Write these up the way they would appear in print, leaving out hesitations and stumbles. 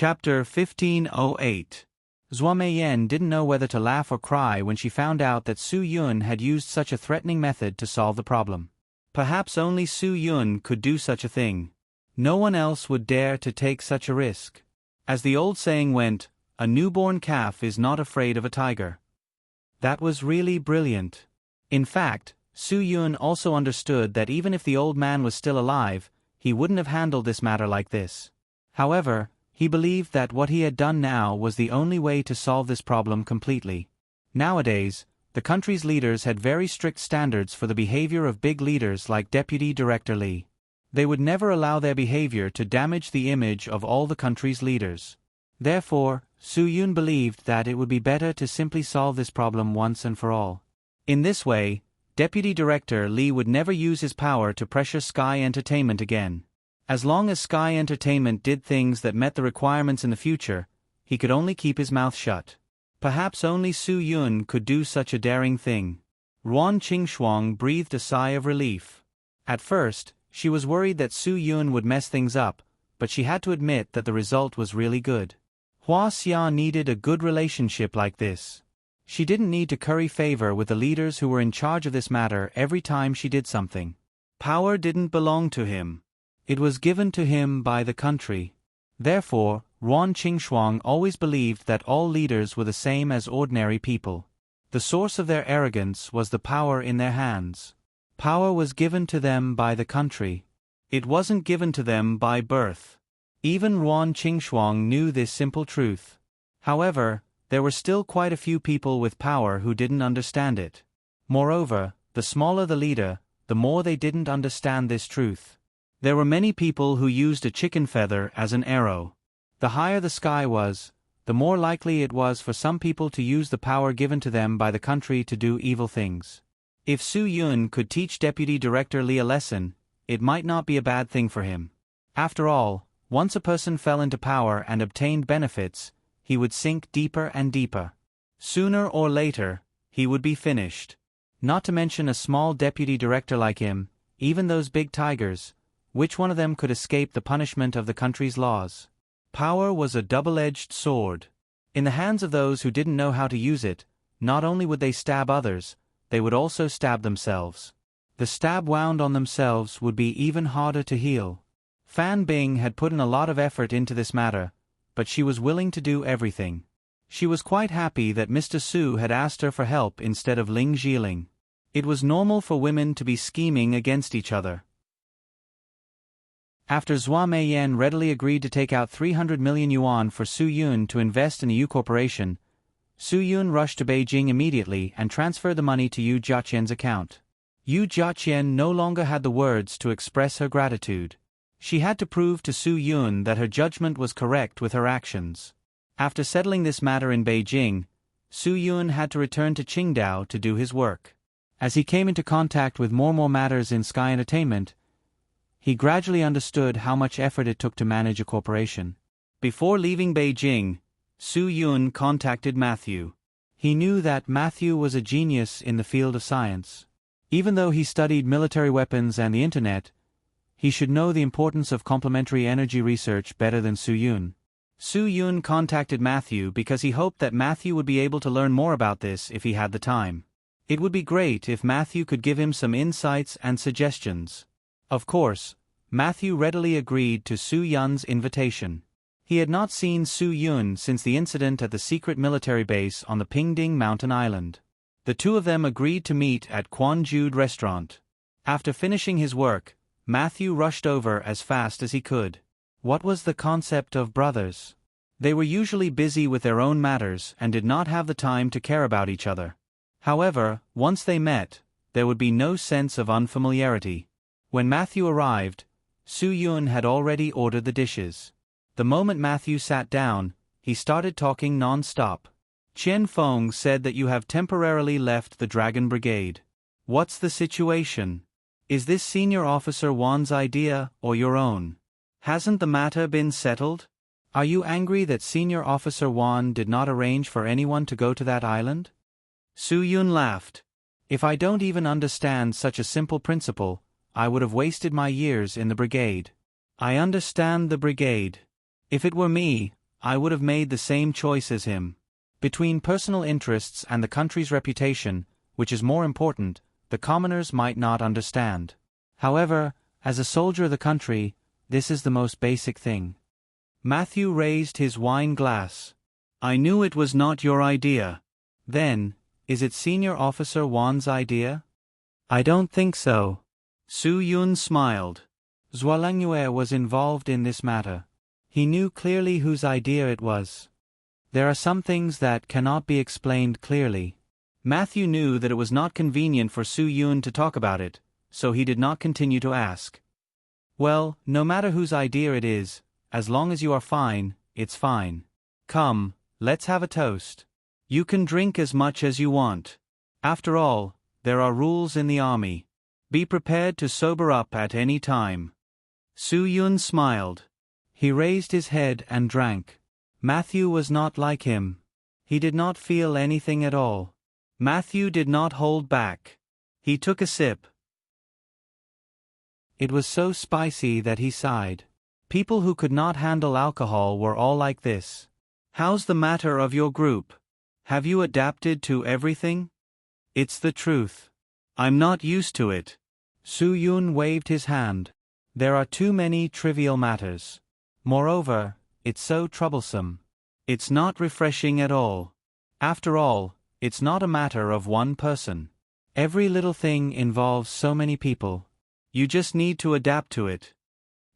Chapter 1508. Zhua Meiyan didn't know whether to laugh or cry when she found out that Su Yun had used such a threatening method to solve the problem. Perhaps only Su Yun could do such a thing. No one else would dare to take such a risk. As the old saying went, a newborn calf is not afraid of a tiger. That was really brilliant. In fact, Su Yun also understood that even if the old man was still alive, he wouldn't have handled this matter like this. However, he believed that what he had done now was the only way to solve this problem completely. Nowadays, the country's leaders had very strict standards for the behavior of big leaders like Deputy Director Li. They would never allow their behavior to damage the image of all the country's leaders. Therefore, Su Yun believed that it would be better to simply solve this problem once and for all. In this way, Deputy Director Li would never use his power to pressure Sky Entertainment again. As long as Sky Entertainment did things that met the requirements in the future, he could only keep his mouth shut. Perhaps only Su Yun could do such a daring thing. Ruan Qingshuang breathed a sigh of relief. At first, she was worried that Su Yun would mess things up, but she had to admit that the result was really good. Hua Xia needed a good relationship like this. She didn't need to curry favor with the leaders who were in charge of this matter every time she did something. Power didn't belong to him. It was given to him by the country. Therefore, Ruan Qingshuang always believed that all leaders were the same as ordinary people. The source of their arrogance was the power in their hands. Power was given to them by the country. It wasn't given to them by birth. Even Ruan Qingshuang knew this simple truth. However, there were still quite a few people with power who didn't understand it. Moreover, the smaller the leader, the more they didn't understand this truth. There were many people who used a chicken feather as an arrow. The higher the sky was, the more likely it was for some people to use the power given to them by the country to do evil things. If Su Yun could teach Deputy Director Li a lesson, it might not be a bad thing for him. After all, once a person fell into power and obtained benefits, he would sink deeper and deeper. Sooner or later, he would be finished. Not to mention a small deputy director like him, even those big tigers, which one of them could escape the punishment of the country's laws? Power was a double-edged sword. In the hands of those who didn't know how to use it, not only would they stab others, they would also stab themselves. The stab wound on themselves would be even harder to heal. Fan Bing had put in a lot of effort into this matter, but she was willing to do everything. She was quite happy that Mr. Su had asked her for help instead of Ling Jiling. It was normal for women to be scheming against each other. After Zhua Meiyan readily agreed to take out 300 million yuan for Su Yun to invest in the Yu Corporation, Su Yun rushed to Beijing immediately and transferred the money to Yu Jiaqian's account. Yu Jiaqian no longer had the words to express her gratitude. She had to prove to Su Yun that her judgment was correct with her actions. After settling this matter in Beijing, Su Yun had to return to Qingdao to do his work. As he came into contact with more matters in Sky Entertainment, he gradually understood how much effort it took to manage a corporation. Before leaving Beijing, Su Yun contacted Matthew. He knew that Matthew was a genius in the field of science. Even though he studied military weapons and the internet, he should know the importance of complementary energy research better than Su Yun. Su Yun contacted Matthew because he hoped that Matthew would be able to learn more about this if he had the time. It would be great if Matthew could give him some insights and suggestions. Of course, Matthew readily agreed to Su Yun's invitation. He had not seen Su Yun since the incident at the secret military base on the Pingding Mountain Island. The two of them agreed to meet at Quanjude Restaurant. After finishing his work, Matthew rushed over as fast as he could. What was the concept of brothers? They were usually busy with their own matters and did not have the time to care about each other. However, once they met, there would be no sense of unfamiliarity. When Matthew arrived, Su Yun had already ordered the dishes. The moment Matthew sat down, he started talking non-stop. Qian Feng said that you have temporarily left the Dragon Brigade. What's the situation? Is this senior officer Wan's idea or your own? Hasn't the matter been settled? Are you angry that senior officer Wan did not arrange for anyone to go to that island? Su Yun laughed. If I don't even understand such a simple principle, I would have wasted my years in the brigade. I understand the brigade. If it were me, I would have made the same choice as him. Between personal interests and the country's reputation, which is more important, the commoners might not understand. However, as a soldier of the country, this is the most basic thing. Matthew raised his wine glass. I knew it was not your idea. Then, is it Senior Officer Wan's idea? I don't think so. Su Yun smiled. Zhualangyue was involved in this matter. He knew clearly whose idea it was. There are some things that cannot be explained clearly. Matthew knew that it was not convenient for Su Yun to talk about it, so he did not continue to ask. Well, no matter whose idea it is, as long as you are fine, it's fine. Come, let's have a toast. You can drink as much as you want. After all, there are rules in the army. Be prepared to sober up at any time. Su Yun smiled. He raised his head and drank. Matthew was not like him. He did not feel anything at all. Matthew did not hold back. He took a sip. It was so spicy that he sighed. People who could not handle alcohol were all like this. How's the matter of your group? Have you adapted to everything? It's the truth. I'm not used to it. Su Yun waved his hand. There are too many trivial matters. Moreover, it's so troublesome. It's not refreshing at all. After all, it's not a matter of one person. Every little thing involves so many people. You just need to adapt to it.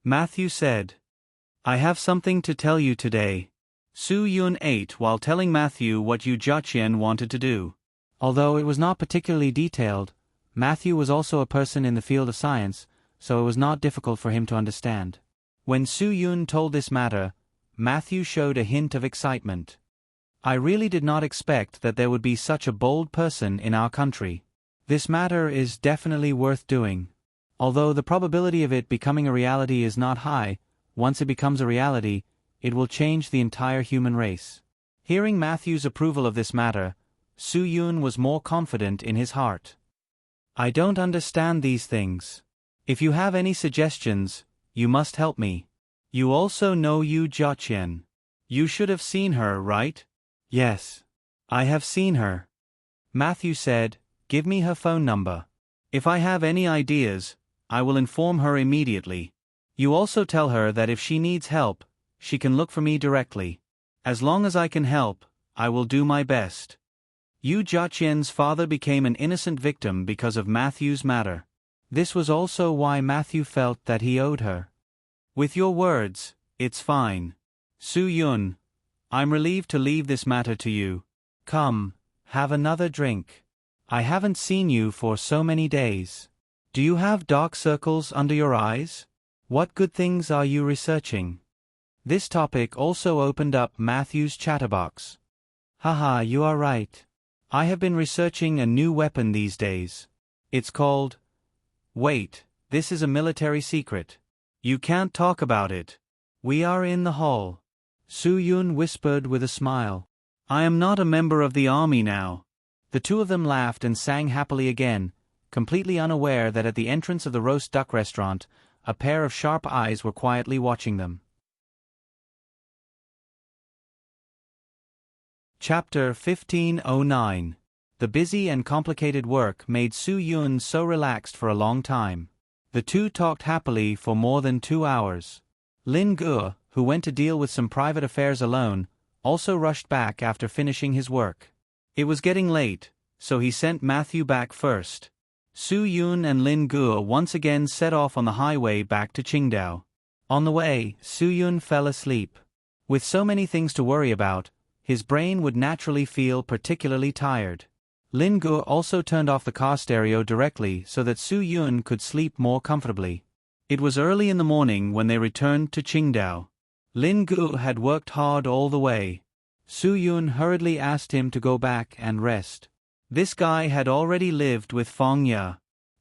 Matthew said. I have something to tell you today. Su Yun ate while telling Matthew what Yu Jiaqian wanted to do. Although it was not particularly detailed, Matthew was also a person in the field of science, so it was not difficult for him to understand. When Su Yun told this matter, Matthew showed a hint of excitement. I really did not expect that there would be such a bold person in our country. This matter is definitely worth doing. Although the probability of it becoming a reality is not high, once it becomes a reality, it will change the entire human race. Hearing Matthew's approval of this matter, Su Yun was more confident in his heart. I don't understand these things. If you have any suggestions, you must help me. You also know Yu Jiaqian. You should have seen her, right? Yes. I have seen her. Matthew said, give me her phone number. If I have any ideas, I will inform her immediately. You also tell her that if she needs help, she can look for me directly. As long as I can help, I will do my best. Yu Jiaqian's father became an innocent victim because of Matthew's matter. This was also why Matthew felt that he owed her. With your words, it's fine. Su Yun, I'm relieved to leave this matter to you. Come, have another drink. I haven't seen you for so many days. Do you have dark circles under your eyes? What good things are you researching? This topic also opened up Matthew's chatterbox. Haha, you are right. I have been researching a new weapon these days. It's called... Wait, this is a military secret. You can't talk about it. We are in the hall. Su Yun whispered with a smile. I am not a member of the army now. The two of them laughed and sang happily again, completely unaware that at the entrance of the roast duck restaurant, a pair of sharp eyes were quietly watching them. Chapter 1509. The busy and complicated work made Su Yun so relaxed for a long time. The two talked happily for more than 2 hours. Lin Ge, who went to deal with some private affairs alone, also rushed back after finishing his work. It was getting late, so he sent Matthew back first. Su Yun and Lin Ge once again set off on the highway back to Qingdao. On the way, Su Yun fell asleep. With so many things to worry about, his brain would naturally feel particularly tired. Lin Ge also turned off the car stereo directly so that Su Yun could sleep more comfortably. It was early in the morning when they returned to Qingdao. Lin Ge had worked hard all the way. Su Yun hurriedly asked him to go back and rest. This guy had already lived with Feng Ye.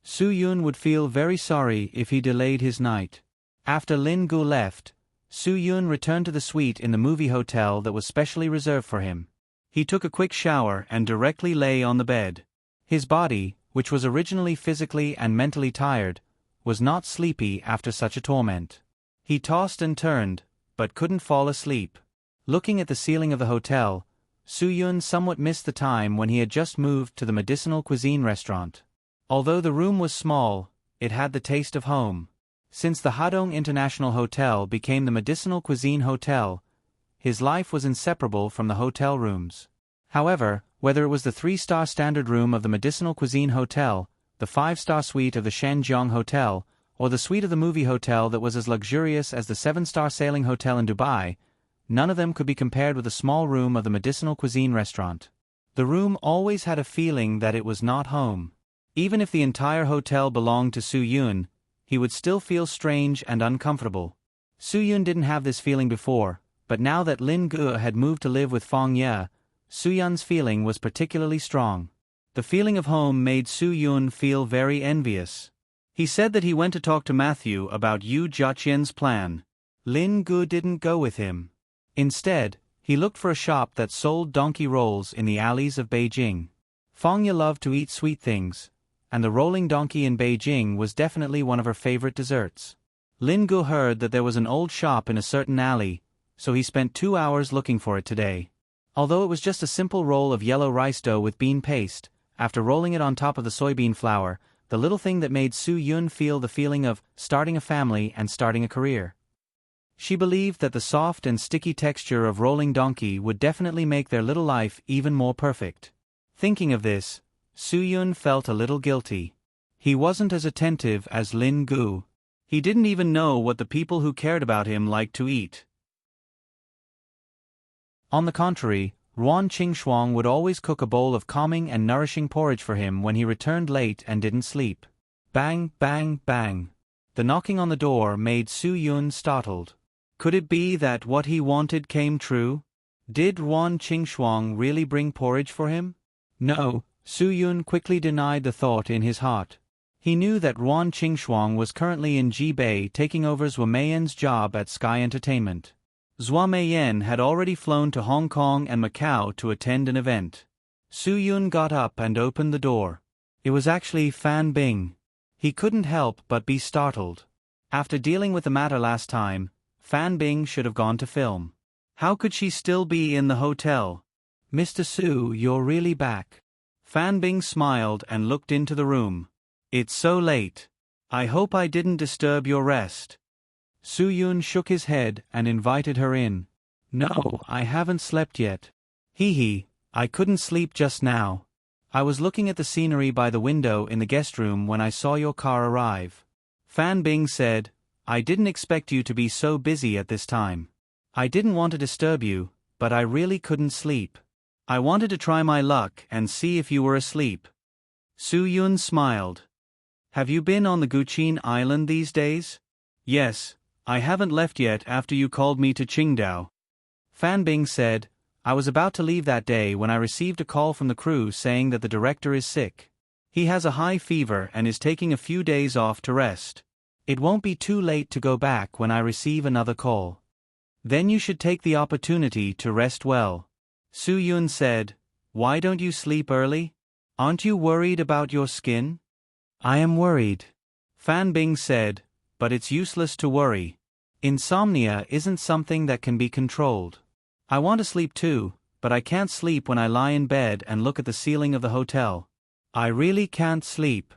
Su Yun would feel very sorry if he delayed his night. After Lin Ge left, Su Yun returned to the suite in the movie hotel that was specially reserved for him. He took a quick shower and directly lay on the bed. His body, which was originally physically and mentally tired, was not sleepy after such a torment. He tossed and turned, but couldn't fall asleep. Looking at the ceiling of the hotel, Soo-yoon somewhat missed the time when he had just moved to the medicinal cuisine restaurant. Although the room was small, it had the taste of home. Since the Hadong International Hotel became the Medicinal Cuisine Hotel, his life was inseparable from the hotel rooms. However, whether it was the 3-star standard room of the Medicinal Cuisine Hotel, the 5-star suite of the Shenjiang Hotel, or the suite of the movie hotel that was as luxurious as the 7-star sailing hotel in Dubai, none of them could be compared with the small room of the Medicinal Cuisine restaurant. The room always had a feeling that it was not home. Even if the entire hotel belonged to Soo-yoon, he would still feel strange and uncomfortable. Soo-yoon didn't have this feeling before, but now that Lin Ge had moved to live with Fong Ye, Soo-yoon's feeling was particularly strong. The feeling of home made Soo-yoon feel very envious. He said that he went to talk to Matthew about Yu Jiaqian's plan. Lin Ge didn't go with him. Instead, he looked for a shop that sold donkey rolls in the alleys of Beijing. Fong Ye loved to eat sweet things, and the rolling donkey in Beijing was definitely one of her favorite desserts. Lin Ge heard that there was an old shop in a certain alley, so he spent 2 hours looking for it today. Although it was just a simple roll of yellow rice dough with bean paste, after rolling it on top of the soybean flour, the little thing that made Soo-yoon feel the feeling of starting a family and starting a career. She believed that the soft and sticky texture of rolling donkey would definitely make their little life even more perfect. Thinking of this, Soo-yoon felt a little guilty. He wasn't as attentive as Lin Ge. He didn't even know what the people who cared about him liked to eat. On the contrary, Ruan Qingxuang would always cook a bowl of calming and nourishing porridge for him when he returned late and didn't sleep. Bang, bang, bang. The knocking on the door made Soo-yoon startled. Could it be that what he wanted came true? Did Ruan Qingxuang really bring porridge for him? No, Soo-yoon quickly denied the thought in his heart. He knew that Ruan Qingxuang was currently in Jibei taking over Zhou Meiyen's job at Sky Entertainment. Zhou Meiyen had already flown to Hong Kong and Macau to attend an event. Soo-yoon got up and opened the door. It was actually Fan Bing. He couldn't help but be startled. After dealing with the matter last time, Fan Bing should have gone to film. How could she still be in the hotel? Mr. Soo, you're really back. Fan Bing smiled and looked into the room. It's so late. I hope I didn't disturb your rest. Soo-yoon shook his head and invited her in. No, I haven't slept yet. Hee, I couldn't sleep just now. I was looking at the scenery by the window in the guest room when I saw your car arrive. Fan Bing said, I didn't expect you to be so busy at this time. I didn't want to disturb you, but I really couldn't sleep. I wanted to try my luck and see if you were asleep. Soo-yoon smiled. Have you been on the Guqin Island these days? Yes. I haven't left yet after you called me to Qingdao. Fan Bing said, I was about to leave that day when I received a call from the crew saying that the director is sick. He has a high fever and is taking a few days off to rest. It won't be too late to go back when I receive another call. Then you should take the opportunity to rest well. Soo-yoon said, Why don't you sleep early? Aren't you worried about your skin? I am worried. Fan Bing said, but it's useless to worry. Insomnia isn't something that can be controlled. I want to sleep too, but I can't sleep when I lie in bed and look at the ceiling of the hotel. I really can't sleep.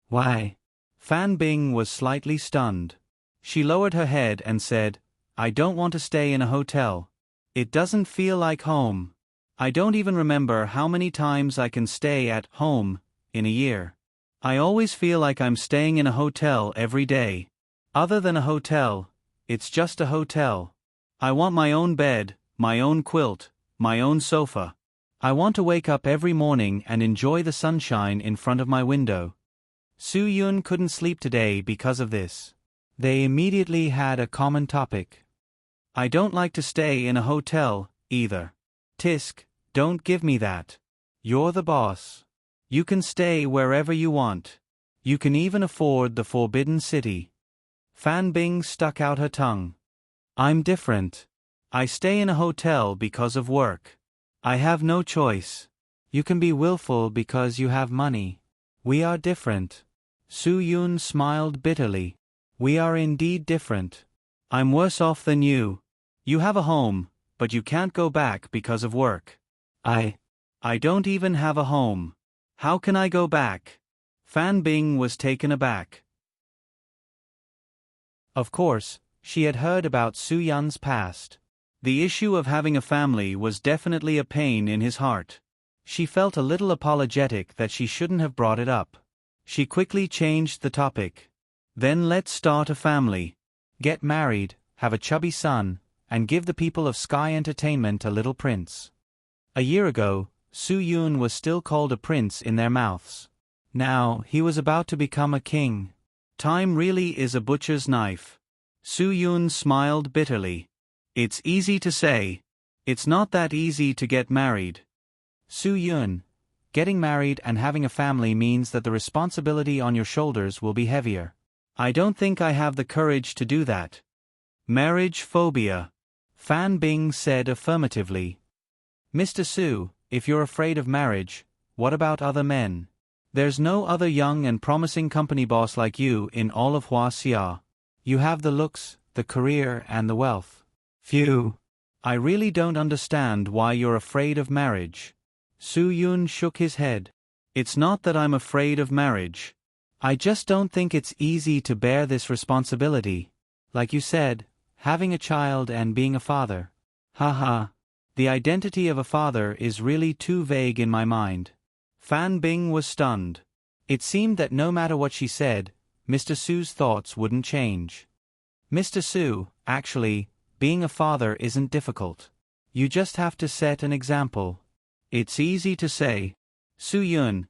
Why? Fan Bing was slightly stunned. She lowered her head and said, I don't want to stay in a hotel. It doesn't feel like home. I don't even remember how many times I can stay at home in a year. I always feel like I'm staying in a hotel every day. Other than a hotel, it's just a hotel. I want my own bed, my own quilt, my own sofa. I want to wake up every morning and enjoy the sunshine in front of my window. Soo-yoon couldn't sleep today because of this. They immediately had a common topic. I don't like to stay in a hotel, either. Tisk, don't give me that. You're the boss. You can stay wherever you want. You can even afford the Forbidden City. Fan Bing stuck out her tongue. I'm different. I stay in a hotel because of work. I have no choice. You can be willful because you have money. We are different. Soo-yoon smiled bitterly. We are indeed different. I'm worse off than you. You have a home, but you can't go back because of work. I don't even have a home. How can I go back? Fan Bing was taken aback. Of course, she had heard about Su Yun's past. The issue of having a family was definitely a pain in his heart. She felt a little apologetic that she shouldn't have brought it up. She quickly changed the topic. Then let's start a family. Get married, have a chubby son, and give the people of Sky Entertainment a little prince. A year ago, Su Yun was still called a prince in their mouths. Now, he was about to become a king. Time really is a butcher's knife. Su Yun smiled bitterly. It's easy to say. It's not that easy to get married. Su Yun, getting married and having a family means that the responsibility on your shoulders will be heavier. I don't think I have the courage to do that. Marriage phobia. Fan Bing said affirmatively. Mr. Su, if you're afraid of marriage, what about other men? There's no other young and promising company boss like you in all of Huaxia. You have the looks, the career, and the wealth. Phew. I really don't understand why you're afraid of marriage. Su Yun shook his head. It's not that I'm afraid of marriage. I just don't think it's easy to bear this responsibility. Like you said, having a child and being a father. Haha. The identity of a father is really too vague in my mind. Fan Bing was stunned. It seemed that no matter what she said, Mr. Su's thoughts wouldn't change. Mr. Su, actually, being a father isn't difficult. You just have to set an example. It's easy to say. Su Yun,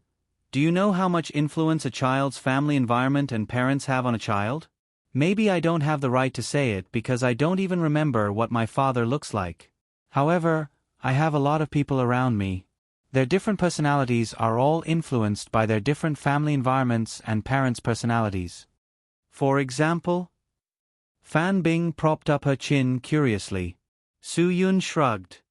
do you know how much influence a child's family environment and parents have on a child? Maybe I don't have the right to say it because I don't even remember what my father looks like. However, I have a lot of people around me. Their different personalities are all influenced by their different family environments and parents' personalities. For example? Fan Bing propped up her chin curiously. Su Yun shrugged.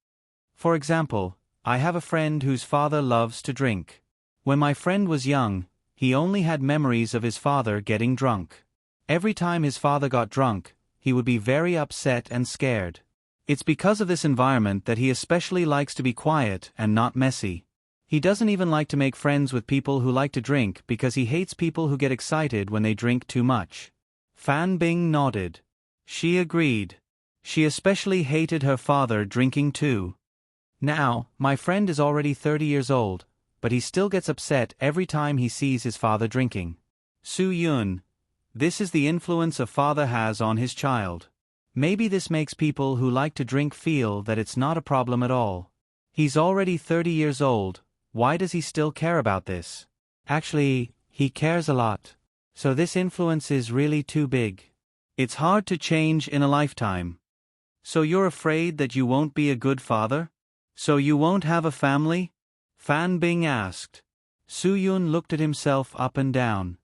For example, I have a friend whose father loves to drink. When my friend was young, he only had memories of his father getting drunk. Every time his father got drunk, he would be very upset and scared. It's because of this environment that he especially likes to be quiet and not messy. He doesn't even like to make friends with people who like to drink because he hates people who get excited when they drink too much. Fan Bing nodded. She agreed. She especially hated her father drinking too. Now, my friend is already 30 years old, but he still gets upset every time he sees his father drinking. Su Yun, this is the influence a father has on his child. Maybe this makes people who like to drink feel that it's not a problem at all. He's already 30 years old, why does he still care about this? Actually, he cares a lot. So this influence is really too big. It's hard to change in a lifetime. So you're afraid that you won't be a good father? So you won't have a family? Fan Bing asked. Su Yun looked at himself up and down.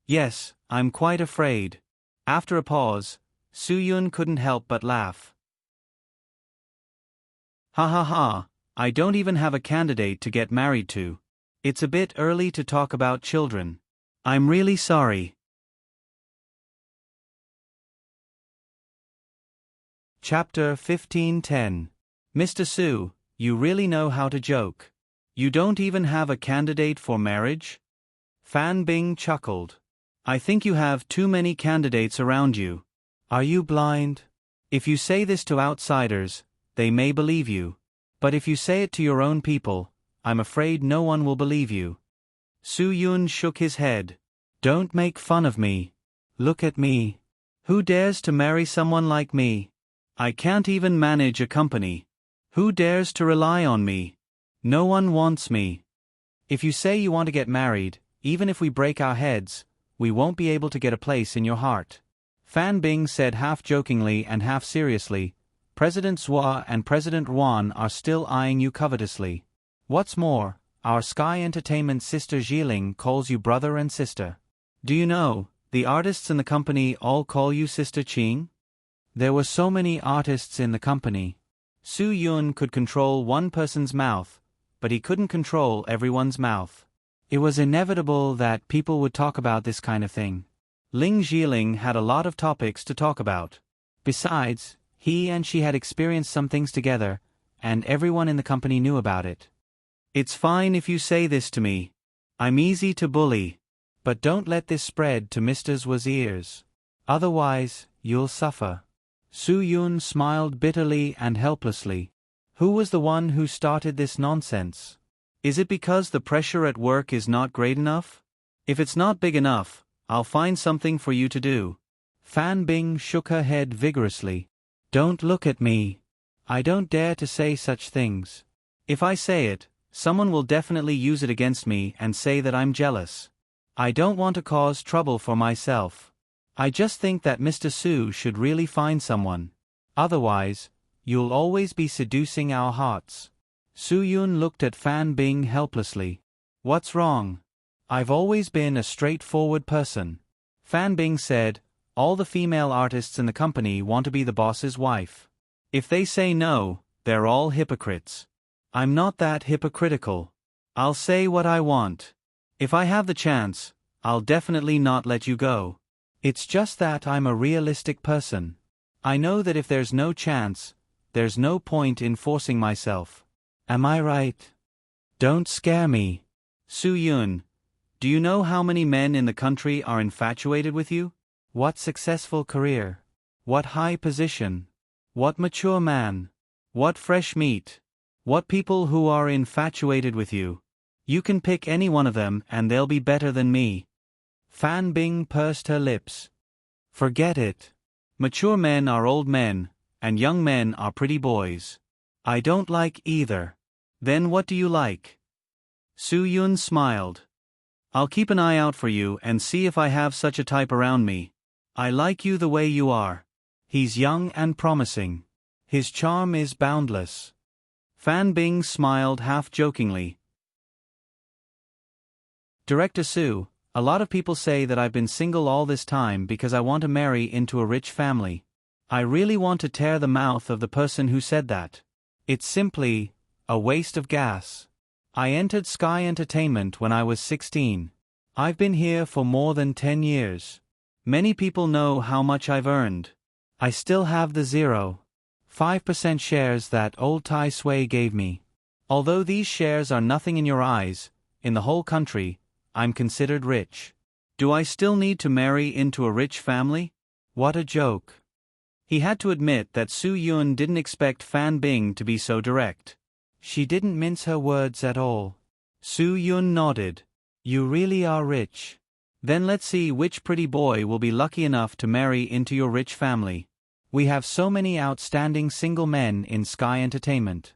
Yes, I'm quite afraid. After a pause, Su Yun couldn't help but laugh. Ha ha ha, I don't even have a candidate to get married to. It's a bit early to talk about children. I'm really sorry. Chapter 1510. Mr. Su, you really know how to joke. You don't even have a candidate for marriage? Fan Bing chuckled. I think you have too many candidates around you. Are you blind? If you say this to outsiders, they may believe you. But if you say it to your own people, I'm afraid no one will believe you. Su Yun shook his head. Don't make fun of me. Look at me. Who dares to marry someone like me? I can't even manage a company. Who dares to rely on me? No one wants me. If you say you want to get married, even if we break our heads, we won't be able to get a place in your heart. Fan Bing said half jokingly and half seriously, President Zhua and President Yuan are still eyeing you covetously. What's more, our Sky Entertainment sister Jiling calls you brother and sister. Do you know, the artists in the company all call you Sister Qing? There were so many artists in the company. Su Yun could control one person's mouth, but he couldn't control everyone's mouth. It was inevitable that people would talk about this kind of thing. Ling Jiling had a lot of topics to talk about. Besides, He and she had experienced some things together, and everyone in the company knew about it. It's fine if you say this to me. I'm easy to bully. But don't let this spread to Mr. Zwa's ears. Otherwise, you'll suffer. Soo-yoon smiled bitterly and helplessly. Who was the one who started this nonsense? Is it because the pressure at work is not great enough? If it's not big enough, I'll find something for you to do. Fan Bing shook her head vigorously. Don't look at me. I don't dare to say such things. If I say it, someone will definitely use it against me and say that I'm jealous. I don't want to cause trouble for myself. I just think that Mr. Soo should really find someone. Otherwise, you'll always be seducing our hearts. Soo-yoon looked at Fan Bing helplessly. What's wrong? I've always been a straightforward person. Fan Bing said, all the female artists in the company want to be the boss's wife. If they say no, they're all hypocrites. I'm not that hypocritical. I'll say what I want. If I have the chance, I'll definitely not let you go. It's just that I'm a realistic person. I know that if there's no chance, there's no point in forcing myself. Am I right? Don't scare me. Soo-yoon, do you know how many men in the country are infatuated with you? What successful career? What high position? What mature man? What fresh meat? What people who are infatuated with you? You can pick any one of them and they'll be better than me. Fan Bing pursed her lips. Forget it. Mature men are old men, and young men are pretty boys. I don't like either. Then what do you like? Soo-yoon smiled. I'll keep an eye out for you and see if I have such a type around me. I like you the way you are. He's young and promising. His charm is boundless. Fan Bing smiled half-jokingly. Director Soo, a lot of people say that I've been single all this time because I want to marry into a rich family. I really want to tear the mouth of the person who said that. It's simply a waste of gas. I entered Sky Entertainment when I was 16. I've been here for more than 10 years. Many people know how much I've earned. I still have the 0.5% shares that old Tai Sui gave me. Although these shares are nothing in your eyes, in the whole country, I'm considered rich. Do I still need to marry into a rich family? What a joke. He had to admit that Soo-yoon didn't expect Fan Bing to be so direct. She didn't mince her words at all. Soo-yoon nodded. You really are rich. Then let's see which pretty boy will be lucky enough to marry into your rich family. We have so many outstanding single men in Sky Entertainment.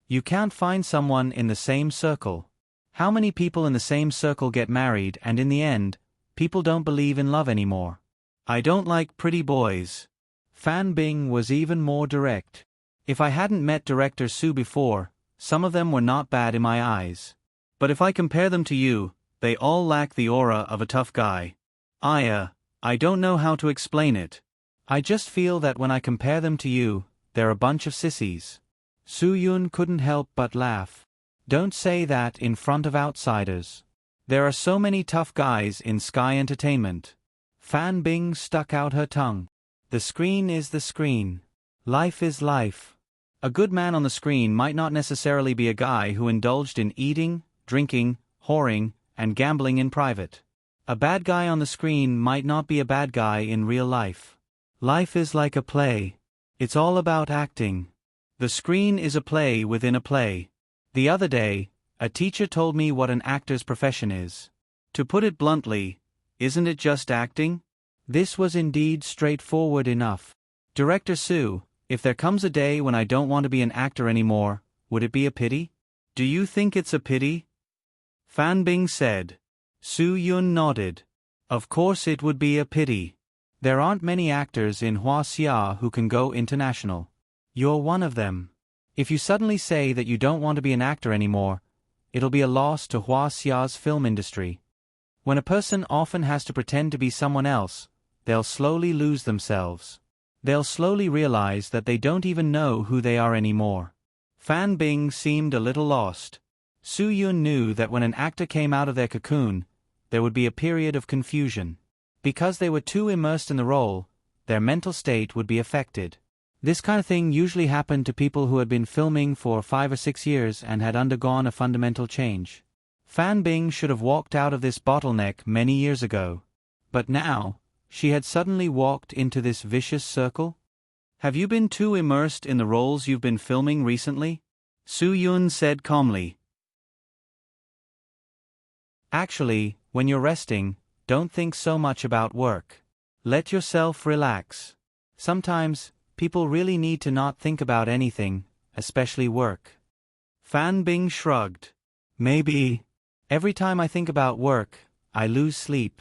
You can't find someone in the same circle. How many people in the same circle get married and in the end, people don't believe in love anymore? I don't like pretty boys. Fan Bing was even more direct. If I hadn't met Director Soo before, some of them were not bad in my eyes. But if I compare them to you, they all lack the aura of a tough guy. I don't know how to explain it. I just feel that when I compare them to you, they're a bunch of sissies. Soo-yoon couldn't help but laugh. Don't say that in front of outsiders. There are so many tough guys in Sky Entertainment. Fan Bing stuck out her tongue. The screen is the screen. Life is life. A good man on the screen might not necessarily be a guy who indulged in eating, drinking, whoring, and gambling in private. A bad guy on the screen might not be a bad guy in real life. Life is like a play. It's all about acting. The screen is a play within a play. The other day, a teacher told me what an actor's profession is. To put it bluntly, isn't it just acting? This was indeed straightforward enough. Director Soo, if there comes a day when I don't want to be an actor anymore, would it be a pity? Do you think it's a pity? Fan Bing said. Soo-yoon nodded. Of course it would be a pity. There aren't many actors in Hua-sia who can go international. You're one of them. If you suddenly say that you don't want to be an actor anymore, it'll be a loss to Hua-sia's film industry. When a person often has to pretend to be someone else, they'll slowly lose themselves. They'll slowly realize that they don't even know who they are anymore. Fan Bing seemed a little lost. Soo-yoon knew that when an actor came out of their cocoon, there would be a period of confusion. Because they were too immersed in the role, their mental state would be affected. This kind of thing usually happened to people who had been filming for 5 or 6 years and had undergone a fundamental change. Fan Bing should have walked out of this bottleneck many years ago. But now, she had suddenly walked into this vicious circle? Have you been too immersed in the roles you've been filming recently? Su Yun said calmly. Actually, when you're resting, don't think so much about work. Let yourself relax. Sometimes, people really need to not think about anything, especially work. Fan Bing shrugged. Maybe. Every time I think about work, I lose sleep.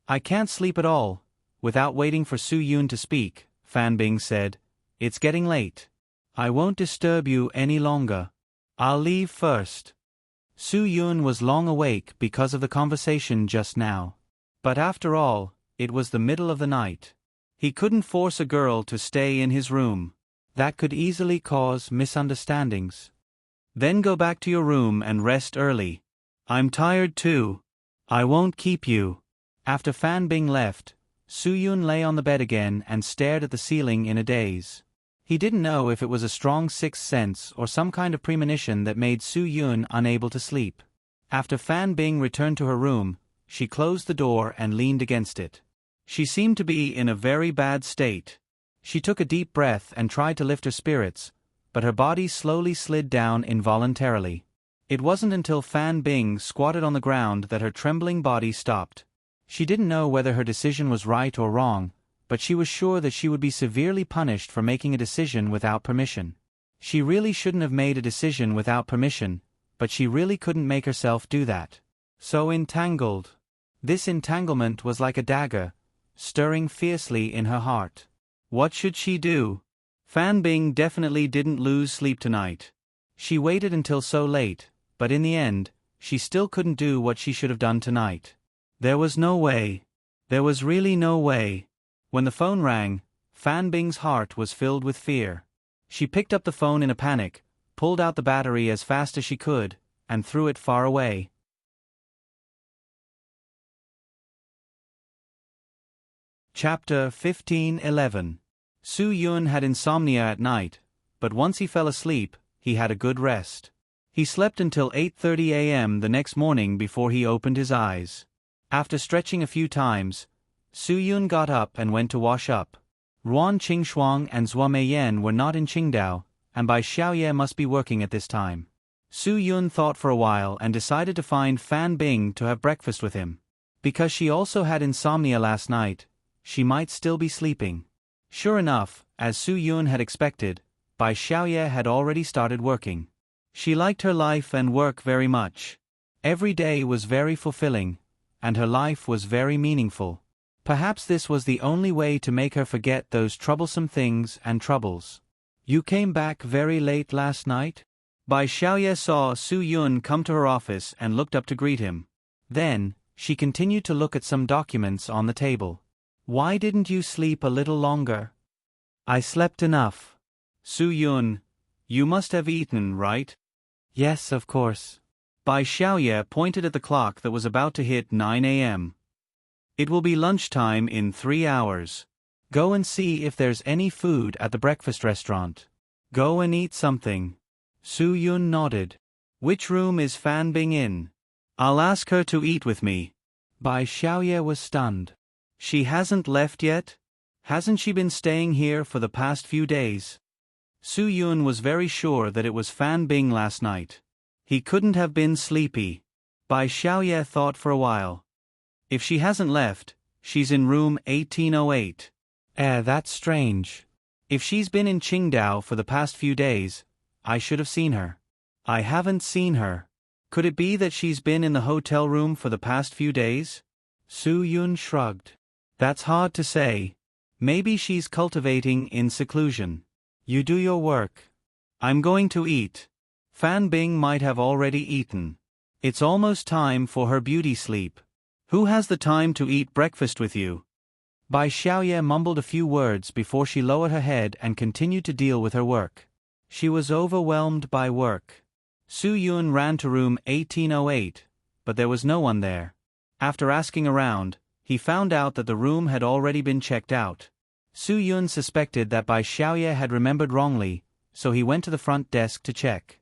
I can't sleep at all. Without waiting for Su Yun to speak, Fan Bing said, "It's getting late. I won't disturb you any longer. I'll leave first." Su Yun was long awake because of the conversation just now. But after all, it was the middle of the night. He couldn't force a girl to stay in his room. That could easily cause misunderstandings. Then go back to your room and rest early. I'm tired too. I won't keep you. After Fan Bing left, Su Yun lay on the bed again and stared at the ceiling in a daze. He didn't know if it was a strong sixth sense or some kind of premonition that made Su Yun unable to sleep. After Fan Bing returned to her room, she closed the door and leaned against it. She seemed to be in a very bad state. She took a deep breath and tried to lift her spirits, but her body slowly slid down involuntarily. It wasn't until Fan Bing squatted on the ground that her trembling body stopped. She didn't know whether her decision was right or wrong, but she was sure that she would be severely punished for making a decision without permission. She really shouldn't have made a decision without permission, but she really couldn't make herself do that. So entangled. This entanglement was like a dagger, stirring fiercely in her heart. What should she do? Fan Bing definitely didn't lose sleep tonight. She waited until so late, but in the end, she still couldn't do what she should have done tonight. There was no way. There was really no way. When the phone rang, Fan Bing's heart was filled with fear. She picked up the phone in a panic, pulled out the battery as fast as she could, and threw it far away. Chapter 15:11. Su Yun had insomnia at night, but once he fell asleep, he had a good rest. He slept until 8:30 a.m. the next morning before he opened his eyes. After stretching a few times, Su Yun got up and went to wash up. Ruan Qingxuang and Zhua Meiyan were not in Qingdao, and Bai Xiaoye must be working at this time. Su Yun thought for a while and decided to find Fan Bing to have breakfast with him. Because she also had insomnia last night, she might still be sleeping. Sure enough, as Su Yun had expected, Bai Xiaoye had already started working. She liked her life and work very much. Every day was very fulfilling, and her life was very meaningful. Perhaps this was the only way to make her forget those troublesome things and troubles. You came back very late last night? Bai Xiaoye saw Su Yun come to her office and looked up to greet him. Then, she continued to look at some documents on the table. Why didn't you sleep a little longer? I slept enough. Su Yun, you must have eaten, right? Yes, of course. Bai Xiaoye pointed at the clock that was about to hit 9 a.m. It will be lunchtime in 3 hours. Go and see if there's any food at the breakfast restaurant. Go and eat something. Su Yun nodded. Which room is Fan Bing in? I'll ask her to eat with me. Bai Xiaoye was stunned. She hasn't left yet? Hasn't she been staying here for the past few days? Su Yun was very sure that it was Fan Bing last night. He couldn't have been sleepy. Bai Xiaoye thought for a while. If she hasn't left, she's in room 1808. That's strange. If she's been in Qingdao for the past few days, I should have seen her. I haven't seen her. Could it be that she's been in the hotel room for the past few days? Su Yun shrugged. That's hard to say. Maybe she's cultivating in seclusion. You do your work. I'm going to eat. Fan Bing might have already eaten. It's almost time for her beauty sleep. Who has the time to eat breakfast with you? Bai Xiaoye mumbled a few words before she lowered her head and continued to deal with her work. She was overwhelmed by work. Su Yun ran to room 1808, but there was no one there. After asking around, he found out that the room had already been checked out. Su Yun suspected that Bai Xiaoye had remembered wrongly, so he went to the front desk to check.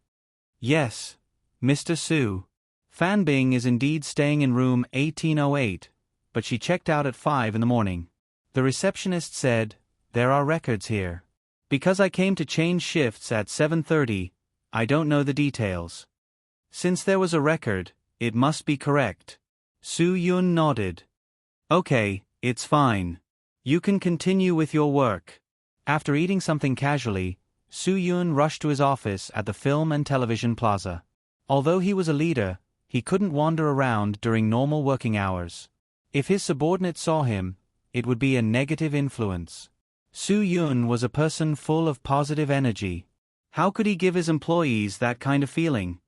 Yes, Mr. Su. Fan Bing is indeed staying in room 1808, but she checked out at 5 in the morning. The receptionist said, "There are records here. Because I came to change shifts at 7:30, I don't know the details. Since there was a record, it must be correct." Su Yun nodded. "Okay, it's fine. You can continue with your work." After eating something casually, Su Yun rushed to his office at the Film and Television Plaza. Although he was a leader, he couldn't wander around during normal working hours. If his subordinates saw him, it would be a negative influence. Su Yun was a person full of positive energy. How could he give his employees that kind of feeling?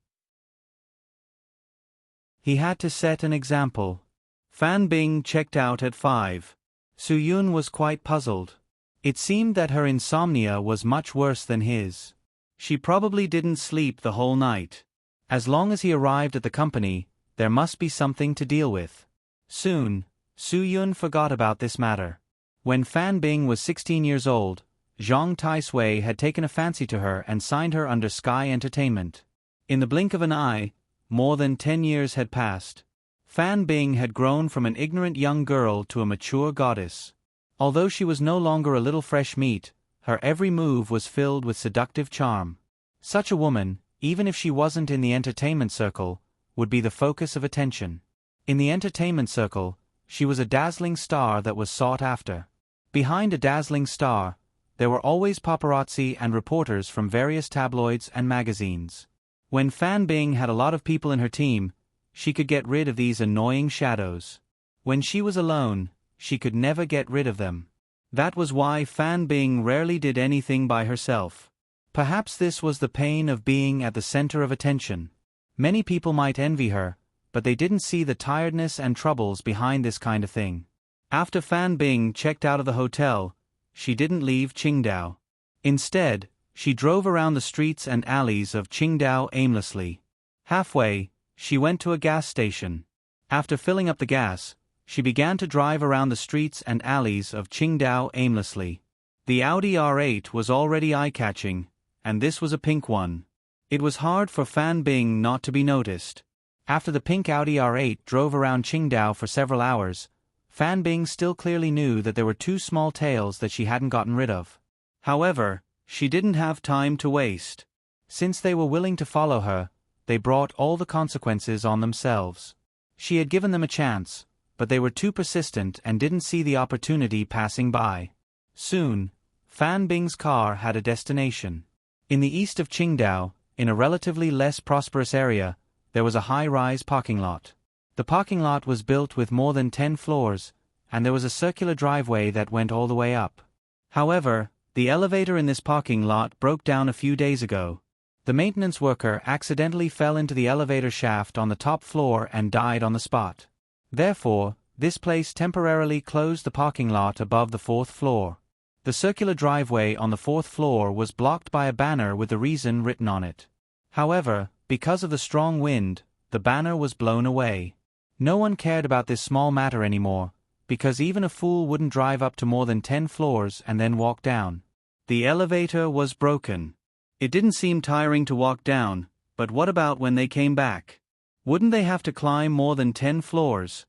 He had to set an example. Fan Bing checked out at 5. Su Yun was quite puzzled. It seemed that her insomnia was much worse than his. She probably didn't sleep the whole night. As long as he arrived at the company, there must be something to deal with. Soon, Su Yun forgot about this matter. When Fan Bing was 16 years old, Zhang Taisui had taken a fancy to her and signed her under Sky Entertainment. In the blink of an eye, more than 10 years had passed. Fan Bing had grown from an ignorant young girl to a mature goddess. Although she was no longer a little fresh meat, her every move was filled with seductive charm. Such a woman, even if she wasn't in the entertainment circle, would be the focus of attention. In the entertainment circle, she was a dazzling star that was sought after. Behind a dazzling star, there were always paparazzi and reporters from various tabloids and magazines. When Fan Bing had a lot of people in her team, she could get rid of these annoying shadows. When she was alone, she could never get rid of them. That was why Fan Bing rarely did anything by herself. Perhaps this was the pain of being at the center of attention. Many people might envy her, but they didn't see the tiredness and troubles behind this kind of thing. After Fan Bing checked out of the hotel, she didn't leave Qingdao. Instead, she drove around the streets and alleys of Qingdao aimlessly. Halfway, she went to a gas station. After filling up the gas, she began to drive around the streets and alleys of Qingdao aimlessly. The Audi R8 was already eye-catching, and this was a pink one. It was hard for Fan Bing not to be noticed. After the pink Audi R8 drove around Qingdao for several hours, Fan Bing still clearly knew that there were two small tails that she hadn't gotten rid of. However, she didn't have time to waste. Since they were willing to follow her, they brought all the consequences on themselves. She had given them a chance, but they were too persistent and didn't see the opportunity passing by. Soon, Fan Bing's car had a destination. In the east of Qingdao, in a relatively less prosperous area, there was a high-rise parking lot. The parking lot was built with more than 10 floors, and there was a circular driveway that went all the way up. However, the elevator in this parking lot broke down a few days ago. The maintenance worker accidentally fell into the elevator shaft on the top floor and died on the spot. Therefore, this place temporarily closed the parking lot above the 4th floor. The circular driveway on the 4th floor was blocked by a banner with the reason written on it. However, because of the strong wind, the banner was blown away. No one cared about this small matter anymore, because even a fool wouldn't drive up to more than 10 floors and then walk down. The elevator was broken. It didn't seem tiring to walk down, but what about when they came back? Wouldn't they have to climb more than 10 floors?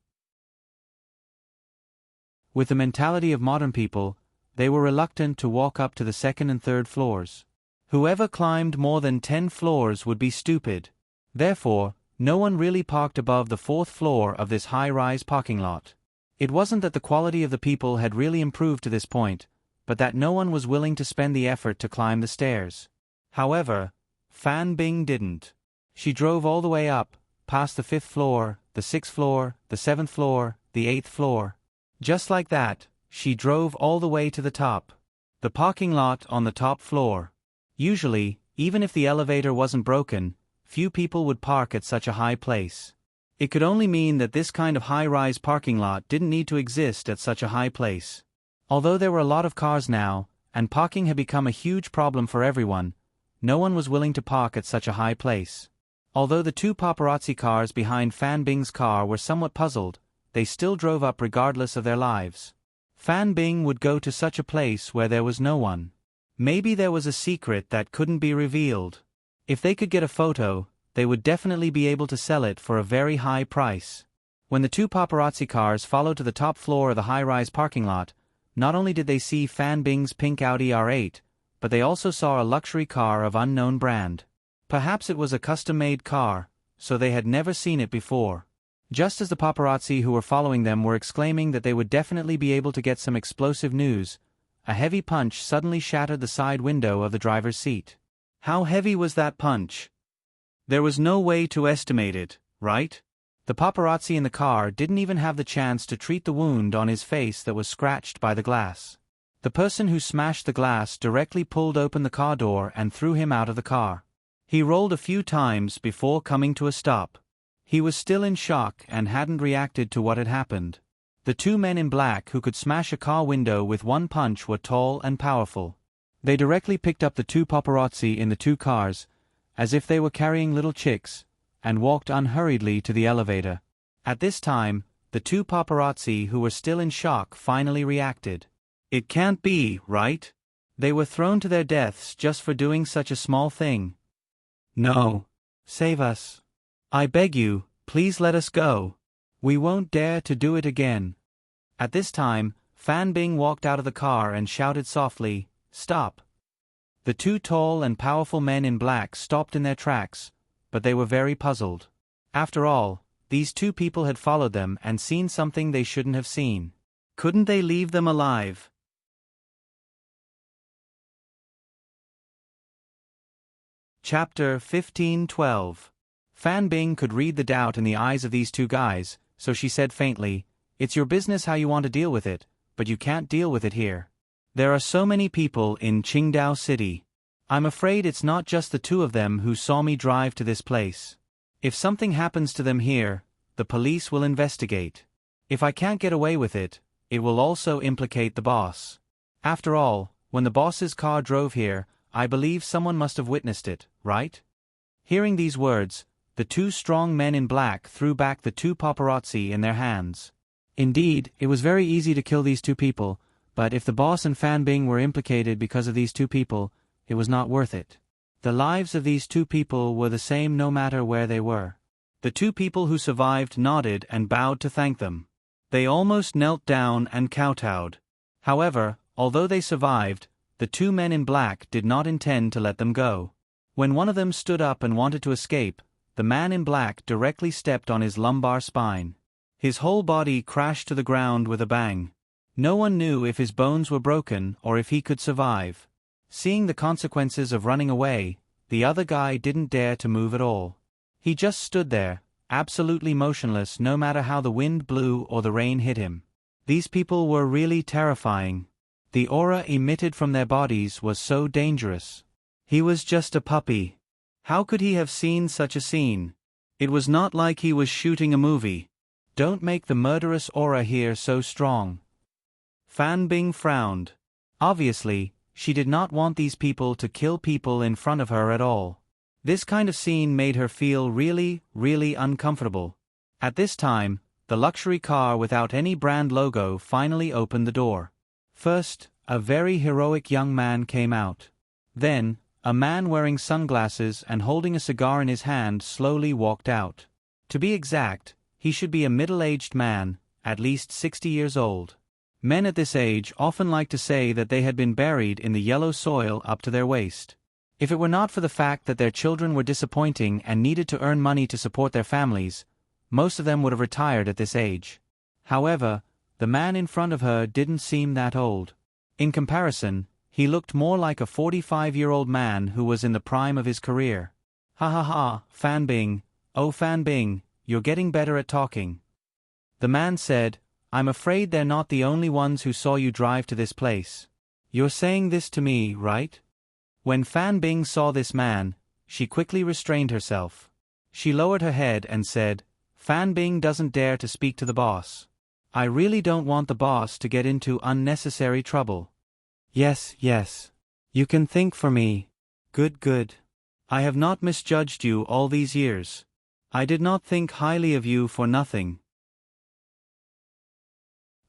With the mentality of modern people, they were reluctant to walk up to the 2nd and 3rd floors. Whoever climbed more than 10 floors would be stupid. Therefore, no one really parked above the 4th floor of this high-rise parking lot. It wasn't that the quality of the people had really improved to this point, but that no one was willing to spend the effort to climb the stairs. However, Fan Bing didn't. She drove all the way up, past the 5th floor, the 6th floor, the 7th floor, the 8th floor. Just like that, she drove all the way to the top. The parking lot on the top floor. Usually, even if the elevator wasn't broken, few people would park at such a high place. It could only mean that this kind of high-rise parking lot didn't need to exist at such a high place. Although there were a lot of cars now, and parking had become a huge problem for everyone, no one was willing to park at such a high place. Although the two paparazzi cars behind Fan Bing's car were somewhat puzzled, they still drove up regardless of their lives. Fan Bing would go to such a place where there was no one. Maybe there was a secret that couldn't be revealed. If they could get a photo, they would definitely be able to sell it for a very high price. When the two paparazzi cars followed to the top floor of the high-rise parking lot, not only did they see Fan Bing's pink Audi R8, but they also saw a luxury car of unknown brand. Perhaps it was a custom-made car, so they had never seen it before. Just as the paparazzi who were following them were exclaiming that they would definitely be able to get some explosive news, a heavy punch suddenly shattered the side window of the driver's seat. How heavy was that punch? There was no way to estimate it, right? The paparazzi in the car didn't even have the chance to treat the wound on his face that was scratched by the glass. The person who smashed the glass directly pulled open the car door and threw him out of the car. He rolled a few times before coming to a stop. He was still in shock and hadn't reacted to what had happened. The two men in black who could smash a car window with one punch were tall and powerful. They directly picked up the two paparazzi in the two cars, as if they were carrying little chicks, and walked unhurriedly to the elevator. At this time, the two paparazzi who were still in shock finally reacted. It can't be, right? They were thrown to their deaths just for doing such a small thing. No. Save us. I beg you, please let us go. We won't dare to do it again. At this time, Fan Bing walked out of the car and shouted softly, "Stop." The two tall and powerful men in black stopped in their tracks, but they were very puzzled. After all, these two people had followed them and seen something they shouldn't have seen. Couldn't they leave them alive? Chapter 15:12. Fan Bing could read the doubt in the eyes of these two guys, so she said faintly, "It's your business how you want to deal with it, but you can't deal with it here. There are so many people in Qingdao City. I'm afraid it's not just the two of them who saw me drive to this place. If something happens to them here, the police will investigate. If I can't get away with it, it will also implicate the boss. After all, when the boss's car drove here, I believe someone must have witnessed it, right?" Hearing these words, the two strong men in black threw back the two paparazzi in their hands. Indeed, it was very easy to kill these two people, but if the boss and Fan Bing were implicated because of these two people, it was not worth it. The lives of these two people were the same no matter where they were. The two people who survived nodded and bowed to thank them. They almost knelt down and kowtowed. However, although they survived, the two men in black did not intend to let them go. When one of them stood up and wanted to escape, the man in black directly stepped on his lumbar spine. His whole body crashed to the ground with a bang. No one knew if his bones were broken or if he could survive. Seeing the consequences of running away, the other guy didn't dare to move at all. He just stood there, absolutely motionless no matter how the wind blew or the rain hit him. These people were really terrifying. The aura emitted from their bodies was so dangerous. He was just a puppy. How could he have seen such a scene? It was not like he was shooting a movie. Don't make the murderous aura here so strong. Fan Bing frowned. Obviously, she did not want these people to kill people in front of her at all. This kind of scene made her feel really, really uncomfortable. At this time, the luxury car without any brand logo finally opened the door. First, a very heroic young man came out. Then, a man wearing sunglasses and holding a cigar in his hand slowly walked out. To be exact, he should be a middle-aged man, at least 60 years old. Men at this age often like to say that they had been buried in the yellow soil up to their waist. If it were not for the fact that their children were disappointing and needed to earn money to support their families, most of them would have retired at this age. However, the man in front of her didn't seem that old. In comparison, he looked more like a 45-year-old man who was in the prime of his career. "Ha ha ha, Fan Bing, oh Fan Bing, you're getting better at talking." The man said, "I'm afraid they're not the only ones who saw you drive to this place. You're saying this to me, right?" When Fan Bing saw this man, she quickly restrained herself. She lowered her head and said, "Fan Bing doesn't dare to speak to the boss. I really don't want the boss to get into unnecessary trouble." "Yes, yes. You can think for me. Good, good. I have not misjudged you all these years. I did not think highly of you for nothing."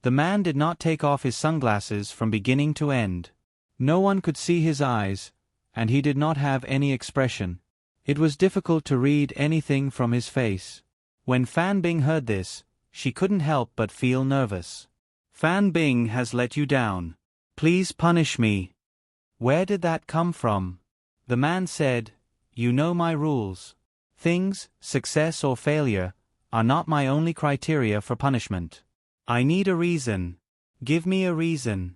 The man did not take off his sunglasses from beginning to end. No one could see his eyes, and he did not have any expression. It was difficult to read anything from his face. When Fan Bing heard this, she couldn't help but feel nervous. Fan Bing has let you down. Please punish me. Where did that come from? The man said, You know my rules. Things, success or failure, are not my only criteria for punishment. I need a reason. Give me a reason.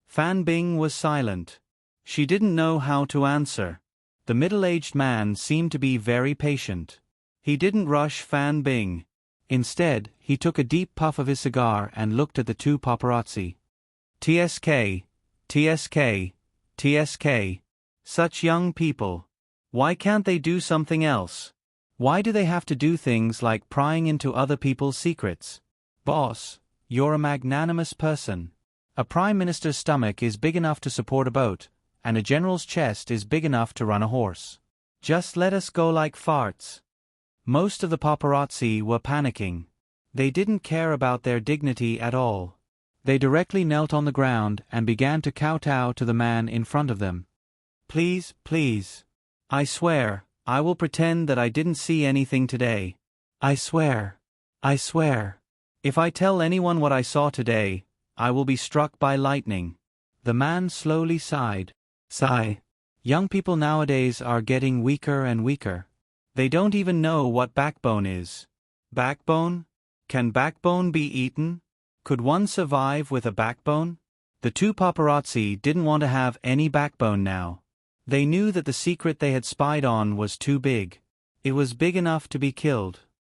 Fan Bing was silent. She didn't know how to answer. The middle-aged man seemed to be very patient. He didn't rush Fan Bing. Instead, he took a deep puff of his cigar and looked at the two paparazzi. TSK, TSK, TSK. Such young people. Why can't they do something else? Why do they have to do things like prying into other people's secrets? Boss, you're a magnanimous person. A prime minister's stomach is big enough to support a boat, and a general's chest is big enough to run a horse. Just let us go like farts. Most of the paparazzi were panicking. They didn't care about their dignity at all. They directly knelt on the ground and began to kowtow to the man in front of them. Please, please. I swear, I will pretend that I didn't see anything today. I swear. I swear. If I tell anyone what I saw today, I will be struck by lightning. The man slowly sighed. Sigh. Young people nowadays are getting weaker and weaker. They don't even know what backbone is. Backbone? Can backbone be eaten? Could one survive with a backbone? The two paparazzi didn't want to have any backbone now. They knew that the secret they had spied on was too big. It was big enough to be killed.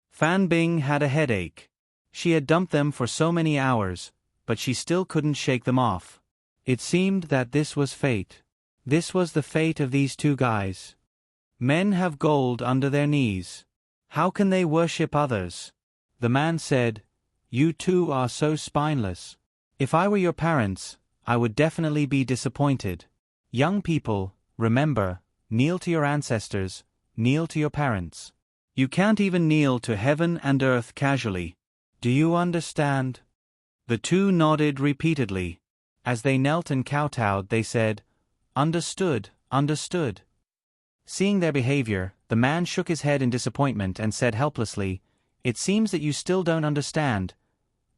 Fan Bing had a headache. She had dumped them for so many hours, but she still couldn't shake them off. It seemed that this was fate. This was the fate of these two guys. Men have gold under their knees. How can they worship others? The man said, You two are so spineless. If I were your parents, I would definitely be disappointed. Young people, remember, kneel to your ancestors, kneel to your parents. You can't even kneel to heaven and earth casually. Do you understand? The two nodded repeatedly. As they knelt and kowtowed, they said, Understood, understood. Seeing their behavior, the man shook his head in disappointment and said helplessly, It seems that you still don't understand.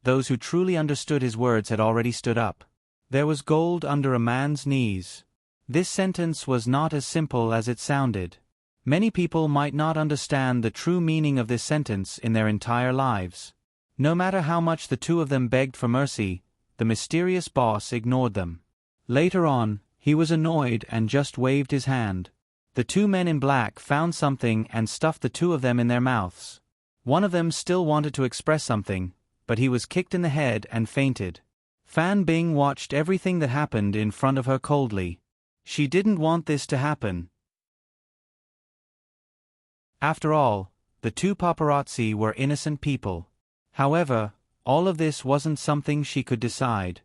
Those who truly understood his words had already stood up. There was gold under a man's knees. This sentence was not as simple as it sounded. Many people might not understand the true meaning of this sentence in their entire lives. No matter how much the two of them begged for mercy, the mysterious boss ignored them. Later on, he was annoyed and just waved his hand. The two men in black found something and stuffed the two of them in their mouths. One of them still wanted to express something, but he was kicked in the head and fainted. Fan Bing watched everything that happened in front of her coldly. She didn't want this to happen. After all, the two paparazzi were innocent people. However, all of this wasn't something she could decide.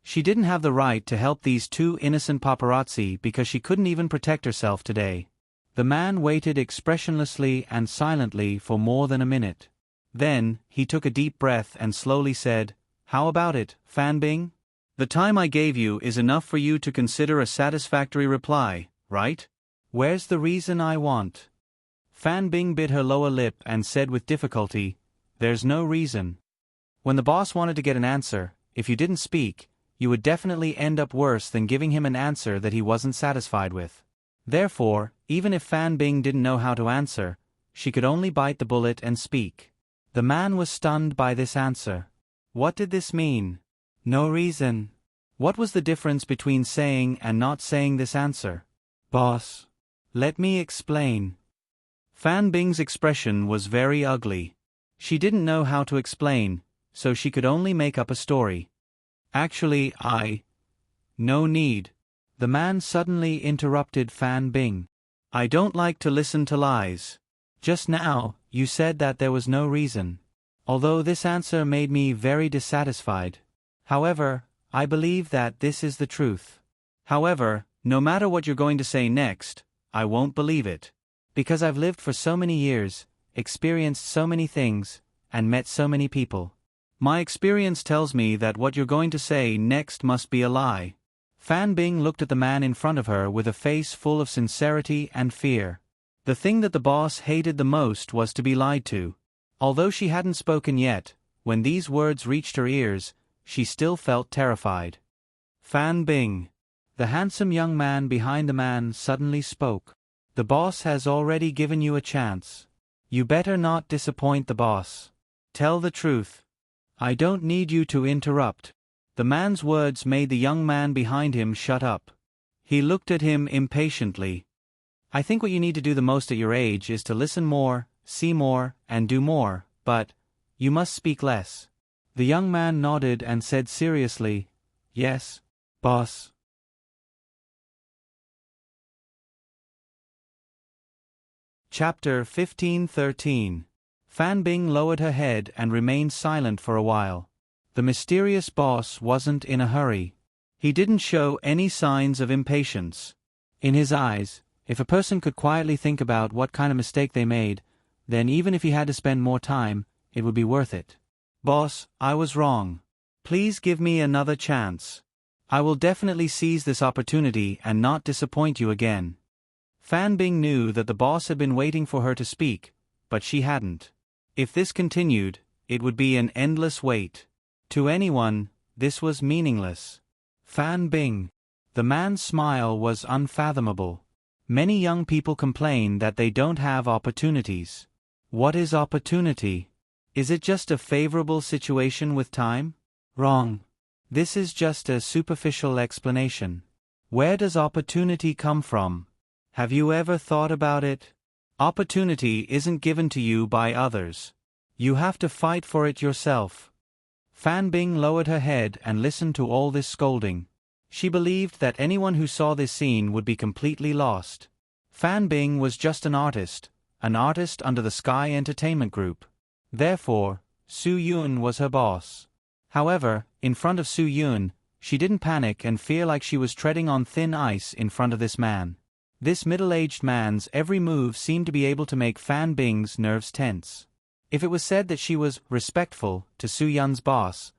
She didn't have the right to help these two innocent paparazzi because she couldn't even protect herself today. The man waited expressionlessly and silently for more than a minute. Then, he took a deep breath and slowly said, How about it, Fan Bing? The time I gave you is enough for you to consider a satisfactory reply, right? Where's the reason I want? Fan Bing bit her lower lip and said with difficulty, There's no reason. When the boss wanted to get an answer, if you didn't speak, you would definitely end up worse than giving him an answer that he wasn't satisfied with. Therefore, even if Fan Bing didn't know how to answer, she could only bite the bullet and speak. The man was stunned by this answer. What did this mean? No reason. What was the difference between saying and not saying this answer? Boss. Let me explain. Fan Bing's expression was very ugly. She didn't know how to explain, so she could only make up a story. Actually, No need. The man suddenly interrupted Fan Bing. I don't like to listen to lies. Just now, you said that there was no reason. Although this answer made me very dissatisfied. However, I believe that this is the truth. However, no matter what you're going to say next, I won't believe it. Because I've lived for so many years, experienced so many things, and met so many people. My experience tells me that what you're going to say next must be a lie. Fan Bing looked at the man in front of her with a face full of sincerity and fear. The thing that the boss hated the most was to be lied to. Although she hadn't spoken yet, when these words reached her ears, she still felt terrified. Fan Bing. The handsome young man behind the man suddenly spoke. The boss has already given you a chance. You better not disappoint the boss. Tell the truth. I don't need you to interrupt. The man's words made the young man behind him shut up. He looked at him impatiently. I think what you need to do the most at your age is to listen more, see more, and do more, but you must speak less. The young man nodded and said seriously, Yes, boss. Chapter 15:13. Fan Bing lowered her head and remained silent for a while. The mysterious boss wasn't in a hurry. He didn't show any signs of impatience. In his eyes, if a person could quietly think about what kind of mistake they made, then even if he had to spend more time, it would be worth it. Boss, I was wrong. Please give me another chance. I will definitely seize this opportunity and not disappoint you again. Fan Bing knew that the boss had been waiting for her to speak, but she hadn't. If this continued, it would be an endless wait. To anyone, this was meaningless. Fan Bing. The man's smile was unfathomable. Many young people complain that they don't have opportunities. What is opportunity? Is it just a favorable situation with time? Wrong. This is just a superficial explanation. Where does opportunity come from? Have you ever thought about it? Opportunity isn't given to you by others. You have to fight for it yourself. Fan Bing lowered her head and listened to all this scolding. She believed that anyone who saw this scene would be completely lost. Fan Bing was just an artist under the Sky Entertainment Group. Therefore, Su Yun was her boss. However, in front of Su Yun, she didn't panic and fear like she was treading on thin ice in front of this man. This middle-aged man's every move seemed to be able to make Fan Bing's nerves tense. If it was said that she was respectful to Su Yun's boss,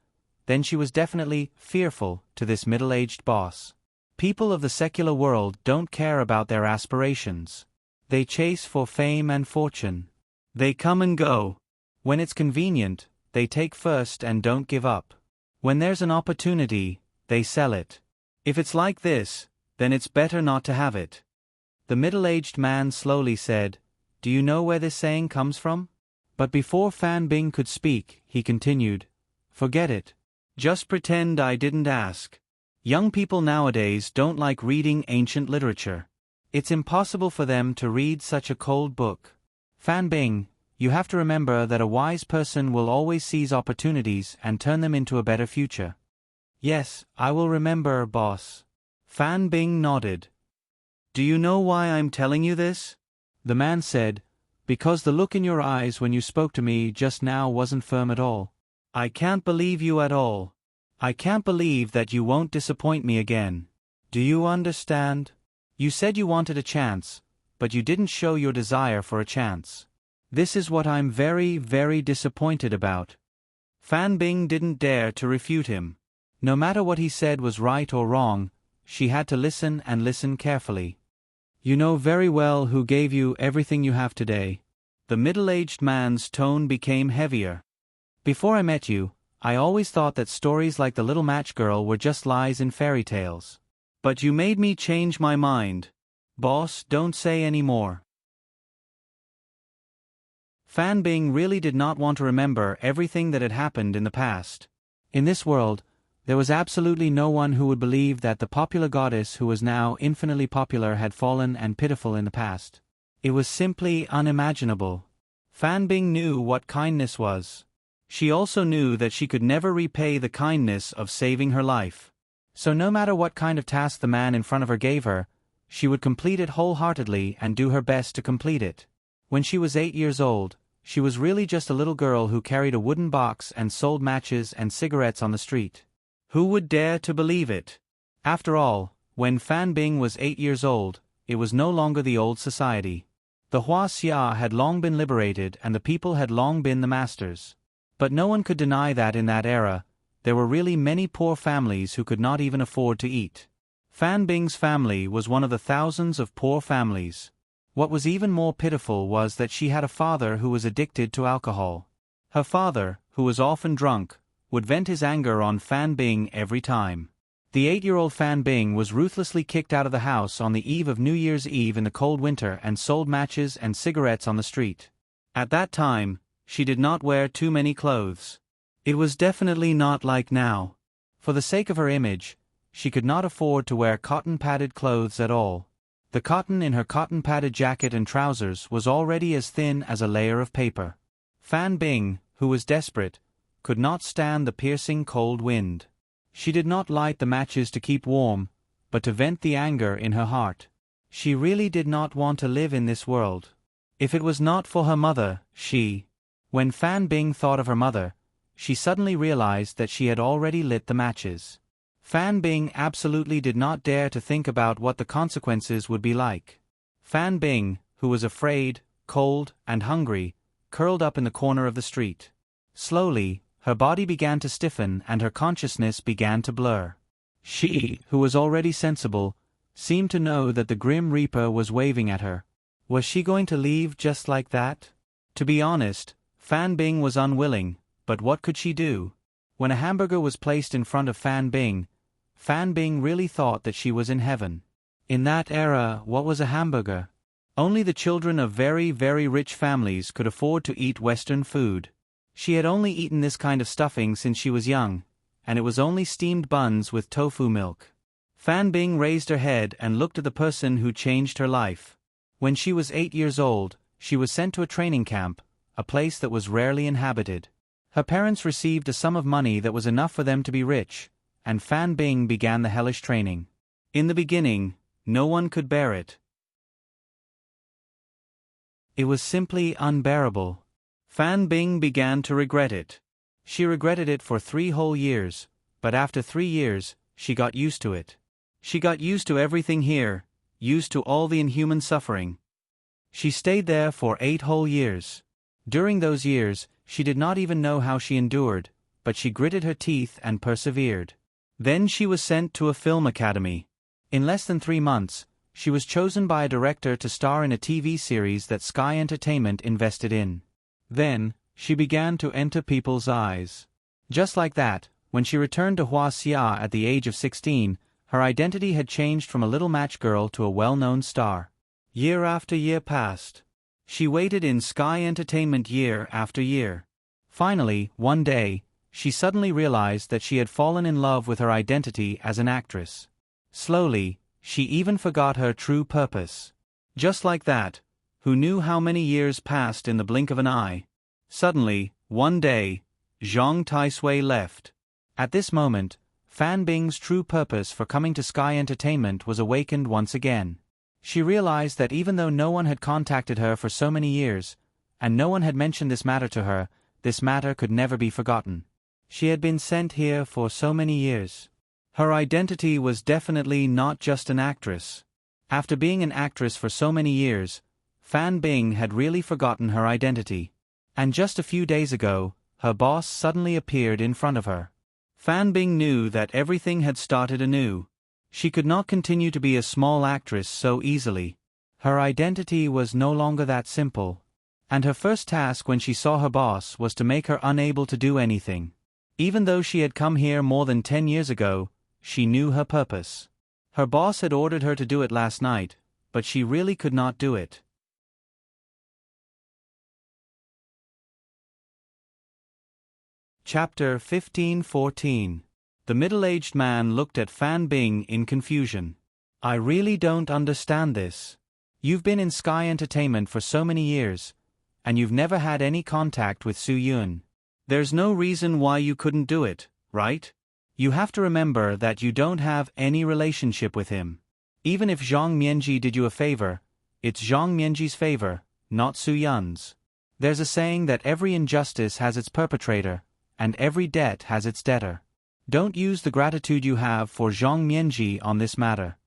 then she was definitely fearful to this middle-aged boss. People of the secular world don't care about their aspirations. They chase for fame and fortune. They come and go. When it's convenient, they take first and don't give up. When there's an opportunity, they sell it. If it's like this, then it's better not to have it. The middle-aged man slowly said, Do you know where this saying comes from? But before Fan Bing could speak, he continued, Forget it. Just pretend I didn't ask. Young people nowadays don't like reading ancient literature. It's impossible for them to read such a cold book. Fan Bing, you have to remember that a wise person will always seize opportunities and turn them into a better future. Yes, I will remember, boss. Fan Bing nodded. Do you know why I'm telling you this? The man said, Because the look in your eyes when you spoke to me just now wasn't firm at all. I can't believe you at all. I can't believe that you won't disappoint me again. Do you understand? You said you wanted a chance, but you didn't show your desire for a chance. This is what I'm very, very disappointed about. Fan Bing didn't dare to refute him. No matter what he said was right or wrong, she had to listen and listen carefully. You know very well who gave you everything you have today. The middle-aged man's tone became heavier. Before I met you, I always thought that stories like The Little Match Girl were just lies in fairy tales. But you made me change my mind. Boss, don't say any more. Fan Bing really did not want to remember everything that had happened in the past. In this world, there was absolutely no one who would believe that the popular goddess who was now infinitely popular had fallen and pitiful in the past. It was simply unimaginable. Fan Bing knew what kindness was. She also knew that she could never repay the kindness of saving her life. So no matter what kind of task the man in front of her gave her, she would complete it wholeheartedly and do her best to complete it. When she was 8 years old, she was really just a little girl who carried a wooden box and sold matches and cigarettes on the street. Who would dare to believe it? After all, when Fan Bing was 8 years old, it was no longer the old society. The Hua Xia had long been liberated and the people had long been the masters. But no one could deny that in that era, there were really many poor families who could not even afford to eat. Fan Bing's family was one of the thousands of poor families. What was even more pitiful was that she had a father who was addicted to alcohol. Her father, who was often drunk, would vent his anger on Fan Bing every time. The 8-year-old Fan Bing was ruthlessly kicked out of the house on the eve of New Year's Eve in the cold winter and sold matches and cigarettes on the street. At that time, she did not wear too many clothes. It was definitely not like now. For the sake of her image, she could not afford to wear cotton-padded clothes at all. The cotton in her cotton-padded jacket and trousers was already as thin as a layer of paper. Fan Bing, who was desperate, could not stand the piercing cold wind. She did not light the matches to keep warm, but to vent the anger in her heart. She really did not want to live in this world. If it was not for her mother, When Fan Bing thought of her mother, she suddenly realized that she had already lit the matches. Fan Bing absolutely did not dare to think about what the consequences would be like. Fan Bing, who was afraid, cold, and hungry, curled up in the corner of the street. Slowly, her body began to stiffen and her consciousness began to blur. She, who was already sensible, seemed to know that the Grim Reaper was waving at her. Was she going to leave just like that? To be honest, Fan Bing was unwilling, but what could she do? When a hamburger was placed in front of Fan Bing really thought that she was in heaven. In that era, what was a hamburger? Only the children of very, very rich families could afford to eat Western food. She had only eaten this kind of stuffing since she was young, and it was only steamed buns with tofu milk. Fan Bing raised her head and looked at the person who changed her life. When she was 8 years old, she was sent to a training camp, a place that was rarely inhabited. Her parents received a sum of money that was enough for them to be rich, and Fan Bing began the hellish training. In the beginning, no one could bear it. It was simply unbearable. Fan Bing began to regret it. She regretted it for 3 whole years, but after 3 years, she got used to it. She got used to everything here, used to all the inhuman suffering. She stayed there for 8 whole years. During those years, she did not even know how she endured, but she gritted her teeth and persevered. Then she was sent to a film academy. In less than 3 months, she was chosen by a director to star in a TV series that Sky Entertainment invested in. Then, she began to enter people's eyes. Just like that, when she returned to Huaxia at the age of 16, her identity had changed from a little match girl to a well-known star. Year after year passed. She waited in Sky Entertainment year after year. Finally, one day, she suddenly realized that she had fallen in love with her identity as an actress. Slowly, she even forgot her true purpose. Just like that, who knew how many years passed in the blink of an eye? Suddenly, one day, Zhang Taisui left. At this moment, Fan Bing's true purpose for coming to Sky Entertainment was awakened once again. She realized that even though no one had contacted her for so many years, and no one had mentioned this matter to her, this matter could never be forgotten. She had been sent here for so many years. Her identity was definitely not just an actress. After being an actress for so many years, Fan Bing had really forgotten her identity. And just a few days ago, her boss suddenly appeared in front of her. Fan Bing knew that everything had started anew. She could not continue to be a small actress so easily. Her identity was no longer that simple. And her first task when she saw her boss was to make her unable to do anything. Even though she had come here more than 10 years ago, she knew her purpose. Her boss had ordered her to do it last night, but she really could not do it. Chapter 15:14. The middle-aged man looked at Fan Bing in confusion. I really don't understand this. You've been in Sky Entertainment for so many years, and you've never had any contact with Su Yun. There's no reason why you couldn't do it, right? You have to remember that you don't have any relationship with him. Even if Zhang Mianji did you a favor, it's Zhang Mianji's favor, not Su Yun's. There's a saying that every injustice has its perpetrator, and every debt has its debtor. Don't use the gratitude you have for Zhang Mianji on this matter.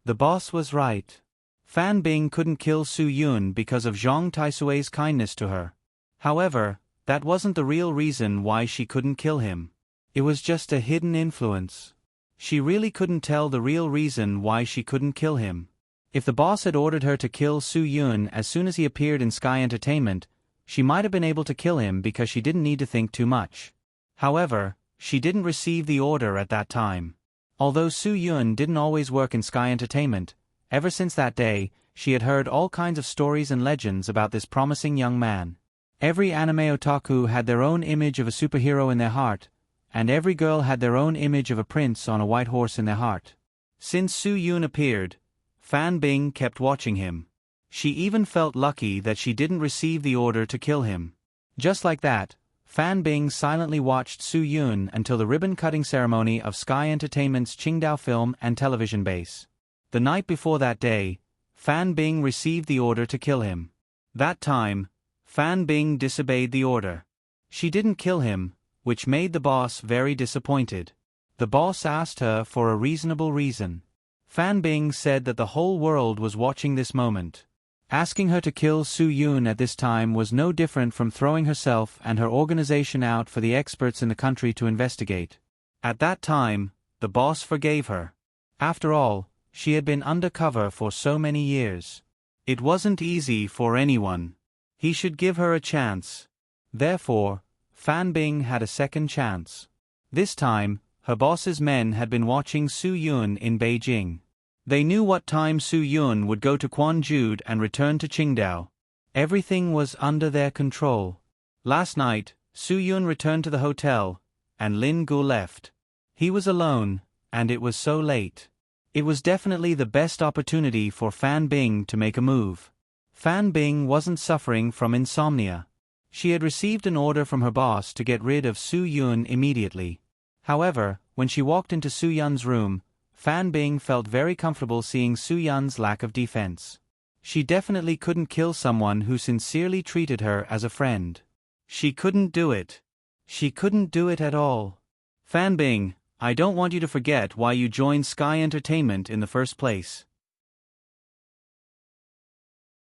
The boss was right. Fan Bing couldn't kill Su Yun because of Zhang Taisui's kindness to her. However, That wasn't the real reason why she couldn't kill him. It was just a hidden influence. She really couldn't tell the real reason why she couldn't kill him. If the boss had ordered her to kill Soo-yoon as soon as he appeared in Sky Entertainment, she might have been able to kill him because she didn't need to think too much. However, she didn't receive the order at that time. Although Soo-yoon didn't always work in Sky Entertainment, ever since that day, she had heard all kinds of stories and legends about this promising young man. Every anime otaku had their own image of a superhero in their heart, and every girl had their own image of a prince on a white horse in their heart. Since Soo-yoon appeared, Fan Bing kept watching him. She even felt lucky that she didn't receive the order to kill him. Just like that, Fan Bing silently watched Soo-yoon until the ribbon-cutting ceremony of Sky Entertainment's Qingdao film and television base. The night before that day, Fan Bing received the order to kill him. That time, Fan Bing disobeyed the order. She didn't kill him, which made the boss very disappointed. The boss asked her for a reasonable reason. Fan Bing said that the whole world was watching this moment. Asking her to kill Soo-yoon at this time was no different from throwing herself and her organization out for the experts in the country to investigate. At that time, the boss forgave her. After all, she had been undercover for so many years. It wasn't easy for anyone. He should give her a chance. Therefore, Fan Bing had a second chance. This time, her boss's men had been watching Soo-yoon in Beijing. They knew what time Soo-yoon would go to Gwangju and return to Qingdao. Everything was under their control. Last night, Soo-yoon returned to the hotel, and Lin Gu left. He was alone, and it was so late. It was definitely the best opportunity for Fan Bing to make a move. Fan Bing wasn't suffering from insomnia. She had received an order from her boss to get rid of Soo-yoon immediately. However, when she walked into Soo-yoon's room, Fan Bing felt very comfortable seeing Soo-yoon's lack of defense. She definitely couldn't kill someone who sincerely treated her as a friend. She couldn't do it. She couldn't do it at all. Fan Bing, I don't want you to forget why you joined Sky Entertainment in the first place.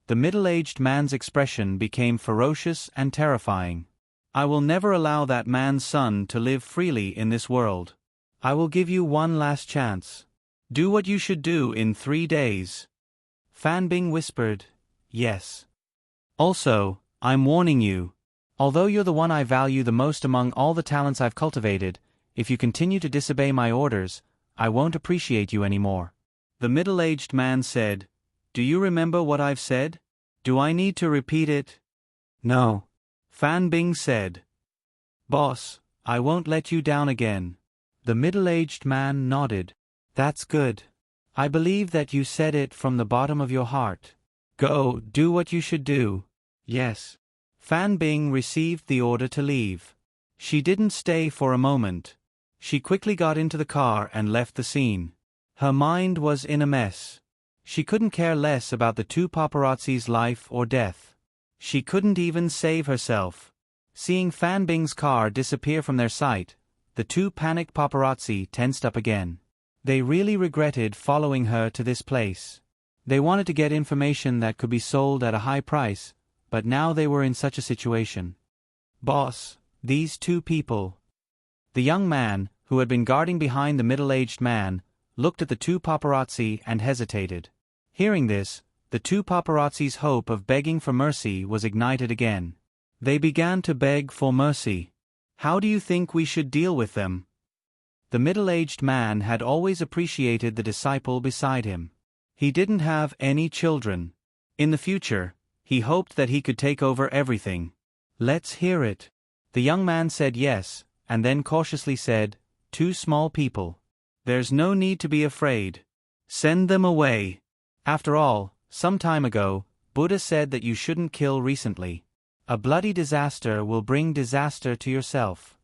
The middle-aged man's expression became ferocious and terrifying. I will never allow that man's son to live freely in this world. I will give you one last chance. Do what you should do in 3 days. Fan Bing whispered, yes. Also, I'm warning you. Although you're the one I value the most among all the talents I've cultivated, if you continue to disobey my orders, I won't appreciate you anymore. The middle-aged man said, do you remember what I've said? Do I need to repeat it? No. Fan Bing said. Boss, I won't let you down again. The middle-aged man nodded. That's good. I believe that you said it from the bottom of your heart. Go, do what you should do. Yes. Fan Bing received the order to leave. She didn't stay for a moment. She quickly got into the car and left the scene. Her mind was in a mess. She couldn't care less about the two paparazzi's life or death. She couldn't even save herself. Seeing Fan Bing's car disappear from their sight, the two panicked paparazzi tensed up again. They really regretted following her to this place. They wanted to get information that could be sold at a high price, but now they were in such a situation. Boss, these two people. The young man, who had been guarding behind the middle-aged man, looked at the two paparazzi and hesitated. Hearing this, the two paparazzi's hope of begging for mercy was ignited again. They began to beg for mercy. How do you think we should deal with them? The middle-aged man had always appreciated the disciple beside him. He didn't have any children. In the future, he hoped that he could take over everything. Let's hear it. The young man said yes, and then cautiously said, 2 small people. There's no need to be afraid. Send them away. After all, some time ago, Buddha said that you shouldn't kill recently. A bloody disaster will bring disaster to yourself.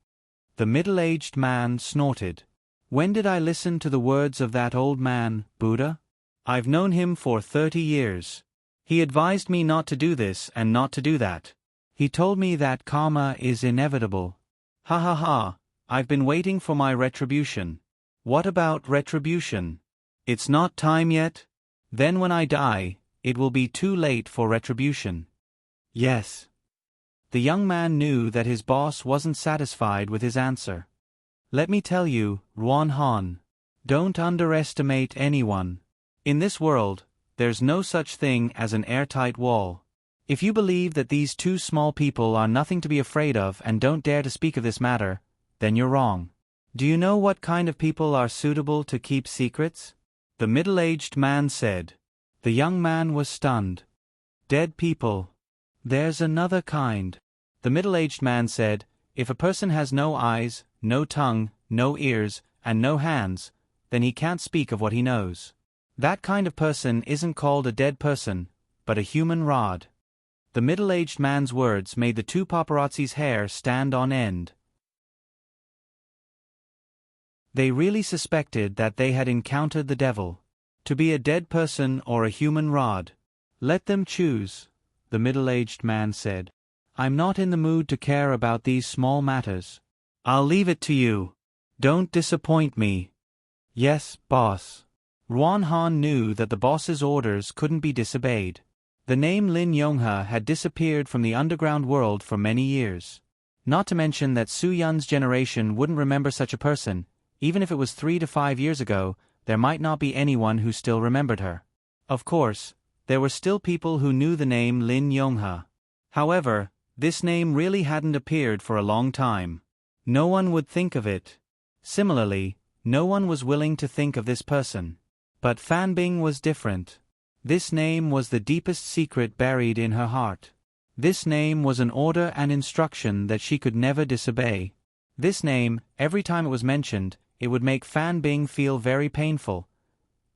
The middle-aged man snorted. When did I listen to the words of that old man, Buddha? I've known him for 30 years. He advised me not to do this and not to do that. He told me that karma is inevitable. Ha ha ha, I've been waiting for my retribution. What about retribution? It's not time yet? Then when I die, it will be too late for retribution. Yes. The young man knew that his boss wasn't satisfied with his answer. Let me tell you, Ruan Han. Don't underestimate anyone. In this world, there's no such thing as an airtight wall. If you believe that these two small people are nothing to be afraid of and don't dare to speak of this matter, then you're wrong. Do you know what kind of people are suitable to keep secrets? The middle-aged man said. The young man was stunned. Dead people. There's another kind. The middle-aged man said, if a person has no eyes, no tongue, no ears, and no hands, then he can't speak of what he knows. That kind of person isn't called a dead person, but a human rod. The middle-aged man's words made the two paparazzi's hair stand on end. They really suspected that they had encountered the devil. To be a dead person or a human rod. Let them choose, the middle-aged man said. I'm not in the mood to care about these small matters. I'll leave it to you. Don't disappoint me. Yes, boss. Ruan Han knew that the boss's orders couldn't be disobeyed. The name Lin Yonghe had disappeared from the underground world for many years. Not to mention that Su Yun's generation wouldn't remember such a person. Even if it was 3 to 5 years ago, there might not be anyone who still remembered her. Of course, there were still people who knew the name Lin Yonghe. However, this name really hadn't appeared for a long time. No one would think of it. Similarly, no one was willing to think of this person. But Fan Bing was different. This name was the deepest secret buried in her heart. This name was an order and instruction that she could never disobey. This name, every time it was mentioned, it would make Fan Bing feel very painful.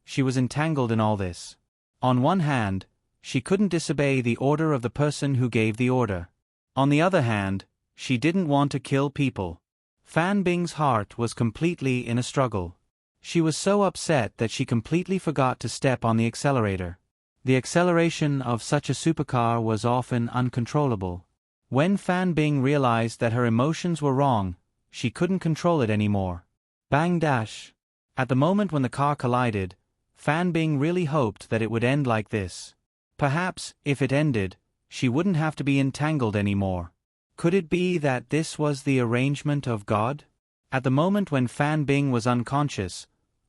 She was entangled in all this. On one hand, she couldn't disobey the order of the person who gave the order. On the other hand, she didn't want to kill people. Fan Bing's heart was completely in a struggle. She was so upset that she completely forgot to step on the accelerator. The acceleration of such a supercar was often uncontrollable. When Fan Bing realized that her emotions were wrong, she couldn't control it anymore. Bang dash. At the moment when the car collided, Fan Bing really hoped that it would end like this. Perhaps, if it ended, she wouldn't have to be entangled anymore. Could it be that this was the arrangement of God? At the moment when Fan Bing was unconscious,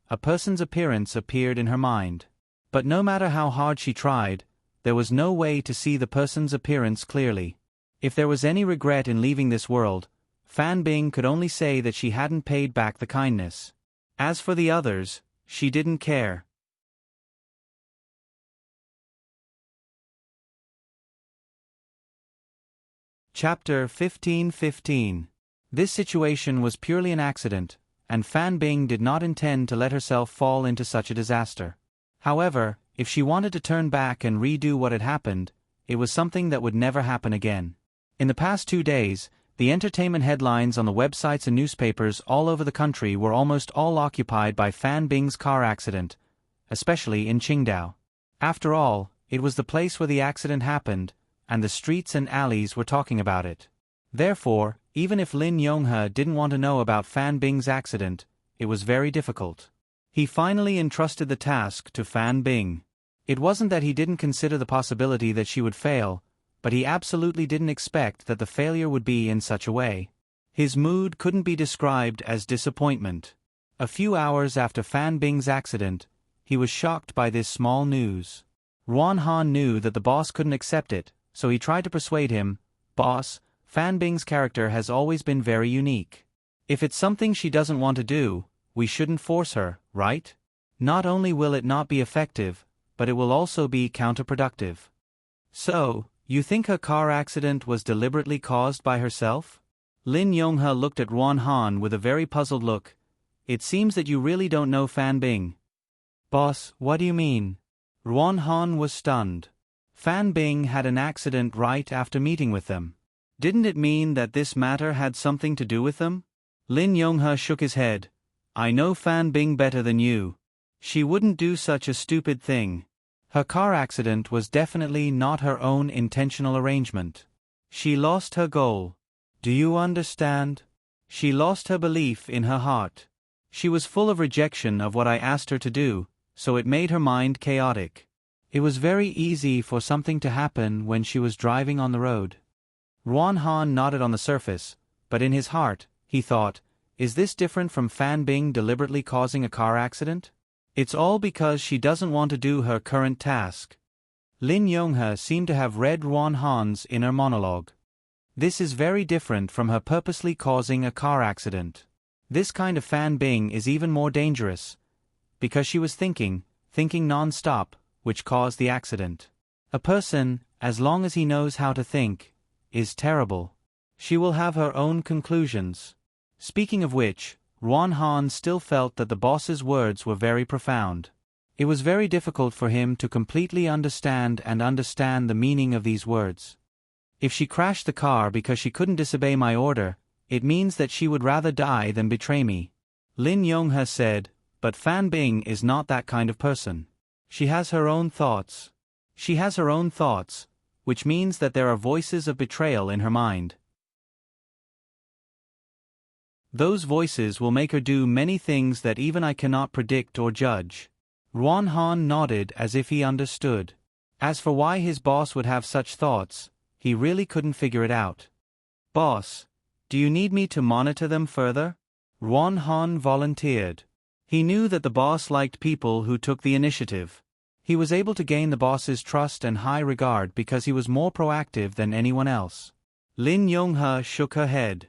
a person's appearance appeared in her mind. But no matter how hard she tried, there was no way to see the person's appearance clearly. If there was any regret in leaving this world, Fan Bing could only say that she hadn't paid back the kindness. As for the others, she didn't care. Chapter 15:15. This situation was purely an accident, and Fan Bing did not intend to let herself fall into such a disaster. However, if she wanted to turn back and redo what had happened, it was something that would never happen again. In the past 2 days, the entertainment headlines on the websites and newspapers all over the country were almost all occupied by Fan Bing's car accident, especially in Qingdao. After all, it was the place where the accident happened, and the streets and alleys were talking about it. Therefore, even if Lin Yonghe didn't want to know about Fan Bing's accident, it was very difficult. He finally entrusted the task to Fan Bing. It wasn't that he didn't consider the possibility that she would fail, but he absolutely didn't expect that the failure would be in such a way. His mood couldn't be described as disappointment. A few hours after Fan Bing's accident, he was shocked by this small news. Ruan Han knew that the boss couldn't accept it, so he tried to persuade him, "Boss, Fan Bing's character has always been very unique. If it's something she doesn't want to do, we shouldn't force her, right? Not only will it not be effective, but it will also be counterproductive." So, you think her car accident was deliberately caused by herself? Lin Yonghe looked at Ruan Han with a very puzzled look. It seems that you really don't know Fan Bing. Boss, what do you mean? Ruan Han was stunned. Fan Bing had an accident right after meeting with them. Didn't it mean that this matter had something to do with them? Lin Yonghe shook his head. I know Fan Bing better than you. She wouldn't do such a stupid thing. Her car accident was definitely not her own intentional arrangement. She lost her goal. Do you understand? She lost her belief in her heart. She was full of rejection of what I asked her to do, so it made her mind chaotic. It was very easy for something to happen when she was driving on the road. Ruan Han nodded on the surface, but in his heart, he thought, is this different from Fan Bing deliberately causing a car accident? It's all because she doesn't want to do her current task. Lin Yonghe seemed to have read Ruan Han's inner monologue. This is very different from her purposely causing a car accident. This kind of Fan Bing is even more dangerous, because she was thinking non-stop, which caused the accident. A person, as long as he knows how to think, is terrible. She will have her own conclusions. Speaking of which, Ruan Han still felt that the boss's words were very profound. It was very difficult for him to completely understand the meaning of these words. If she crashed the car because she couldn't disobey my order, it means that she would rather die than betray me. Lin Yonghe said, but Fan Bing is not that kind of person. She has her own thoughts. Which means that there are voices of betrayal in her mind. Those voices will make her do many things that even I cannot predict or judge. Ruan Han nodded as if he understood. As for why his boss would have such thoughts, he really couldn't figure it out. Boss, do you need me to monitor them further? Ruan Han volunteered. He knew that the boss liked people who took the initiative. He was able to gain the boss's trust and high regard because he was more proactive than anyone else. Lin Yonghe shook her head.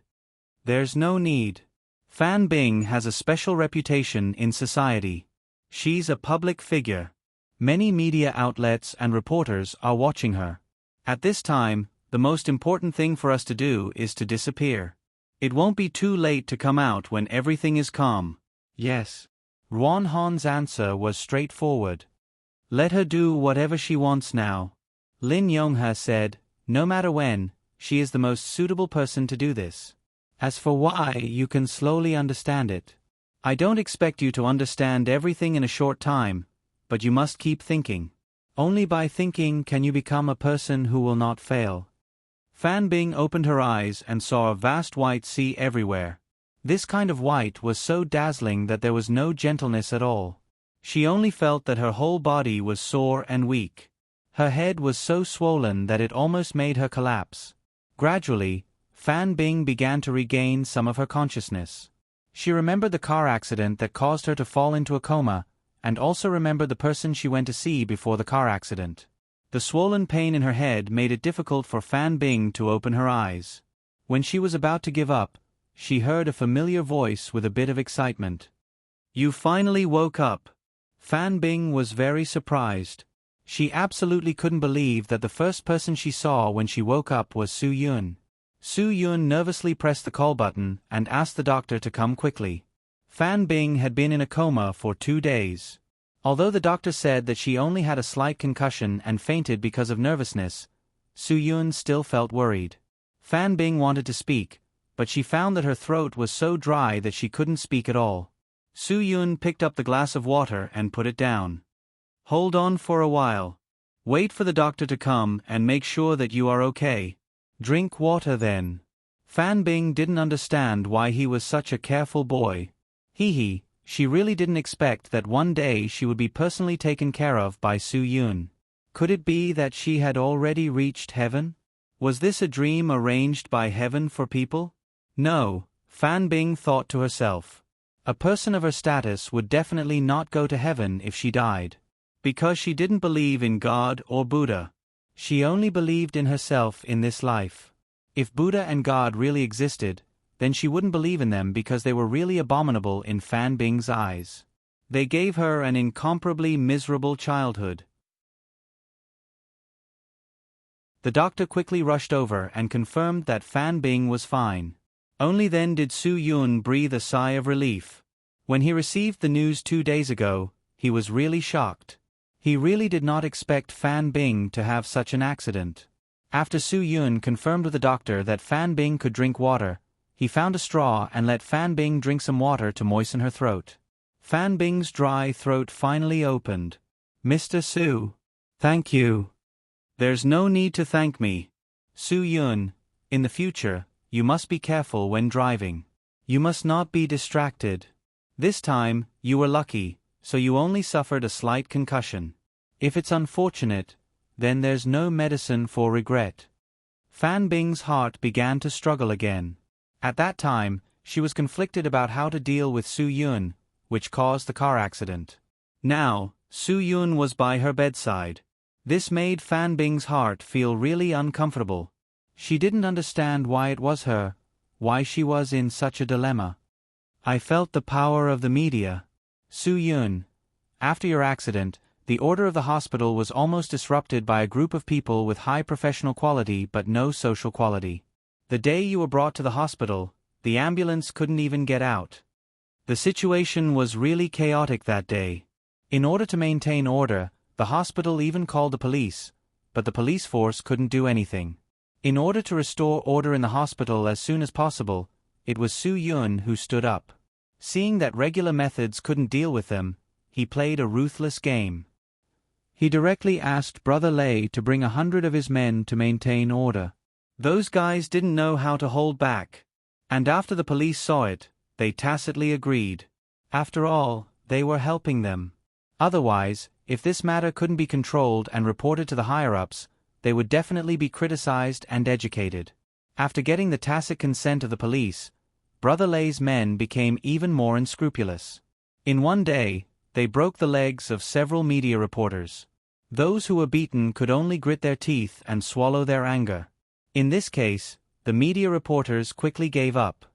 There's no need. Fan Bing has a special reputation in society. She's a public figure. Many media outlets and reporters are watching her. At this time, the most important thing for us to do is to disappear. It won't be too late to come out when everything is calm. Yes. Ruan Han's answer was straightforward. Let her do whatever she wants now. Lin Yonghe said, no matter when, she is the most suitable person to do this. As for why, you can slowly understand it. I don't expect you to understand everything in a short time, but you must keep thinking. Only by thinking can you become a person who will not fail. Fan Bing opened her eyes and saw a vast white sea everywhere. This kind of white was so dazzling that there was no gentleness at all. She only felt that her whole body was sore and weak. Her head was so swollen that it almost made her collapse. Gradually, Fan Bing began to regain some of her consciousness. She remembered the car accident that caused her to fall into a coma, and also remembered the person she went to see before the car accident. The swollen pain in her head made it difficult for Fan Bing to open her eyes. When she was about to give up, she heard a familiar voice with a bit of excitement. You finally woke up. Fan Bing was very surprised. She absolutely couldn't believe that the first person she saw when she woke up was Su Yun. Su Yun nervously pressed the call button and asked the doctor to come quickly. Fan Bing had been in a coma for 2 days. Although the doctor said that she only had a slight concussion and fainted because of nervousness, Su Yun still felt worried. Fan Bing wanted to speak, but she found that her throat was so dry that she couldn't speak at all. Su Yun picked up the glass of water and put it down. Hold on for a while. Wait for the doctor to come and make sure that you are okay. Drink water then. Fan Bing didn't understand why he was such a careful boy. She really didn't expect that one day she would be personally taken care of by Su Yun. Could it be that she had already reached heaven? Was this a dream arranged by heaven for people? No, Fan Bing thought to herself. A person of her status would definitely not go to heaven if she died. Because she didn't believe in God or Buddha. She only believed in herself in this life. If Buddha and God really existed, then she wouldn't believe in them because they were really abominable in Fan Bing's eyes. They gave her an incomparably miserable childhood. The doctor quickly rushed over and confirmed that Fan Bing was fine. Only then did Su Yun breathe a sigh of relief. When he received the news 2 days ago, he was really shocked. He really did not expect Fan Bing to have such an accident. After Su Yun confirmed with the doctor that Fan Bing could drink water, he found a straw and let Fan Bing drink some water to moisten her throat. Fan Bing's dry throat finally opened. Mr. Su. Thank you. There's no need to thank me. Su Yun, in the future, you must be careful when driving. You must not be distracted. This time, you were lucky, so you only suffered a slight concussion. If it's unfortunate, then there's no medicine for regret. Fan Bing's heart began to struggle again. At that time, she was conflicted about how to deal with Su Yun, which caused the car accident. Now, Su Yun was by her bedside. This made Fan Bing's heart feel really uncomfortable. She didn't understand why it was her, why she was in such a dilemma. I felt the power of the media. Su Yun, after your accident, the order of the hospital was almost disrupted by a group of people with high professional quality but no social quality. The day you were brought to the hospital, the ambulance couldn't even get out. The situation was really chaotic that day. In order to maintain order, the hospital even called the police, but the police force couldn't do anything. In order to restore order in the hospital as soon as possible, it was Su Yun who stood up. Seeing that regular methods couldn't deal with them, he played a ruthless game. He directly asked Brother Lei to bring 100 of his men to maintain order. Those guys didn't know how to hold back. And after the police saw it, they tacitly agreed. After all, they were helping them. Otherwise, if this matter couldn't be controlled and reported to the higher-ups, they would definitely be criticized and educated. After getting the tacit consent of the police, Brother Lei's men became even more unscrupulous. In one day, they broke the legs of several media reporters. Those who were beaten could only grit their teeth and swallow their anger. In this case, the media reporters quickly gave up.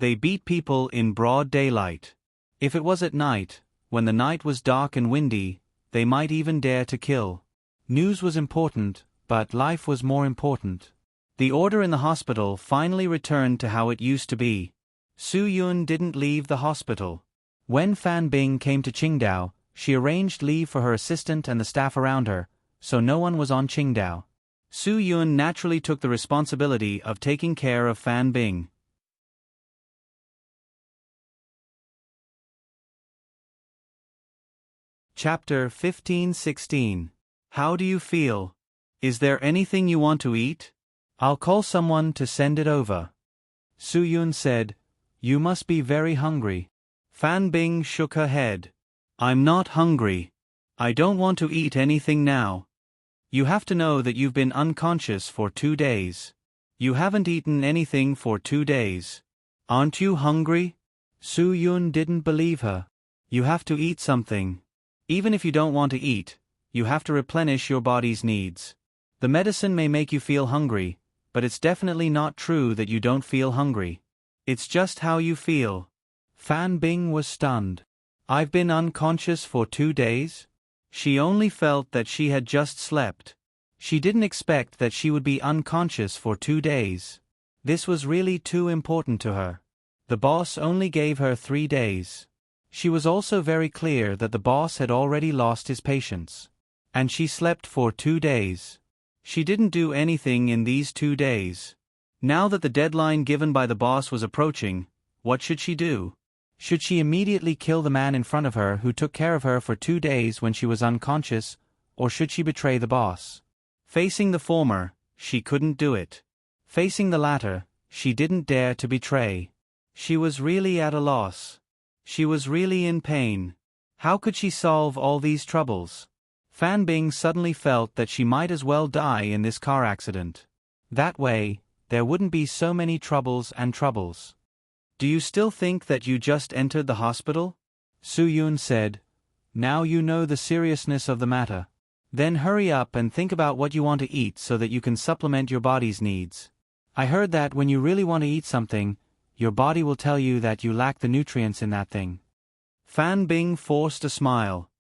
They beat people in broad daylight. If it was at night, when the night was dark and windy, they might even dare to kill. News was important, but life was more important. The order in the hospital finally returned to how it used to be. Su Yun didn't leave the hospital. When Fan Bing came to Qingdao, she arranged leave for her assistant and the staff around her, so no one was on Qingdao. Su Yun naturally took the responsibility of taking care of Fan Bing. Chapter 15-16. How do you feel? Is there anything you want to eat? I'll call someone to send it over. Su Yun said, You must be very hungry. Fan Bing shook her head. I'm not hungry. I don't want to eat anything now. You have to know that you've been unconscious for 2 days. You haven't eaten anything for 2 days. Aren't you hungry? Su Yun didn't believe her. You have to eat something. Even if you don't want to eat, you have to replenish your body's needs. The medicine may make you feel hungry, but it's definitely not true that you don't feel hungry. It's just how you feel. Fan Bing was stunned. I've been unconscious for 2 days? She only felt that she had just slept. She didn't expect that she would be unconscious for 2 days. This was really too important to her. The boss only gave her 3 days. She was also very clear that the boss had already lost his patience. And she slept for 2 days. She didn't do anything in these 2 days. Now that the deadline given by the boss was approaching, what should she do? Should she immediately kill the man in front of her who took care of her for 2 days when she was unconscious, or should she betray the boss? Facing the former, she couldn't do it. Facing the latter, she didn't dare to betray. She was really at a loss. She was really in pain. How could she solve all these troubles? Fan Bing suddenly felt that she might as well die in this car accident. That way, there wouldn't be so many troubles and troubles. Do you still think that you just entered the hospital? Su Yun said. Now you know the seriousness of the matter. Then hurry up and think about what you want to eat so that you can supplement your body's needs. I heard that when you really want to eat something, your body will tell you that you lack the nutrients in that thing. Fan Bing forced a smile.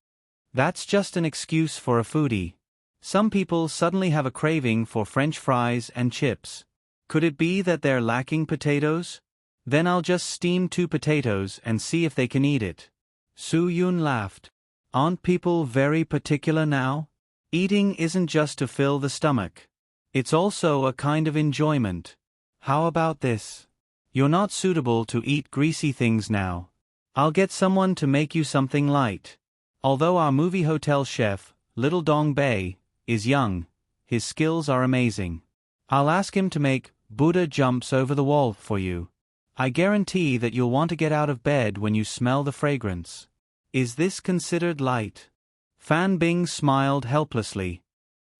That's just an excuse for a foodie. Some people suddenly have a craving for French fries and chips. Could it be that they're lacking potatoes? Then I'll just steam 2 potatoes and see if they can eat it. Su Yun laughed. Aren't people very particular now? Eating isn't just to fill the stomach. It's also a kind of enjoyment. How about this? You're not suitable to eat greasy things now. I'll get someone to make you something light. Although our movie hotel chef, Little Dong Bei, is young, his skills are amazing. I'll ask him to make Buddha jumps over the wall for you. I guarantee that you'll want to get out of bed when you smell the fragrance. Is this considered light? Fan Bing smiled helplessly.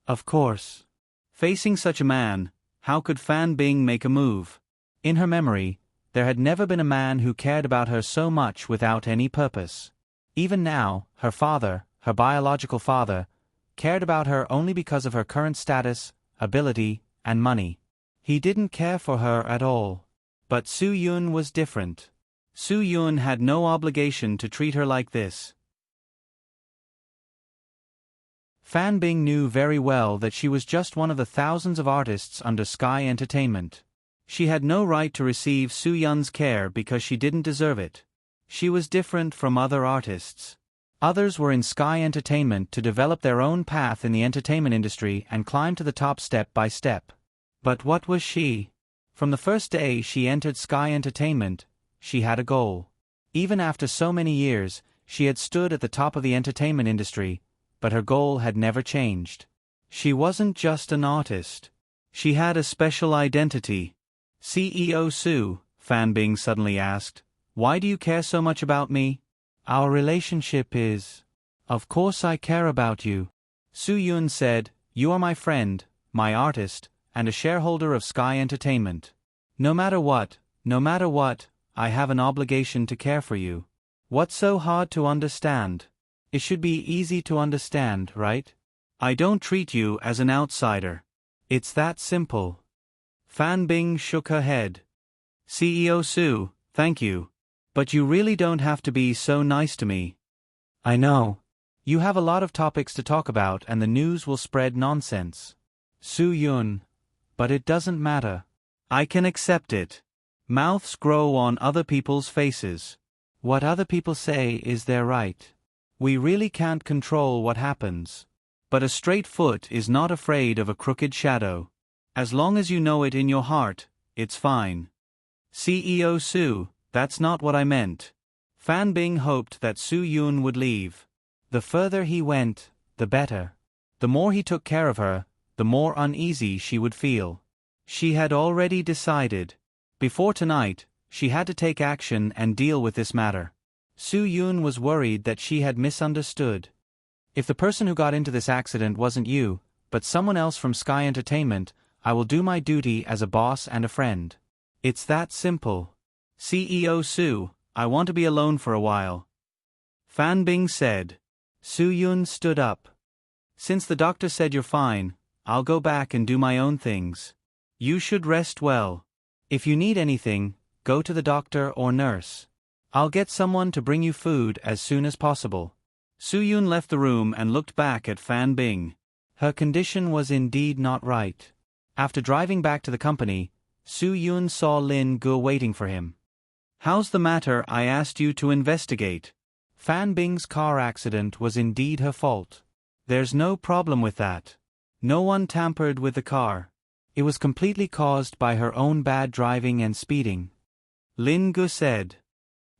Of course. Facing such a man, How could Fan Bing make a move? In her memory, there had never been a man who cared about her so much without any purpose. Even now, her father, her biological father, cared about her only because of her current status, ability, and money. He didn't care for her at all. But Su Yun was different. Su Yun had no obligation to treat her like this. Fan Bing knew very well that she was just one of the thousands of artists under Sky Entertainment. She had no right to receive Su Yun's care because she didn't deserve it. She was different from other artists. Others were in Sky Entertainment to develop their own path in the entertainment industry and climb to the top step by step. But what was she? From the first day she entered Sky Entertainment, she had a goal. Even after so many years, she had stood at the top of the entertainment industry, but her goal had never changed. She wasn't just an artist. She had a special identity. CEO Su, Fan Bing suddenly asked, "Why do you care so much about me?" "Our relationship is—" "Of course I care about you." Su Yun said, "You are my friend, my artist, and a shareholder of Sky Entertainment. No matter what, I have an obligation to care for you." "What's so hard to understand? It should be easy to understand, right? I don't treat you as an outsider. It's that simple." Fan Bing shook her head. "CEO Su, thank you. But you really don't have to be so nice to me." "I know. You have a lot of topics to talk about and the news will spread nonsense." Su Yun. "But it doesn't matter. I can accept it." Mouths grow on other people's faces. What other people say is their right. We really can't control what happens. But a straight foot is not afraid of a crooked shadow. As long as you know it in your heart, it's fine. CEO Su, that's not what I meant. Fan Bing hoped that Su Yun would leave. The further he went, the better. The more he took care of her, the more uneasy she would feel. She had already decided. Before tonight, she had to take action and deal with this matter. Su Yun was worried that she had misunderstood. "If the person who got into this accident wasn't you, but someone else from Sky Entertainment, I will do my duty as a boss and a friend. It's that simple." "CEO Su, I want to be alone for a while," Fan Bing said. Su Yun stood up. "Since the doctor said you're fine, I'll go back and do my own things. You should rest well. If you need anything, go to the doctor or nurse. I'll get someone to bring you food as soon as possible." Su Yun left the room and looked back at Fan Bing. Her condition was indeed not right. After driving back to the company, Su Yun saw Lin Gu waiting for him. "How's the matter I asked you to investigate?" Fan Bing's car accident was indeed her fault. "There's no problem with that. No one tampered with the car. It was completely caused by her own bad driving and speeding," Lin Gu said.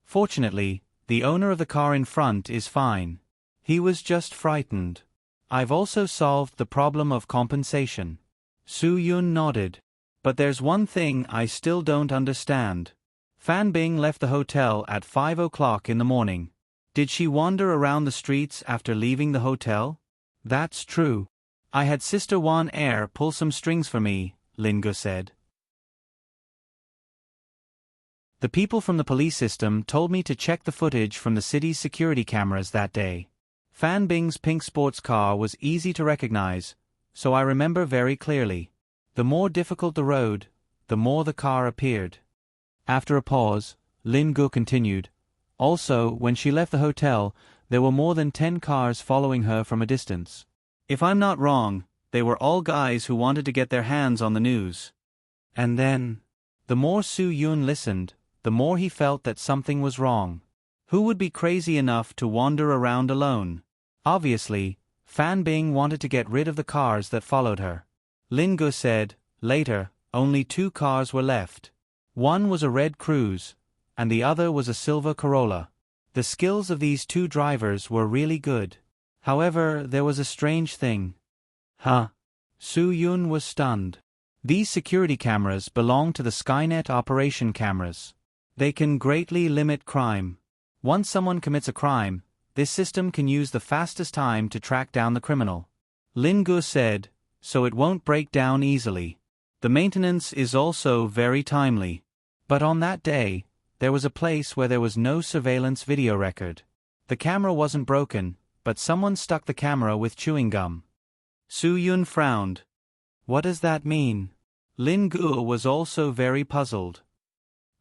"Fortunately, the owner of the car in front is fine. He was just frightened. I've also solved the problem of compensation." Su Yun nodded. "But there's one thing I still don't understand." Fan Bing left the hotel at 5 o'clock in the morning. Did she wander around the streets after leaving the hotel? "That's true. I had Sister Wan Air pull some strings for me," Lin Gu said. "The people from the police system told me to check the footage from the city's security cameras that day. Fan Bing's pink sports car was easy to recognize, so I remember very clearly. The more difficult the road, the more the car appeared." After a pause, Lin Gu continued, "Also, when she left the hotel, there were more than 10 cars following her from a distance. If I'm not wrong, they were all guys who wanted to get their hands on the news." And then, the more Su Yun listened, the more he felt that something was wrong. Who would be crazy enough to wander around alone? Obviously, Fan Bing wanted to get rid of the cars that followed her. Lin Gu said, later, only 2 cars were left. One was a red Cruze, and the other was a silver Corolla. The skills of these 2 drivers were really good. However, there was a strange thing. "Huh?" Su Yun was stunned. "These security cameras belong to the Skynet operation cameras. They can greatly limit crime. Once someone commits a crime, this system can use the fastest time to track down the criminal." Lin Gu said, "So it won't break down easily." The maintenance is also very timely. But on that day, there was a place where there was no surveillance video record. The camera wasn't broken, but someone stuck the camera with chewing gum. Su Yun frowned. What does that mean? Lin Guo was also very puzzled.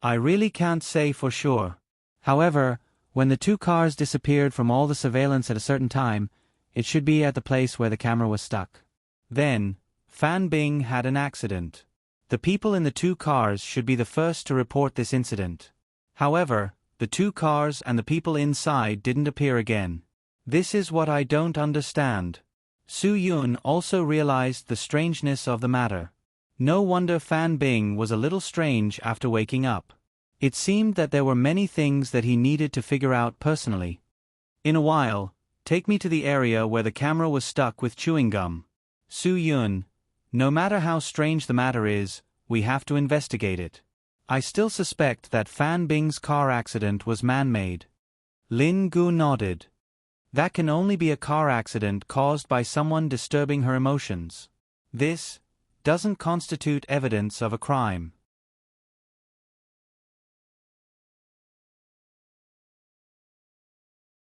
I really can't say for sure. However, when the two cars disappeared from all the surveillance at a certain time, it should be at the place where the camera was stuck. Then, Fan Bing had an accident. The people in the two cars should be the first to report this incident. However, the two cars and the people inside didn't appear again. This is what I don't understand. Su Yun also realized the strangeness of the matter. No wonder Fan Bing was a little strange after waking up. It seemed that there were many things that he needed to figure out personally. In a while, take me to the area where the camera was stuck with chewing gum. Su Yun, no matter how strange the matter is, we have to investigate it. I still suspect that Fan Bing's car accident was man-made. Lin Gu nodded. That can only be a car accident caused by someone disturbing her emotions. This doesn't constitute evidence of a crime.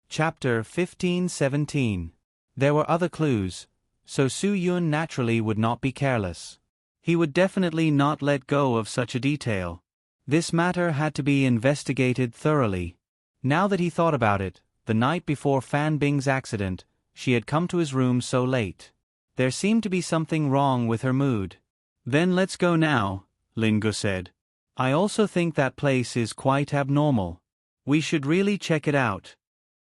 Chapter 15-17. There were other clues, so Su Yun naturally would not be careless. He would definitely not let go of such a detail. This matter had to be investigated thoroughly. Now that he thought about it, the night before Fan Bing's accident, she had come to his room so late. There seemed to be something wrong with her mood. Then let's go now, Lin Gu said. I also think that place is quite abnormal. We should really check it out.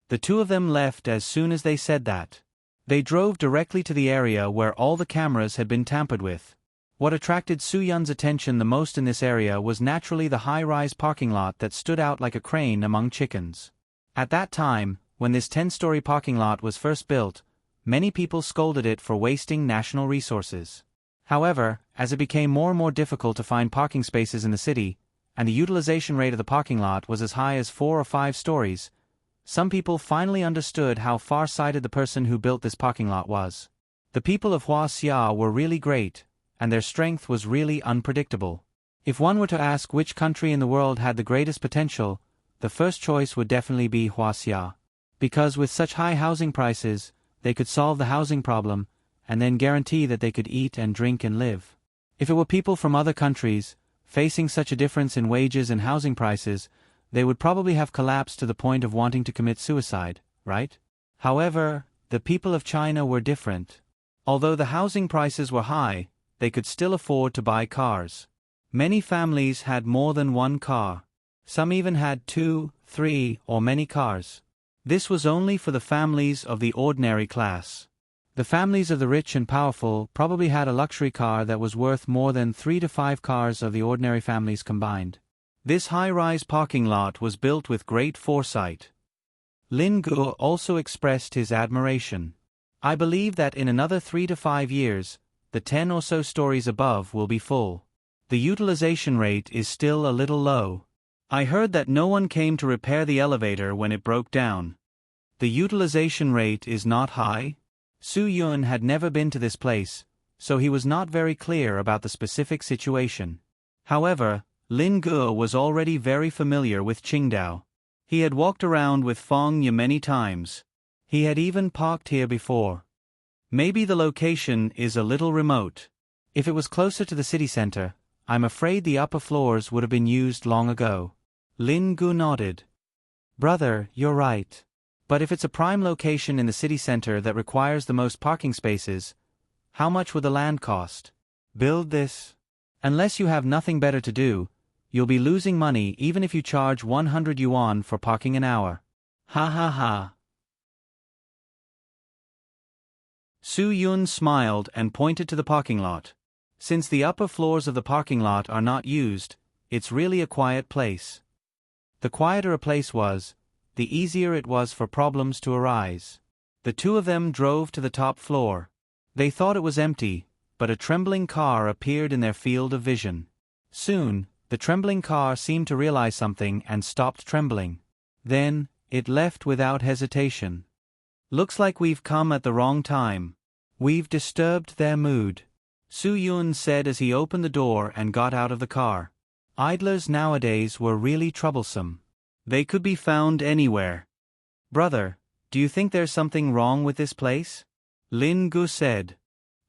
The two of them left as soon as they said that. They drove directly to the area where all the cameras had been tampered with. What attracted Su Yun's attention the most in this area was naturally the high-rise parking lot that stood out like a crane among chickens. At that time, when this 10-story parking lot was first built, many people scolded it for wasting national resources. However, as it became more and more difficult to find parking spaces in the city, and the utilization rate of the parking lot was as high as 4 or 5 stories, some people finally understood how far-sighted the person who built this parking lot was. The people of Huaxia were really great, and their strength was really unpredictable. If one were to ask which country in the world had the greatest potential, the first choice would definitely be Huaxia. Because with such high housing prices, they could solve the housing problem, and then guarantee that they could eat and drink and live. If it were people from other countries, facing such a difference in wages and housing prices, they would probably have collapsed to the point of wanting to commit suicide, right? However, the people of China were different. Although the housing prices were high, they could still afford to buy cars. Many families had more than one car. Some even had 2, 3, or many cars. This was only for the families of the ordinary class. The families of the rich and powerful probably had a luxury car that was worth more than 3 to 5 cars of the ordinary families combined. This high-rise parking lot was built with great foresight. Lin Gu also expressed his admiration. I believe that in another 3 to 5 years, the 10 or so stories above will be full. The utilization rate is still a little low. I heard that no one came to repair the elevator when it broke down. The utilization rate is not high? Su Yun had never been to this place, so he was not very clear about the specific situation. However, Lin Gu was already very familiar with Qingdao. He had walked around with Feng Ye many times. He had even parked here before. Maybe the location is a little remote. If it was closer to the city center, I'm afraid the upper floors would have been used long ago. Lin Gu nodded. Brother, you're right. But if it's a prime location in the city center that requires the most parking spaces, how much would the land cost? Build this? Unless you have nothing better to do, you'll be losing money even if you charge 100 yuan for parking an hour. Ha ha ha. Su Yun smiled and pointed to the parking lot. Since the upper floors of the parking lot are not used, it's really a quiet place. The quieter a place was, the easier it was for problems to arise. The two of them drove to the top floor. They thought it was empty, but a trembling car appeared in their field of vision. Soon, the trembling car seemed to realize something and stopped trembling. Then, it left without hesitation. Looks like we've come at the wrong time. We've disturbed their mood. Su Yun said as he opened the door and got out of the car. Idlers nowadays were really troublesome. They could be found anywhere. Brother, do you think there's something wrong with this place? Lin Gu said.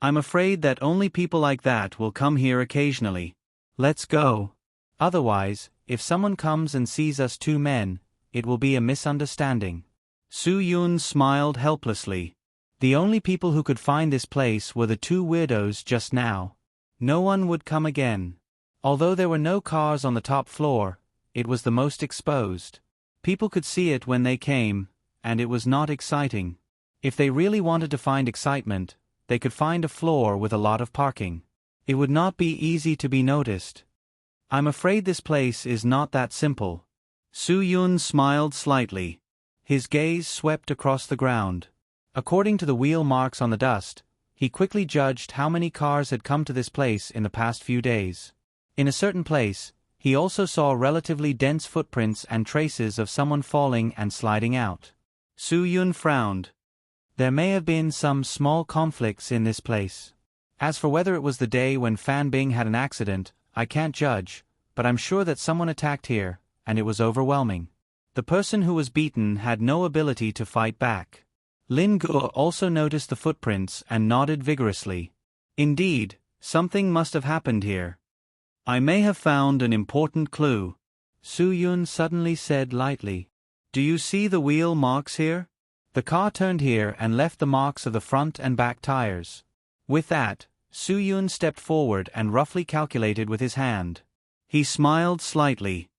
I'm afraid that only people like that will come here occasionally. Let's go. Otherwise, if someone comes and sees us two men, it will be a misunderstanding. Su Yun smiled helplessly. The only people who could find this place were the two weirdos just now. No one would come again. Although there were no cars on the top floor, it was the most exposed. People could see it when they came, and it was not exciting. If they really wanted to find excitement, they could find a floor with a lot of parking. It would not be easy to be noticed. I'm afraid this place is not that simple. Su Yun smiled slightly. His gaze swept across the ground. According to the wheel marks on the dust, he quickly judged how many cars had come to this place in the past few days. In a certain place, he also saw relatively dense footprints and traces of someone falling and sliding out. Su Yun frowned. There may have been some small conflicts in this place. As for whether it was the day when Fan Bing had an accident, I can't judge, but I'm sure that someone attacked here, and it was overwhelming. The person who was beaten had no ability to fight back. Lin Gu also noticed the footprints and nodded vigorously. Indeed, something must have happened here. I may have found an important clue. Su Yun suddenly said lightly. Do you see the wheel marks here? The car turned here and left the marks of the front and back tires. With that, Su Yun stepped forward and roughly calculated with his hand. He smiled slightly.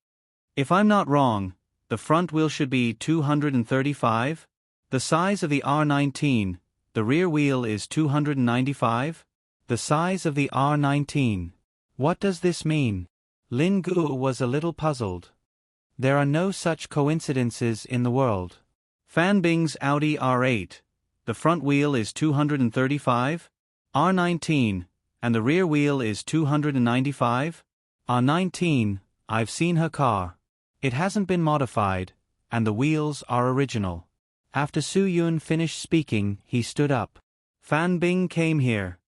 If I'm not wrong, the front wheel should be 235? The size of the R19, the rear wheel is 295? The size of the R19. What does this mean? Lin Gu was a little puzzled. There are no such coincidences in the world. Fan Bing's Audi R8, the front wheel is 235? R19, and the rear wheel is 295? R19, I've seen her car. It hasn't been modified, and the wheels are original. After Su Yun finished speaking, he stood up. Fan Bing came here.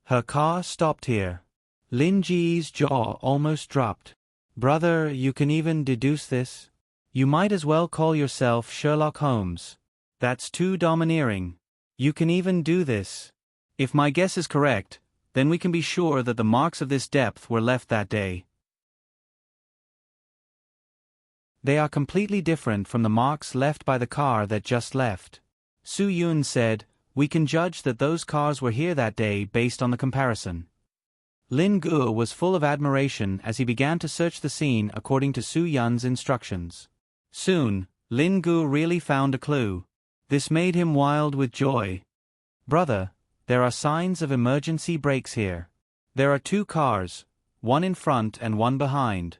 Her car stopped here. Lin Ji's jaw almost dropped. Brother, you can even deduce this? You might as well call yourself Sherlock Holmes. That's too domineering. You can even do this. If my guess is correct, then we can be sure that the marks of this depth were left that day. They are completely different from the marks left by the car that just left. Su Yun said, we can judge that those cars were here that day based on the comparison. Lin Gu was full of admiration as he began to search the scene according to Su Yun's instructions. Soon, Lin Gu really found a clue. This made him wild with joy. Brother, there are signs of emergency brakes here. There are two cars, one in front and one behind.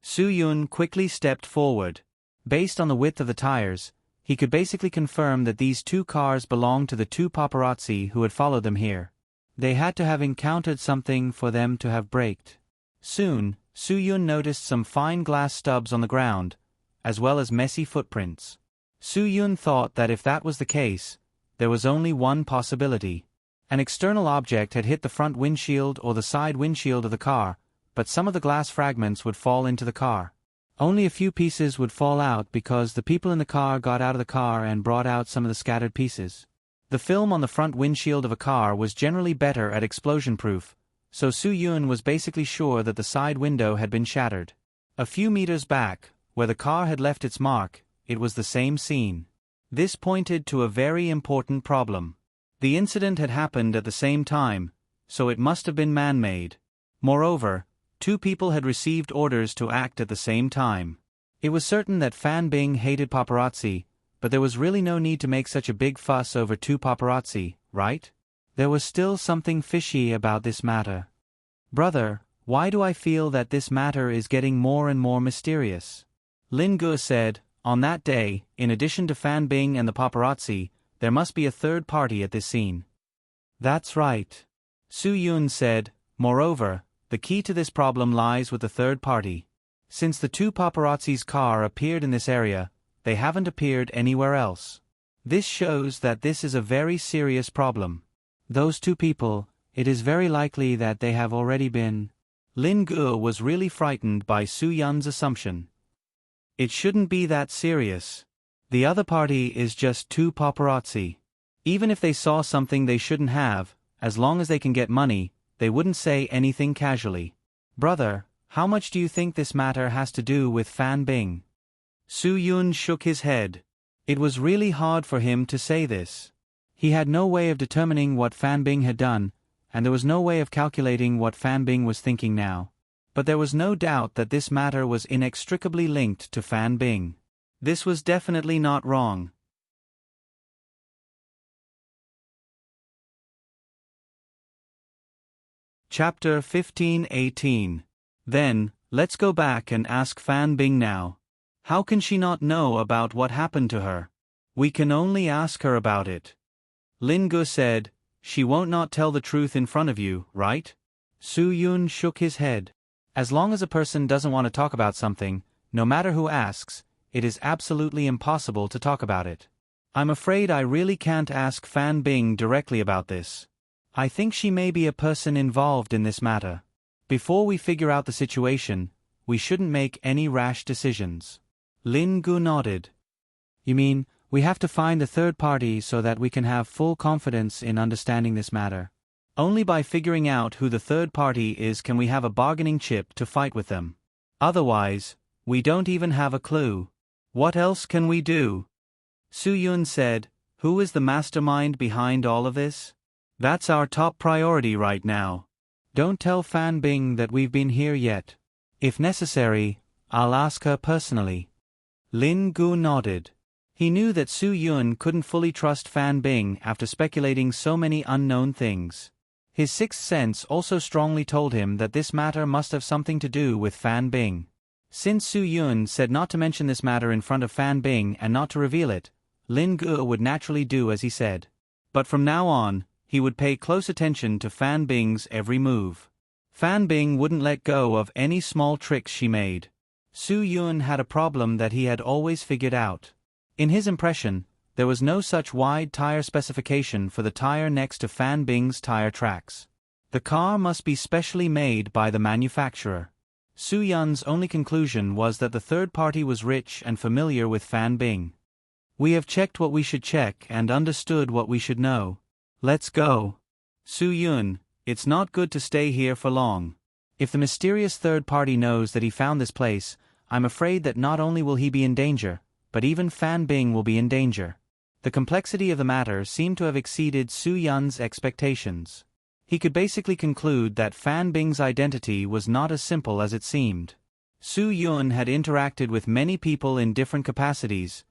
Su Yun quickly stepped forward. Based on the width of the tires, he could basically confirm that these two cars belonged to the two paparazzi who had followed them here. They had to have encountered something for them to have braked. Soon, Su Yun noticed some fine glass stubs on the ground, as well as messy footprints. Su Yun thought that if that was the case, there was only one possibility. An external object had hit the front windshield or the side windshield of the car, but some of the glass fragments would fall into the car. Only a few pieces would fall out because the people in the car got out of the car and brought out some of the scattered pieces. The film on the front windshield of a car was generally better at explosion-proof, so Su Yun was basically sure that the side window had been shattered. A few meters back, where the car had left its mark, it was the same scene. This pointed to a very important problem. The incident had happened at the same time, so it must have been man-made. Moreover, two people had received orders to act at the same time. It was certain that Fan Bing hated paparazzi, but there was really no need to make such a big fuss over two paparazzi, right? There was still something fishy about this matter. Brother, why do I feel that this matter is getting more and more mysterious? Lin Gu said, on that day, in addition to Fan Bing and the paparazzi, there must be a third party at this scene. That's right. Su Yun said, moreover, the key to this problem lies with the third party. Since the two paparazzi's car appeared in this area, they haven't appeared anywhere else. This shows that this is a very serious problem. Those two people, it is very likely that they have already been. Lin Gu was really frightened by Su Yun's assumption. It shouldn't be that serious. The other party is just too paparazzi. Even if they saw something they shouldn't have, as long as they can get money, they wouldn't say anything casually. Brother, how much do you think this matter has to do with Fan Bing? Su Yun shook his head. It was really hard for him to say this. He had no way of determining what Fan Bing had done, and there was no way of calculating what Fan Bing was thinking now. But there was no doubt that this matter was inextricably linked to Fan Bing. This was definitely not wrong. Chapter 15:18. Then, let's go back and ask Fan Bing now. How can she not know about what happened to her? We can only ask her about it. Lin Gu said, she won't not tell the truth in front of you, right? Su Yun shook his head. As long as a person doesn't want to talk about something, no matter who asks, it is absolutely impossible to talk about it. I'm afraid I really can't ask Fan Bing directly about this. I think she may be a person involved in this matter. Before we figure out the situation, we shouldn't make any rash decisions. Lin Gu nodded. You mean, we have to find a third party so that we can have full confidence in understanding this matter. Only by figuring out who the third party is can we have a bargaining chip to fight with them. Otherwise, we don't even have a clue. What else can we do? Su Yun said, who is the mastermind behind all of this? That's our top priority right now. Don't tell Fan Bing that we've been here yet. If necessary, I'll ask her personally. Lin Gu nodded. He knew that Su Yun couldn't fully trust Fan Bing after speculating so many unknown things. His sixth sense also strongly told him that this matter must have something to do with Fan Bing. Since Su Yun said not to mention this matter in front of Fan Bing and not to reveal it, Lin Gu would naturally do as he said. But from now on, he would pay close attention to Fan Bing's every move. Fan Bing wouldn't let go of any small tricks she made. Su Yun had a problem that he had always figured out. In his impression, there was no such wide tire specification for the tire next to Fan Bing's tire tracks. The car must be specially made by the manufacturer. Su Yun's only conclusion was that the third party was rich and familiar with Fan Bing. We have checked what we should check and understood what we should know. Let's go. Su Yun, it's not good to stay here for long. If the mysterious third party knows that he found this place, I'm afraid that not only will he be in danger, but even Fan Bing will be in danger. The complexity of the matter seemed to have exceeded Su Yun's expectations. He could basically conclude that Fan Bing's identity was not as simple as it seemed. Su Yun had interacted with many people in different capacities,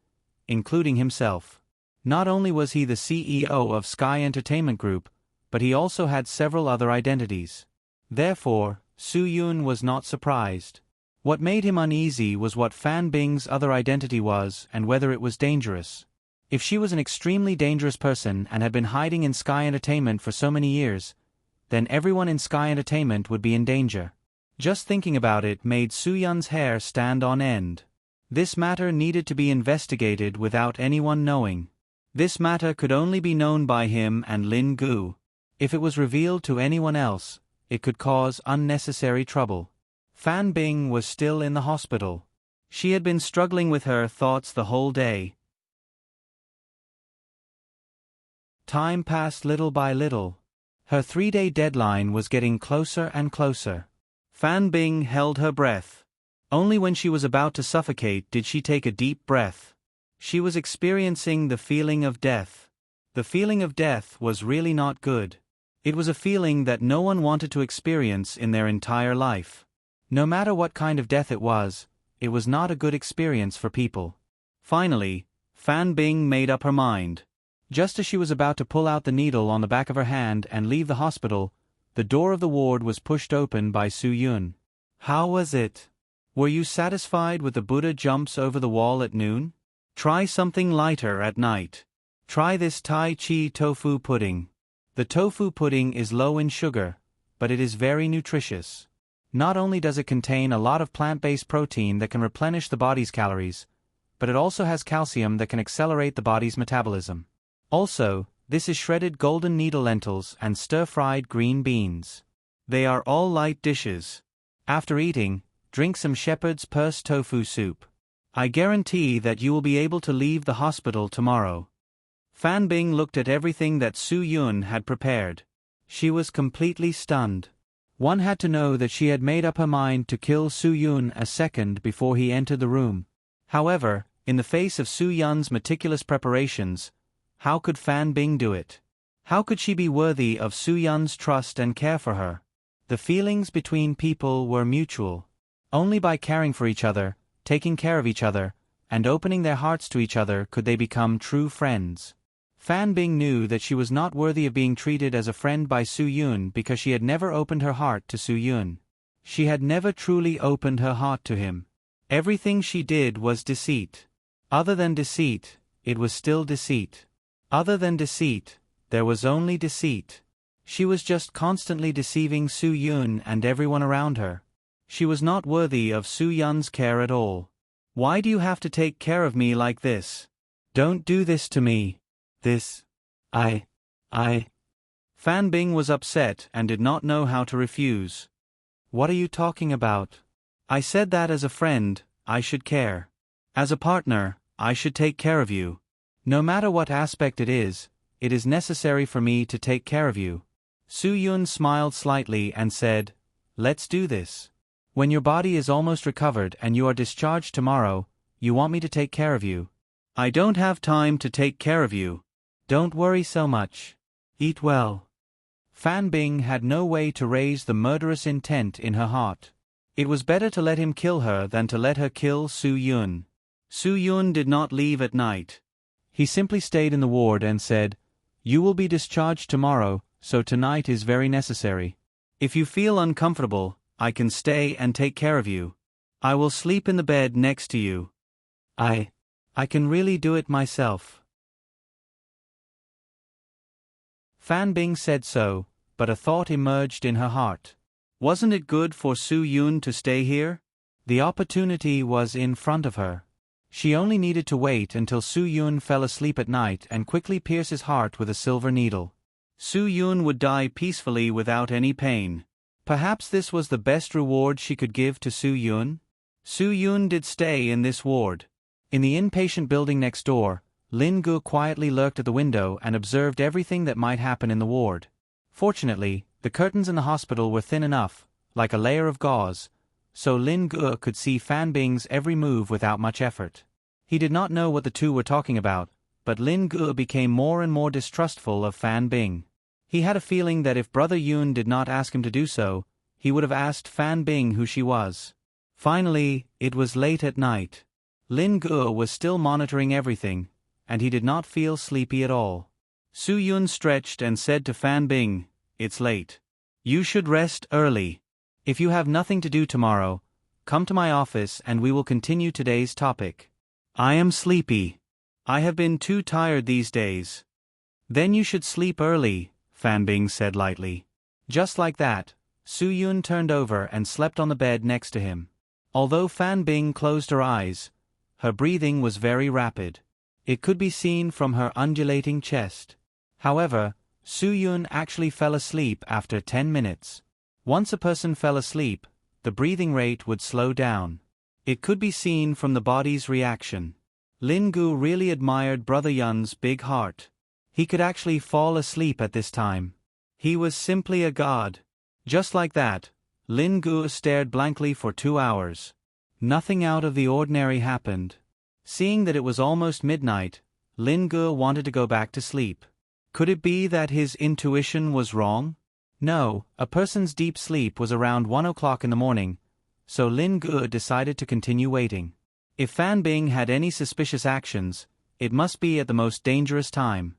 including himself. Not only was he the CEO of Sky Entertainment Group, but he also had several other identities. Therefore, Su Yun was not surprised. What made him uneasy was what Fan Bing's other identity was and whether it was dangerous. If she was an extremely dangerous person and had been hiding in Sky Entertainment for so many years, then everyone in Sky Entertainment would be in danger. Just thinking about it made Su Yun's hair stand on end. This matter needed to be investigated without anyone knowing. This matter could only be known by him and Lin Gu. If it was revealed to anyone else, it could cause unnecessary trouble. Fan Bing was still in the hospital. She had been struggling with her thoughts the whole day. Time passed little by little. Her 3-day deadline was getting closer and closer. Fan Bing held her breath. Only when she was about to suffocate did she take a deep breath. She was experiencing the feeling of death. The feeling of death was really not good. It was a feeling that no one wanted to experience in their entire life. No matter what kind of death it was not a good experience for people. Finally, Fan Bing made up her mind. Just as she was about to pull out the needle on the back of her hand and leave the hospital, the door of the ward was pushed open by Su Yun. How was it? Were you satisfied with the Buddha jumps over the wall at noon? Try something lighter at night. Try this Tai Chi tofu pudding. The tofu pudding is low in sugar, but it is very nutritious. Not only does it contain a lot of plant-based protein that can replenish the body's calories, but it also has calcium that can accelerate the body's metabolism. Also, This is shredded golden needle lentils and stir-fried green beans. They are all light dishes. After eating, drink some shepherd's purse tofu soup. I guarantee that you will be able to leave the hospital tomorrow. Fan Bing looked at everything that Su Yun had prepared. She was completely stunned. One had to know that she had made up her mind to kill Su Yun a second before he entered the room. However, in the face of Su Yun's meticulous preparations, how could Fan Bing do it? How could she be worthy of Su Yun's trust and care for her? The feelings between people were mutual. Only by caring for each other, taking care of each other, and opening their hearts to each other could they become true friends. Fan Bing knew that she was not worthy of being treated as a friend by Su Yun because she had never opened her heart to Su Yun. She had never truly opened her heart to him. Everything she did was deceit. Other than deceit, it was still deceit. Other than deceit, there was only deceit. She was just constantly deceiving Su Yun and everyone around her. She was not worthy of Su Yun's care at all. Why do you have to take care of me like this? Don't do this to me. I. Fan Bing was upset and did not know how to refuse. What are you talking about? I said that as a friend, I should care. As a partner, I should take care of you. No matter what aspect it is necessary for me to take care of you. Su Yun smiled slightly and said, let's do this. When your body is almost recovered and you are discharged tomorrow, you want me to take care of you. I don't have time to take care of you. Don't worry so much. Eat well. Fan Bing had no way to raise the murderous intent in her heart. It was better to let him kill her than to let her kill Su Yun. Su Yun did not leave at night. He simply stayed in the ward and said, you will be discharged tomorrow, so tonight is very necessary. If you feel uncomfortable, I can stay and take care of you. I will sleep in the bed next to you. I can really do it myself. Fan Bing said so, but a thought emerged in her heart. Wasn't it good for Su Yun to stay here? The opportunity was in front of her. She only needed to wait until Su Yun fell asleep at night and quickly pierce his heart with a silver needle. Su Yun would die peacefully without any pain. Perhaps this was the best reward she could give to Su Yun? Su Yun did stay in this ward. In the inpatient building next door, Lin Gu quietly lurked at the window and observed everything that might happen in the ward. Fortunately, the curtains in the hospital were thin enough, like a layer of gauze, so Lin Gu could see Fan Bing's every move without much effort. He did not know what the two were talking about, but Lin Gu became more and more distrustful of Fan Bing. He had a feeling that if Brother Yun did not ask him to do so, he would have asked Fan Bing who she was. Finally, it was late at night. Lin Gu was still monitoring everything, and he did not feel sleepy at all. Su Yun stretched and said to Fan Bing, it's late. You should rest early. If you have nothing to do tomorrow, come to my office and we will continue today's topic. I am sleepy. I have been too tired these days. Then you should sleep early, Fan Bing said lightly. Just like that, Su Yun turned over and slept on the bed next to him. Although Fan Bing closed her eyes, her breathing was very rapid. It could be seen from her undulating chest. However, Su Yun actually fell asleep after 10 minutes. Once a person fell asleep, the breathing rate would slow down. It could be seen from the body's reaction. Lin Gu really admired Brother Yun's big heart. He could actually fall asleep at this time. He was simply a god. Just like that, Lin Gu stared blankly for 2 hours. Nothing out of the ordinary happened. Seeing that it was almost midnight, Lin Gu wanted to go back to sleep. Could it be that his intuition was wrong? No, a person's deep sleep was around 1 o'clock in the morning, so Lin Gu decided to continue waiting. If Fan Bing had any suspicious actions, it must be at the most dangerous time.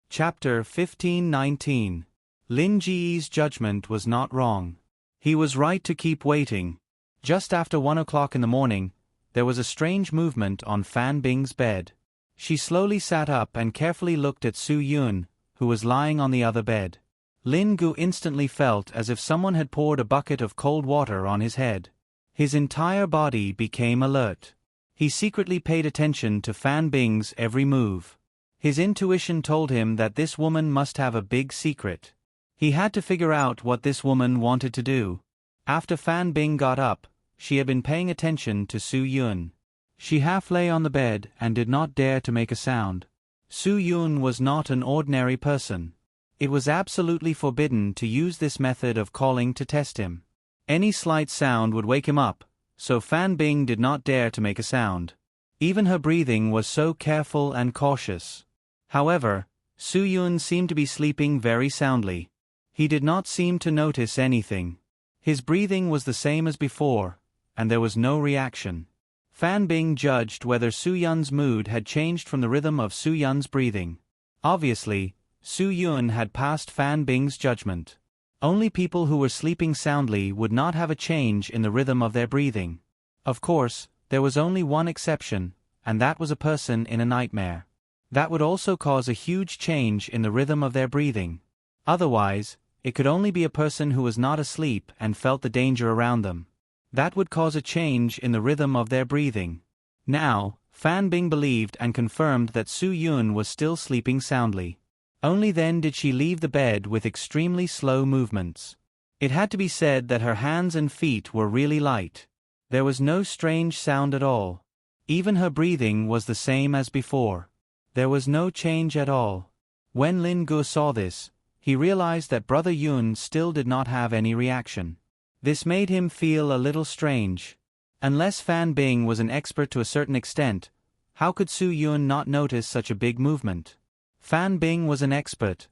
Chapter 15-19. Lin Ji's judgment was not wrong. He was right to keep waiting. Just after 1 o'clock in the morning, there was a strange movement on Fan Bing's bed. She slowly sat up and carefully looked at Su Yun, who was lying on the other bed. Lin Gu instantly felt as if someone had poured a bucket of cold water on his head. His entire body became alert. He secretly paid attention to Fan Bing's every move. His intuition told him that this woman must have a big secret. He had to figure out what this woman wanted to do. After Fan Bing got up, she had been paying attention to Su Yun. She half lay on the bed and did not dare to make a sound. Su Yun was not an ordinary person. It was absolutely forbidden to use this method of calling to test him. Any slight sound would wake him up, so Fan Bing did not dare to make a sound. Even her breathing was so careful and cautious. However, Su Yun seemed to be sleeping very soundly. He did not seem to notice anything. His breathing was the same as before, and there was no reaction. Fan Bing judged whether Su Yun's mood had changed from the rhythm of Su Yun's breathing. Obviously, Su Yun had passed Fan Bing's judgment. Only people who were sleeping soundly would not have a change in the rhythm of their breathing. Of course, there was only one exception, and that was a person in a nightmare. That would also cause a huge change in the rhythm of their breathing. Otherwise, it could only be a person who was not asleep and felt the danger around them. That would cause a change in the rhythm of their breathing. Now, Fan Bing believed and confirmed that Su Yun was still sleeping soundly. Only then did she leave the bed with extremely slow movements. It had to be said that her hands and feet were really light. There was no strange sound at all. Even her breathing was the same as before. There was no change at all. When Lin Gu saw this, he realized that Brother Yun still did not have any reaction. This made him feel a little strange. Unless Fan Bing was an expert to a certain extent, how could Su Yun not notice such a big movement? Fan Bing was an expert,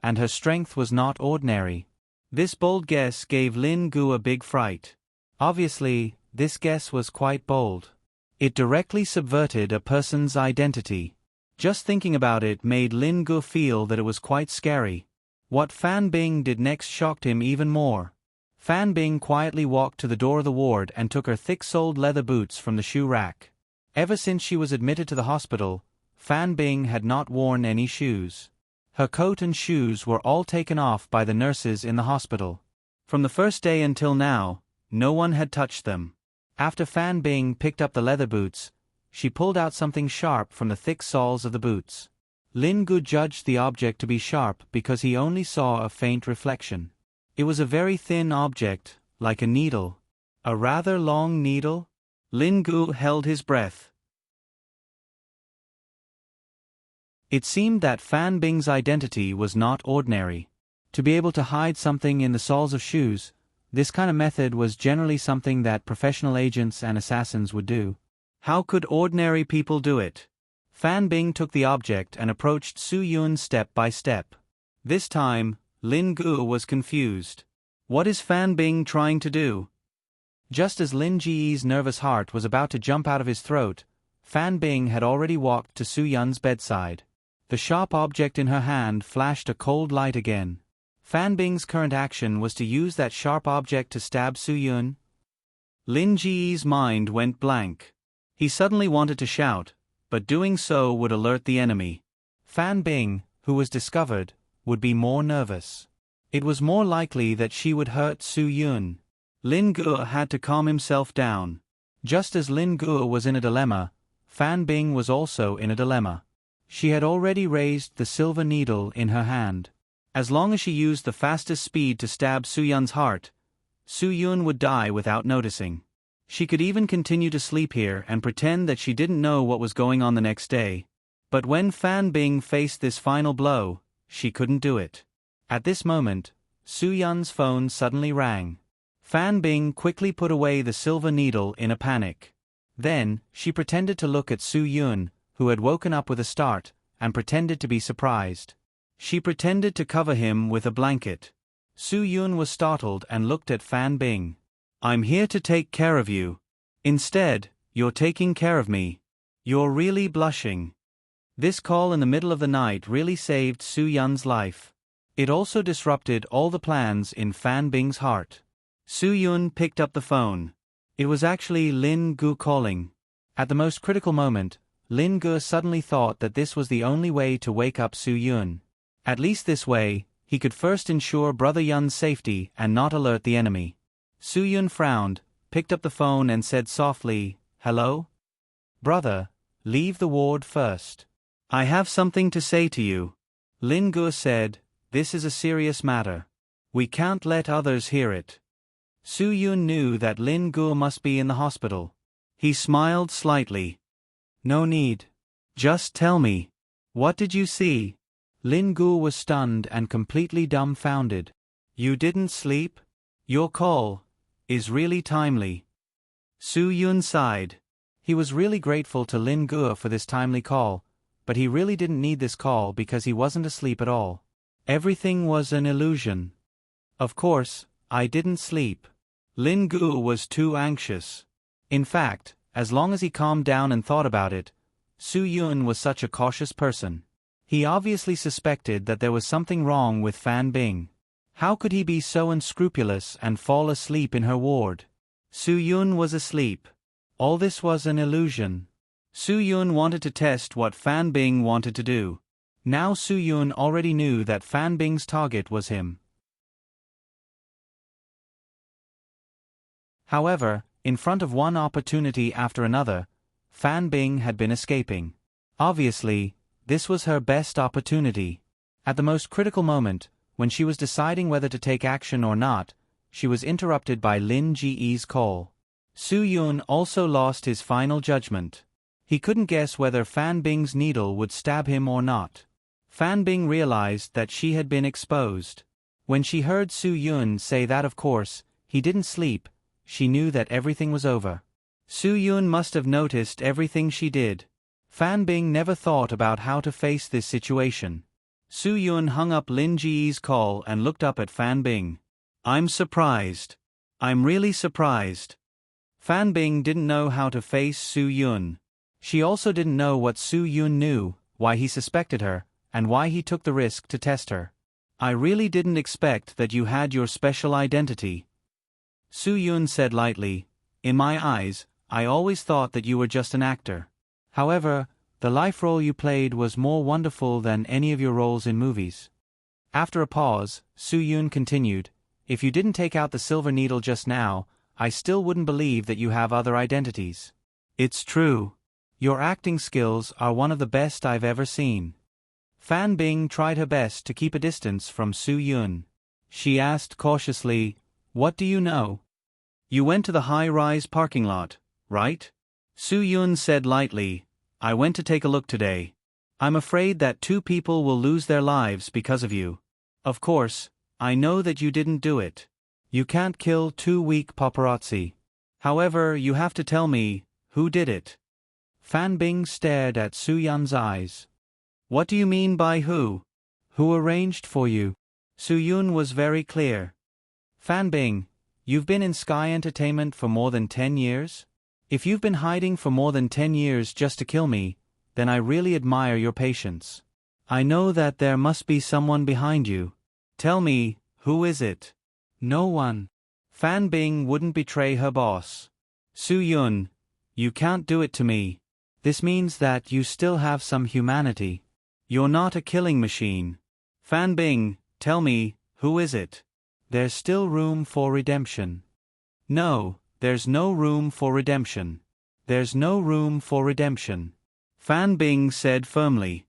and her strength was not ordinary. This bold guess gave Lin Gu a big fright. Obviously, this guess was quite bold. It directly subverted a person's identity. Just thinking about it made Lin Gu feel that it was quite scary. What Fan Bing did next shocked him even more. Fan Bing quietly walked to the door of the ward and took her thick-soled leather boots from the shoe rack. Ever since she was admitted to the hospital, Fan Bing had not worn any shoes. Her coat and shoes were all taken off by the nurses in the hospital. From the first day until now, no one had touched them. After Fan Bing picked up the leather boots, she pulled out something sharp from the thick soles of the boots. Lin Gu judged the object to be sharp because he only saw a faint reflection. It was a very thin object, like a needle. A rather long needle? Lin Gu held his breath. It seemed that Fan Bing's identity was not ordinary. To be able to hide something in the soles of shoes, this kind of method was generally something that professional agents and assassins would do. How could ordinary people do it? Fan Bing took the object and approached Su Yun step by step. This time, Lin Gu was confused. What is Fan Bing trying to do? Just as Lin Ji's nervous heart was about to jump out of his throat, Fan Bing had already walked to Su Yun's bedside. The sharp object in her hand flashed a cold light again. Fan Bing's current action was to use that sharp object to stab Su Yun. Lin Ji's mind went blank. He suddenly wanted to shout, but doing so would alert the enemy. Fan Bing, who was discovered, would be more nervous. It was more likely that she would hurt Su Yun. Lin Gu had to calm himself down. Just as Lin Gu was in a dilemma, Fan Bing was also in a dilemma. She had already raised the silver needle in her hand. As long as she used the fastest speed to stab Su Yun's heart, Su Yun would die without noticing. She could even continue to sleep here and pretend that she didn't know what was going on the next day. But when Fan Bing faced this final blow, she couldn't do it. At this moment, Su Yun's phone suddenly rang. Fan Bing quickly put away the silver needle in a panic. Then, she pretended to look at Su Yun, who had woken up with a start, and pretended to be surprised. She pretended to cover him with a blanket. Su Yun was startled and looked at Fan Bing. "I'm here to take care of you. Instead, you're taking care of me. You're really blushing." This call in the middle of the night really saved Su Yun's life. It also disrupted all the plans in Fan Bing's heart. Su Yun picked up the phone. It was actually Lin Gu calling. At the most critical moment, Lin Gu suddenly thought that this was the only way to wake up Su Yun. At least this way, he could first ensure Brother Yun's safety and not alert the enemy. Su Yun frowned, picked up the phone and said softly, "Hello? Brother, leave the ward first. I have something to say to you." Lin Gu said, "This is a serious matter. We can't let others hear it." Su Yun knew that Lin Gu must be in the hospital. He smiled slightly. "No need. Just tell me. What did you see?" Lin Gu was stunned and completely dumbfounded. "You didn't sleep? Your call is really timely." Su Yun sighed. He was really grateful to Lin Gu for this timely call, but he really didn't need this call because he wasn't asleep at all. Everything was an illusion. "Of course, I didn't sleep." Lin Gu was too anxious. In fact, as long as he calmed down and thought about it, Su Yun was such a cautious person. He obviously suspected that there was something wrong with Fan Bing. How could he be so unscrupulous and fall asleep in her ward? Su Yun was asleep. All this was an illusion. Su Yun wanted to test what Fan Bing wanted to do. Now Su Yun already knew that Fan Bing's target was him. However, in front of one opportunity after another, Fan Bing had been escaping. Obviously, this was her best opportunity. At the most critical moment, when she was deciding whether to take action or not, she was interrupted by Lin Ji's call. Su Yun also lost his final judgment. He couldn't guess whether Fan Bing's needle would stab him or not. Fan Bing realized that she had been exposed. When she heard Su Yun say that of course, he didn't sleep, she knew that everything was over. Su Yun must have noticed everything she did. Fan Bing never thought about how to face this situation. Su Yun hung up Lin Ji's call and looked up at Fan Bing. "I'm surprised. I'm really surprised." Fan Bing didn't know how to face Su Yun. She also didn't know what Su Yun knew, why he suspected her, and why he took the risk to test her. "I really didn't expect that you had your special identity." Su Yun said lightly, "In my eyes, I always thought that you were just an actor. However, the life role you played was more wonderful than any of your roles in movies." After a pause, Su Yun continued, "If you didn't take out the silver needle just now, I still wouldn't believe that you have other identities. It's true. Your acting skills are one of the best I've ever seen." Fan Bing tried her best to keep a distance from Su Yun. She asked cautiously, "What do you know?" "You went to the high-rise parking lot, right?" Su Yun said lightly, "I went to take a look today. I'm afraid that 2 people will lose their lives because of you. Of course, I know that you didn't do it. You can't kill 2 weak paparazzi. However, you have to tell me, who did it?" Fan Bing stared at Su Yun's eyes. "What do you mean by who? Who arranged for you?" Su Yun was very clear. "Fan Bing, you've been in Sky Entertainment for more than 10 years? If you've been hiding for more than 10 years just to kill me, then I really admire your patience. I know that there must be someone behind you. Tell me, who is it?" "No one." Fan Bing wouldn't betray her boss. "Su Yun, you can't do it to me. This means that you still have some humanity. You're not a killing machine. Fan Bing, tell me, who is it?" "There's still room for redemption." "No, there's no room for redemption. There's no room for redemption," Fan Bing said firmly.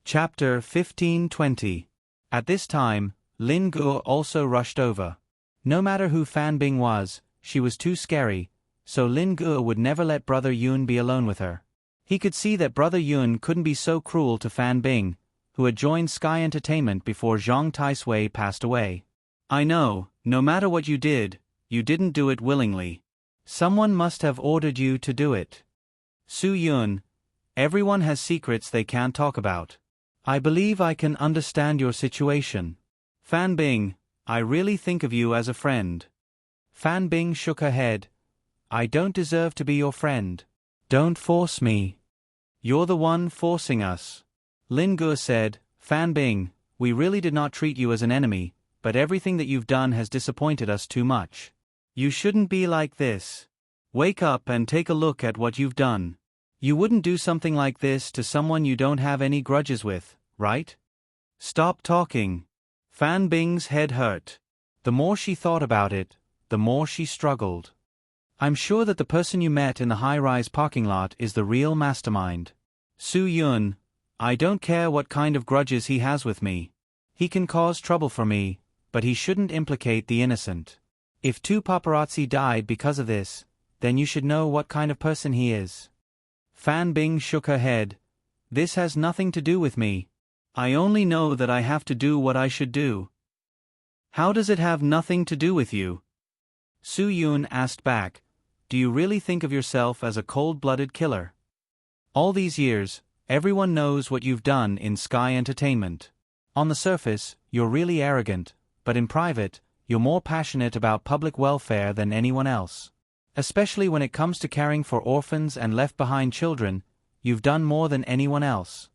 Chapter 15:20. At this time, Lin Gu also rushed over. No matter who Fan Bing was, she was too scary, so Lin Gu would never let Brother Yun be alone with her. He could see that Brother Yun couldn't be so cruel to Fan Bing, who had joined Sky Entertainment before Zhang Taisui passed away. "I know, no matter what you didn't do it willingly. Someone must have ordered you to do it. Su Yun, everyone has secrets they can't talk about. I believe I can understand your situation. Fan Bing, I really think of you as a friend." Fan Bing shook her head. "I don't deserve to be your friend. Don't force me. You're the one forcing us." Lin Gu said, "Fan Bing, we really did not treat you as an enemy, but everything that you've done has disappointed us too much. You shouldn't be like this. Wake up and take a look at what you've done. You wouldn't do something like this to someone you don't have any grudges with, right?" Stop talking. Fan Bing's head hurt. The more she thought about it, the more she struggled. I'm sure that the person you met in the high-rise parking lot is the real mastermind. Su Yun, I don't care what kind of grudges he has with me. He can cause trouble for me, but he shouldn't implicate the innocent. If 2 paparazzi died because of this, then you should know what kind of person he is. Fan Bing shook her head. This has nothing to do with me. I only know that I have to do what I should do. How does it have nothing to do with you? Su Yun asked back, do you really think of yourself as a cold-blooded killer? All these years, everyone knows what you've done in Sky Entertainment. On the surface, you're really arrogant, but in private, you're more passionate about public welfare than anyone else. Especially when it comes to caring for orphans and left-behind children, you've done more than anyone else.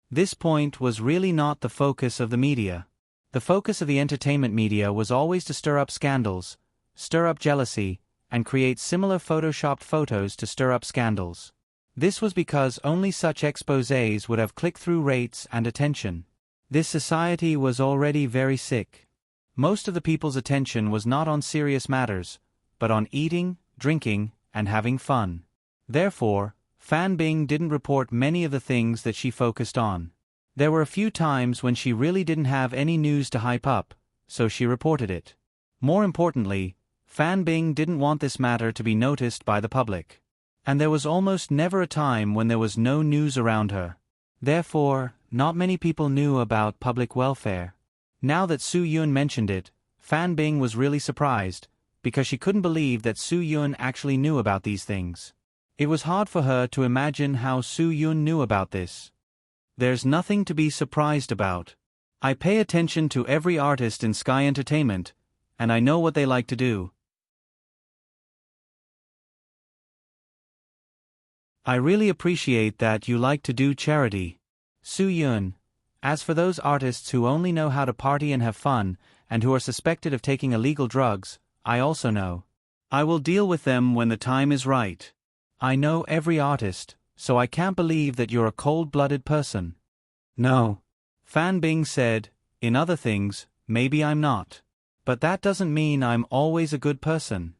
This point was really not the focus of the media. The focus of the entertainment media was always to stir up scandals, stir up jealousy, and create similar photoshopped photos to stir up scandals. This was because only such exposés would have click-through rates and attention. This society was already very sick. Most of the people's attention was not on serious matters, but on eating, drinking, and having fun. Therefore, Fan Bing didn't report many of the things that she focused on. There were a few times when she really didn't have any news to hype up, so she reported it. More importantly, Fan Bing didn't want this matter to be noticed by the public. And there was almost never a time when there was no news around her. Therefore, not many people knew about public welfare. Now that Su Yun mentioned it, Fan Bing was really surprised, because she couldn't believe that Su Yun actually knew about these things. It was hard for her to imagine how Su Yun knew about this. There's nothing to be surprised about. I pay attention to every artist in Sky Entertainment, and I know what they like to do. I really appreciate that you like to do charity. Su Yun. As for those artists who only know how to party and have fun, and who are suspected of taking illegal drugs, I also know. I will deal with them when the time is right. I know every artist, so I can't believe that you're a cold-blooded person. No. Fan Bing said, in other things, maybe I'm not. But that doesn't mean I'm always a good person.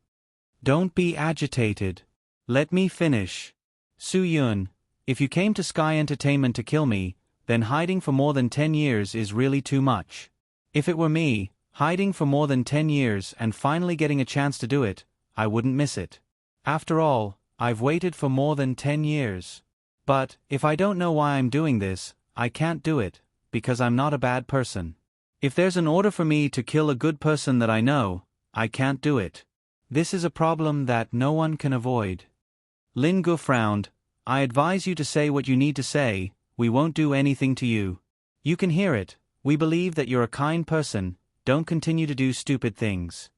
Don't be agitated. Let me finish. Su Yun, if you came to Sky Entertainment to kill me, then hiding for more than 10 years is really too much. If it were me, hiding for more than 10 years and finally getting a chance to do it, I wouldn't miss it. After all, I've waited for more than 10 years. But, if I don't know why I'm doing this, I can't do it, because I'm not a bad person. If there's an order for me to kill a good person that I know, I can't do it. This is a problem that no one can avoid. Lin Gu frowned. I advise you to say what you need to say, we won't do anything to you. You can hear it, we believe that you're a kind person, don't continue to do stupid things.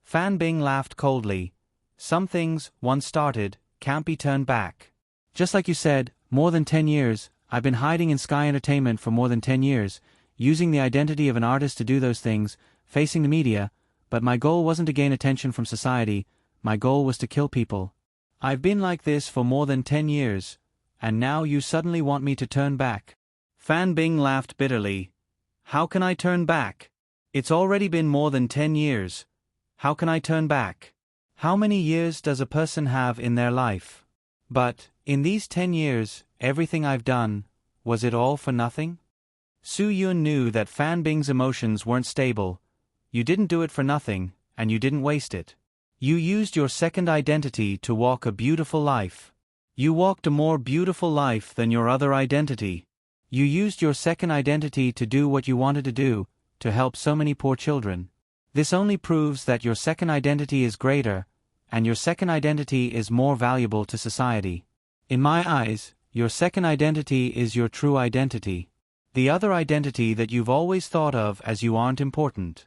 Fan Bing laughed coldly. Some things, once started, can't be turned back. Just like you said, more than 10 years, I've been hiding in Sky Entertainment for more than 10 years, using the identity of an artist to do those things, facing the media, but my goal wasn't to gain attention from society, my goal was to kill people. I've been like this for more than 10 years, and now you suddenly want me to turn back. Fan Bing laughed bitterly. How can I turn back? It's already been more than 10 years. How can I turn back? How many years does a person have in their life? But, in these 10 years, everything I've done, was it all for nothing? Su Yun knew that Fan Bing's emotions weren't stable. You didn't do it for nothing, and you didn't waste it. You used your second identity to walk a beautiful life. You walked a more beautiful life than your other identity. You used your second identity to do what you wanted to do, to help so many poor children. This only proves that your second identity is greater, and your second identity is more valuable to society. In my eyes, your second identity is your true identity. The other identity that you've always thought of as you aren't important.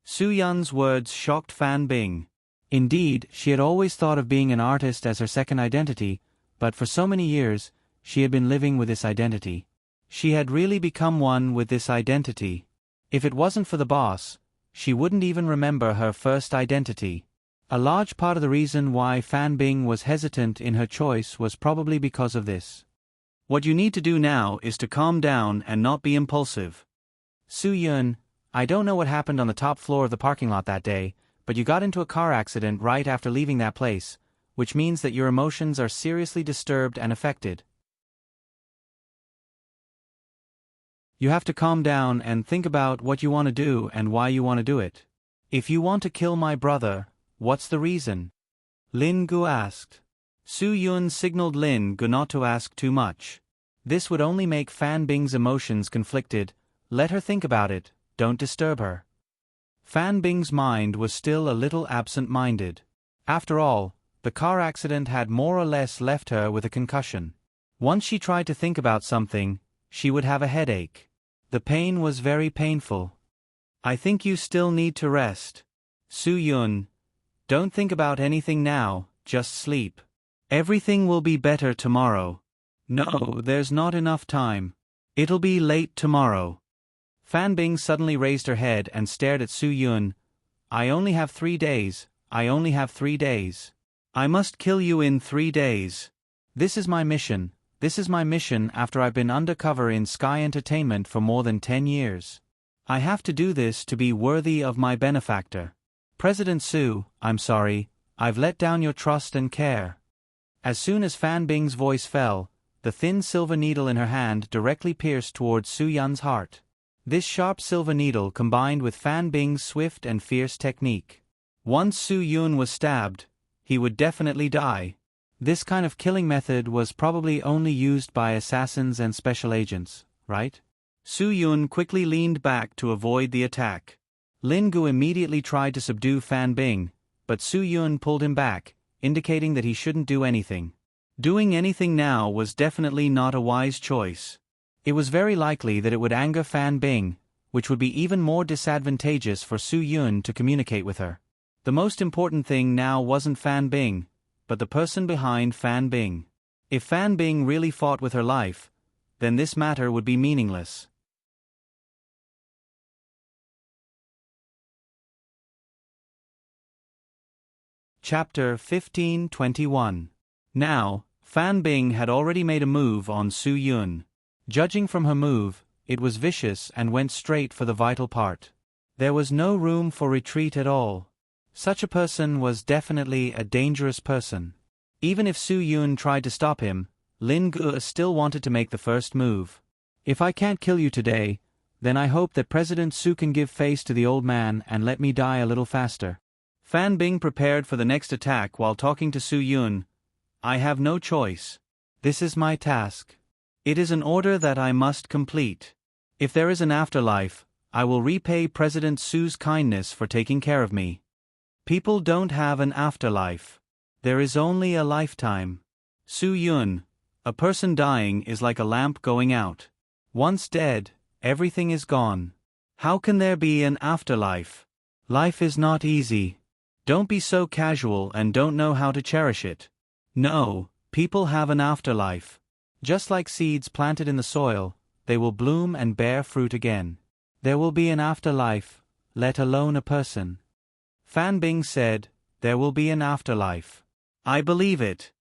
Su Yun's words shocked Fan Bing. Indeed, she had always thought of being an artist as her second identity, but for so many years, she had been living with this identity. She had really become one with this identity. If it wasn't for the boss, she wouldn't even remember her first identity. A large part of the reason why Fan Bing was hesitant in her choice was probably because of this. What you need to do now is to calm down and not be impulsive. Su-Yun, I don't know what happened on the top floor of the parking lot that day, but you got into a car accident right after leaving that place, which means that your emotions are seriously disturbed and affected. You have to calm down and think about what you want to do and why you want to do it. If you want to kill my brother, what's the reason? Lin Gu asked. Su-Yun signaled Lin Gu not to ask too much. This would only make Fan Bing's emotions conflicted. Let her think about it, don't disturb her. Fan Bing's mind was still a little absent-minded. After all, the car accident had more or less left her with a concussion. Once she tried to think about something, she would have a headache. The pain was very painful. I think you still need to rest. Su-Yun, don't think about anything now, just sleep. Everything will be better tomorrow. No, there's not enough time. It'll be late tomorrow. Fan Bing suddenly raised her head and stared at Su-Yun. I only have 3 days, I only have 3 days. I must kill you in 3 days. This is my mission after I've been undercover in Sky Entertainment for more than 10 years. I have to do this to be worthy of my benefactor. President Su, I'm sorry, I've let down your trust and care. As soon as Fan Bing's voice fell, the thin silver needle in her hand directly pierced towards Su-Yun's heart. This sharp silver needle combined with Fan Bing's swift and fierce technique. Once Su-Yun was stabbed, he would definitely die. This kind of killing method was probably only used by assassins and special agents, right? Su-Yun quickly leaned back to avoid the attack. Lin Gu immediately tried to subdue Fan Bing, but Su-Yun pulled him back, indicating that he shouldn't do anything. Doing anything now was definitely not a wise choice. It was very likely that it would anger Fan Bing, which would be even more disadvantageous for Su-Yun to communicate with her. The most important thing now wasn't Fan Bing, but the person behind Fan Bing. If Fan Bing really fought with her life, then this matter would be meaningless. Chapter 15:21. Now, Fan Bing had already made a move on Su-Yun. Judging from her move, it was vicious and went straight for the vital part. There was no room for retreat at all. Such a person was definitely a dangerous person. Even if Su-Yun tried to stop him, Lin Gu still wanted to make the first move. If I can't kill you today, then I hope that President Su can give face to the old man and let me die a little faster. Fan Bing prepared for the next attack while talking to Su-Yun. I have no choice. This is my task. It is an order that I must complete. If there is an afterlife, I will repay President Su's kindness for taking care of me. People don't have an afterlife. There is only a lifetime. Su-Yun, a person dying is like a lamp going out. Once dead, everything is gone. How can there be an afterlife? Life is not easy. Don't be so casual and don't know how to cherish it. No, people have an afterlife. Just like seeds planted in the soil, they will bloom and bear fruit again. There will be an afterlife, let alone a person. Fan Bing said, there will be an afterlife. I believe it.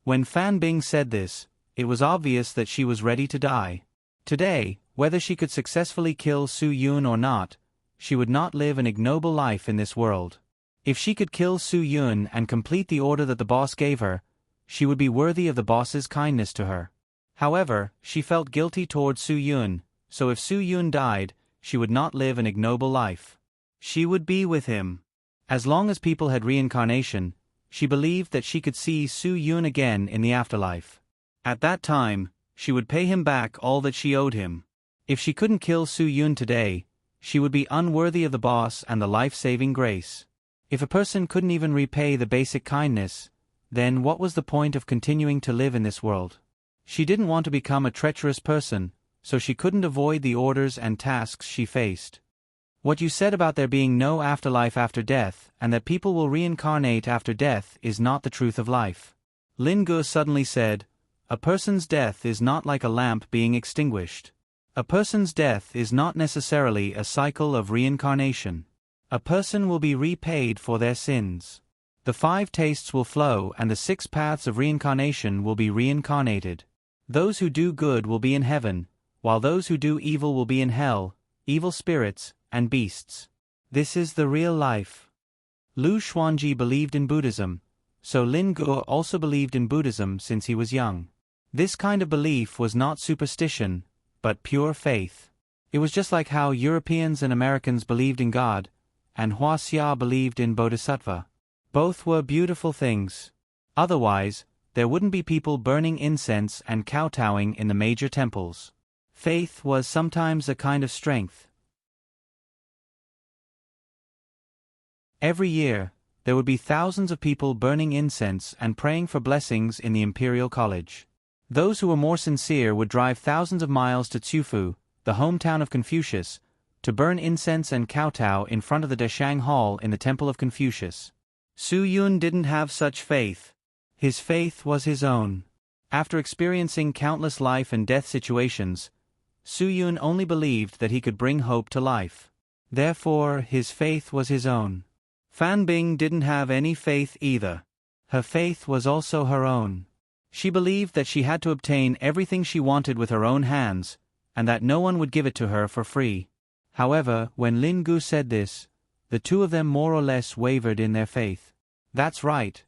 When Fan Bing said this, it was obvious that she was ready to die. Today, whether she could successfully kill Su-Yun or not, she would not live an ignoble life in this world. If she could kill Su-Yun and complete the order that the boss gave her, she would be worthy of the boss's kindness to her. However, she felt guilty towards Su-Yun, so if Su-Yun died, she would not live an ignoble life. She would be with him. As long as people had reincarnation, she believed that she could see Su-Yun again in the afterlife. At that time, she would pay him back all that she owed him. If she couldn't kill Su-Yun today, she would be unworthy of the boss and the life-saving grace. If a person couldn't even repay the basic kindness, then what was the point of continuing to live in this world? She didn't want to become a treacherous person, so she couldn't avoid the orders and tasks she faced. What you said about there being no afterlife after death and that people will reincarnate after death is not the truth of life. Lin Gu suddenly said, a person's death is not like a lamp being extinguished. A person's death is not necessarily a cycle of reincarnation. A person will be repaid for their sins. The 5 tastes will flow and the 6 paths of reincarnation will be reincarnated. Those who do good will be in heaven, while those who do evil will be in hell. evil spirits, and beasts. This is the real life. Lu Xuanji believed in Buddhism, so Lin Guo also believed in Buddhism since he was young. This kind of belief was not superstition, but pure faith. It was just like how Europeans and Americans believed in God, and Hua Xia believed in Bodhisattva. Both were beautiful things. Otherwise, there wouldn't be people burning incense and kowtowing in the major temples. Faith was sometimes a kind of strength. Every year, there would be thousands of people burning incense and praying for blessings in the Imperial College. Those who were more sincere would drive thousands of miles to Tsufu, the hometown of Confucius, to burn incense and kowtow in front of the Deshang Hall in the Temple of Confucius. Su Yun didn't have such faith. His faith was his own. After experiencing countless life and death situations, Su Yun only believed that he could bring hope to life. Therefore, his faith was his own. Fan Bing didn't have any faith either. Her faith was also her own. She believed that she had to obtain everything she wanted with her own hands, and that no one would give it to her for free. However, when Lin Gu said this, the two of them more or less wavered in their faith. That's right.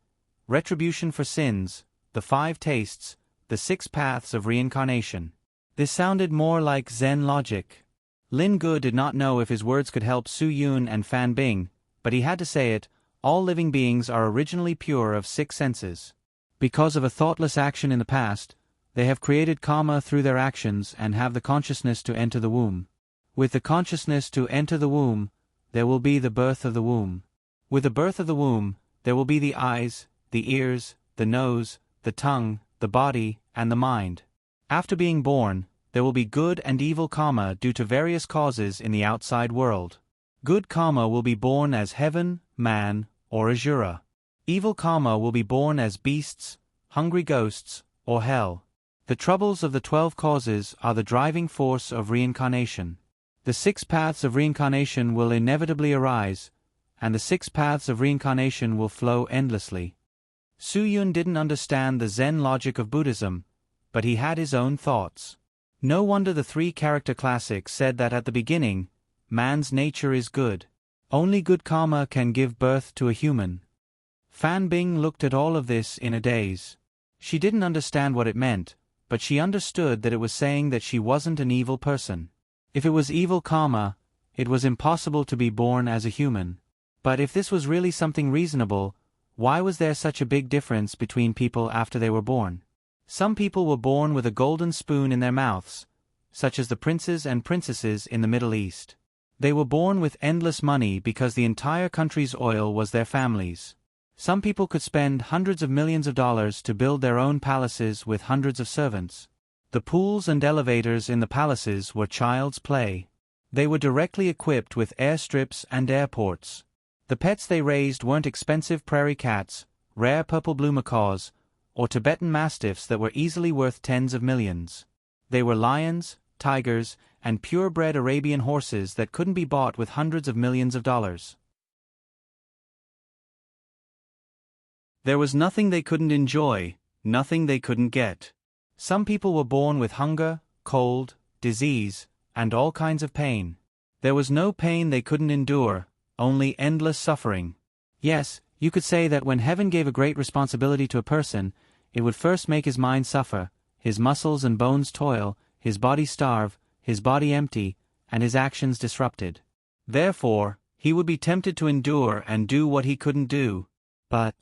Retribution for sins, the 5 tastes, the 6 paths of reincarnation. This sounded more like Zen logic. Lin Gu did not know if his words could help Su Yun and Fan Bing, but he had to say it. All living beings are originally pure of 6 senses. Because of a thoughtless action in the past, they have created karma through their actions and have the consciousness to enter the womb. With the consciousness to enter the womb, there will be the birth of the womb. With the birth of the womb, there will be the eyes, the ears, the nose, the tongue, the body, and the mind. After being born, there will be good and evil karma due to various causes in the outside world. Good karma will be born as heaven, man, or Asura. Evil karma will be born as beasts, hungry ghosts, or hell. The troubles of the 12 causes are the driving force of reincarnation. The 6 paths of reincarnation will inevitably arise, and the 6 paths of reincarnation will flow endlessly. Su Yun didn't understand the Zen logic of Buddhism, but he had his own thoughts. No wonder the 3-character classic said that at the beginning, man's nature is good. Only good karma can give birth to a human. Fan Bing looked at all of this in a daze. She didn't understand what it meant, but she understood that it was saying that she wasn't an evil person. If it was evil karma, it was impossible to be born as a human. But if this was really something reasonable, why was there such a big difference between people after they were born? Some people were born with a golden spoon in their mouths, such as the princes and princesses in the Middle East. They were born with endless money because the entire country's oil was their families. Some people could spend hundreds of millions of dollars to build their own palaces with hundreds of servants. The pools and elevators in the palaces were child's play. They were directly equipped with airstrips and airports. The pets they raised weren't expensive prairie cats, rare purple blue macaws, or Tibetan mastiffs that were easily worth tens of millions. They were lions, tigers, and purebred Arabian horses that couldn't be bought with hundreds of millions of dollars. There was nothing they couldn't enjoy, nothing they couldn't get. Some people were born with hunger, cold, disease, and all kinds of pain. There was no pain they couldn't endure, only endless suffering. Yes, you could say that when heaven gave a great responsibility to a person, it would first make his mind suffer, his muscles and bones toil, his body starve, his body empty, and his actions disrupted. Therefore, he would be tempted to endure and do what he couldn't do. But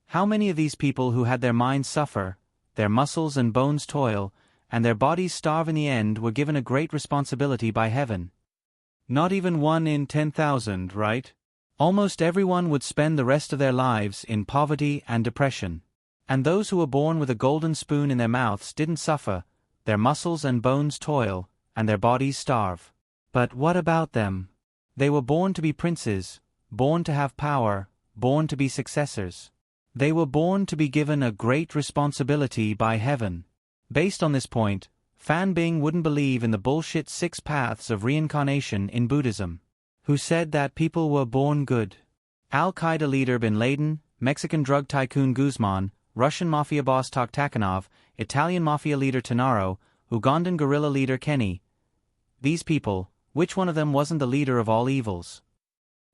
how many of these people who had their minds suffer, their muscles and bones toil, and their bodies starve in the end were given a great responsibility by heaven? Not even 1 in 10,000, right? Almost everyone would spend the rest of their lives in poverty and depression. And those who were born with a golden spoon in their mouths didn't suffer, their muscles and bones toil, and their bodies starve. But what about them? They were born to be princes, born to have power, born to be successors. They were born to be given a great responsibility by heaven. Based on this point, Fan Bing wouldn't believe in the bullshit 6 paths of reincarnation in Buddhism. Who said that people were born good? Al-Qaeda leader Bin Laden, Mexican drug tycoon Guzman, Russian mafia boss Taktakhanov, Italian mafia leader Tennaro, Ugandan guerrilla leader Kenny. These people, Which one of them wasn't the leader of all evils?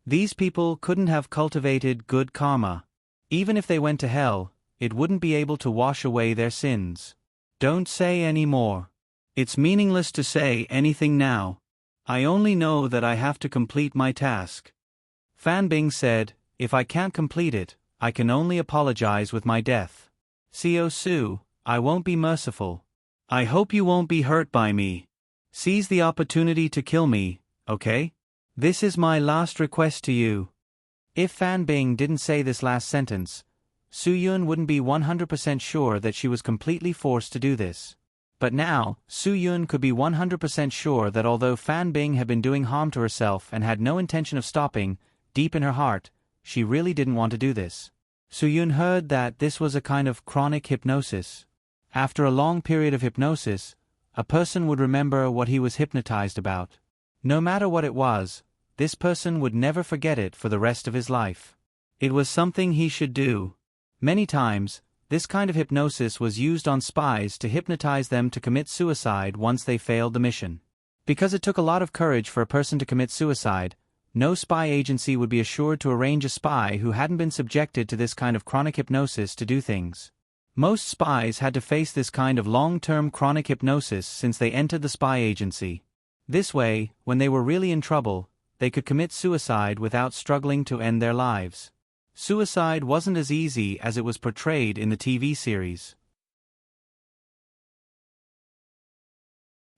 These people couldn't have cultivated good karma. Even if they went to hell, it wouldn't be able to wash away their sins. Don't say any more. It's meaningless to say anything now. I only know that I have to complete my task. Fan Bing said, if I can't complete it, I can only apologize with my death. Xiao Su, I won't be merciful. I hope you won't be hurt by me. Seize the opportunity to kill me, okay? This is my last request to you. If Fan Bing didn't say this last sentence, Su Yun wouldn't be 100% sure that she was completely forced to do this. But now, Su Yun could be 100% sure that although Fan Bing had been doing harm to herself and had no intention of stopping, deep in her heart, she really didn't want to do this. Su Yun heard that this was a kind of chronic hypnosis. After a long period of hypnosis, a person would remember what he was hypnotized about. No matter what it was, this person would never forget it for the rest of his life. It was something he should do. Many times, this kind of hypnosis was used on spies to hypnotize them to commit suicide once they failed the mission. Because it took a lot of courage for a person to commit suicide, no spy agency would be assured to arrange a spy who hadn't been subjected to this kind of chronic hypnosis to do things. Most spies had to face this kind of long-term chronic hypnosis since they entered the spy agency. This way, when they were really in trouble, they could commit suicide without struggling to end their lives. Suicide wasn't as easy as it was portrayed in the TV series.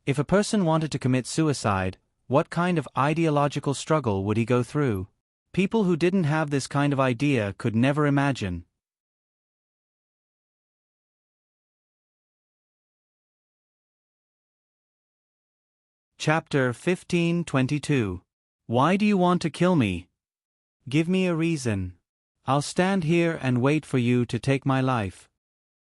If a person wanted to commit suicide, what kind of ideological struggle would he go through? People who didn't have this kind of idea could never imagine. Chapter 1522. Why do you want to kill me? Give me a reason. I'll stand here and wait for you to take my life.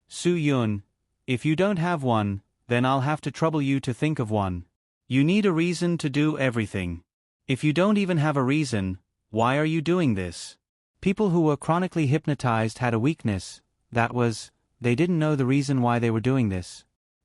Su Yun, if you don't have one, then I'll have to trouble you to think of one. You need a reason to do everything. If you don't even have a reason, why are you doing this? People who were chronically hypnotized had a weakness, that was, they didn't know the reason why they were doing this.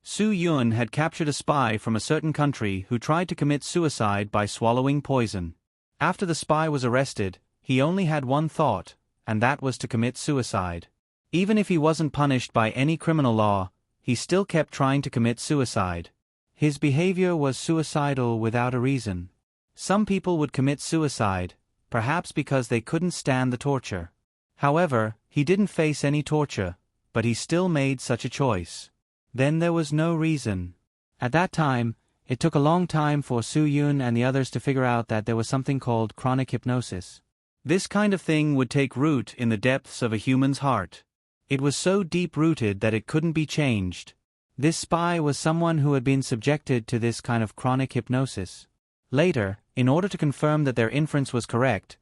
Su Yun had captured a spy from a certain country who tried to commit suicide by swallowing poison. After the spy was arrested, he only had one thought, and that was to commit suicide. Even if he wasn't punished by any criminal law, he still kept trying to commit suicide. His behavior was suicidal without a reason. Some people would commit suicide, perhaps because they couldn't stand the torture. However, he didn't face any torture, but he still made such a choice. Then there was no reason. At that time, it took a long time for Su Yun and the others to figure out that there was something called chronic hypnosis. This kind of thing would take root in the depths of a human's heart. It was so deep-rooted that it couldn't be changed. This spy was someone who had been subjected to this kind of chronic hypnosis. Later, in order to confirm that their inference was correct,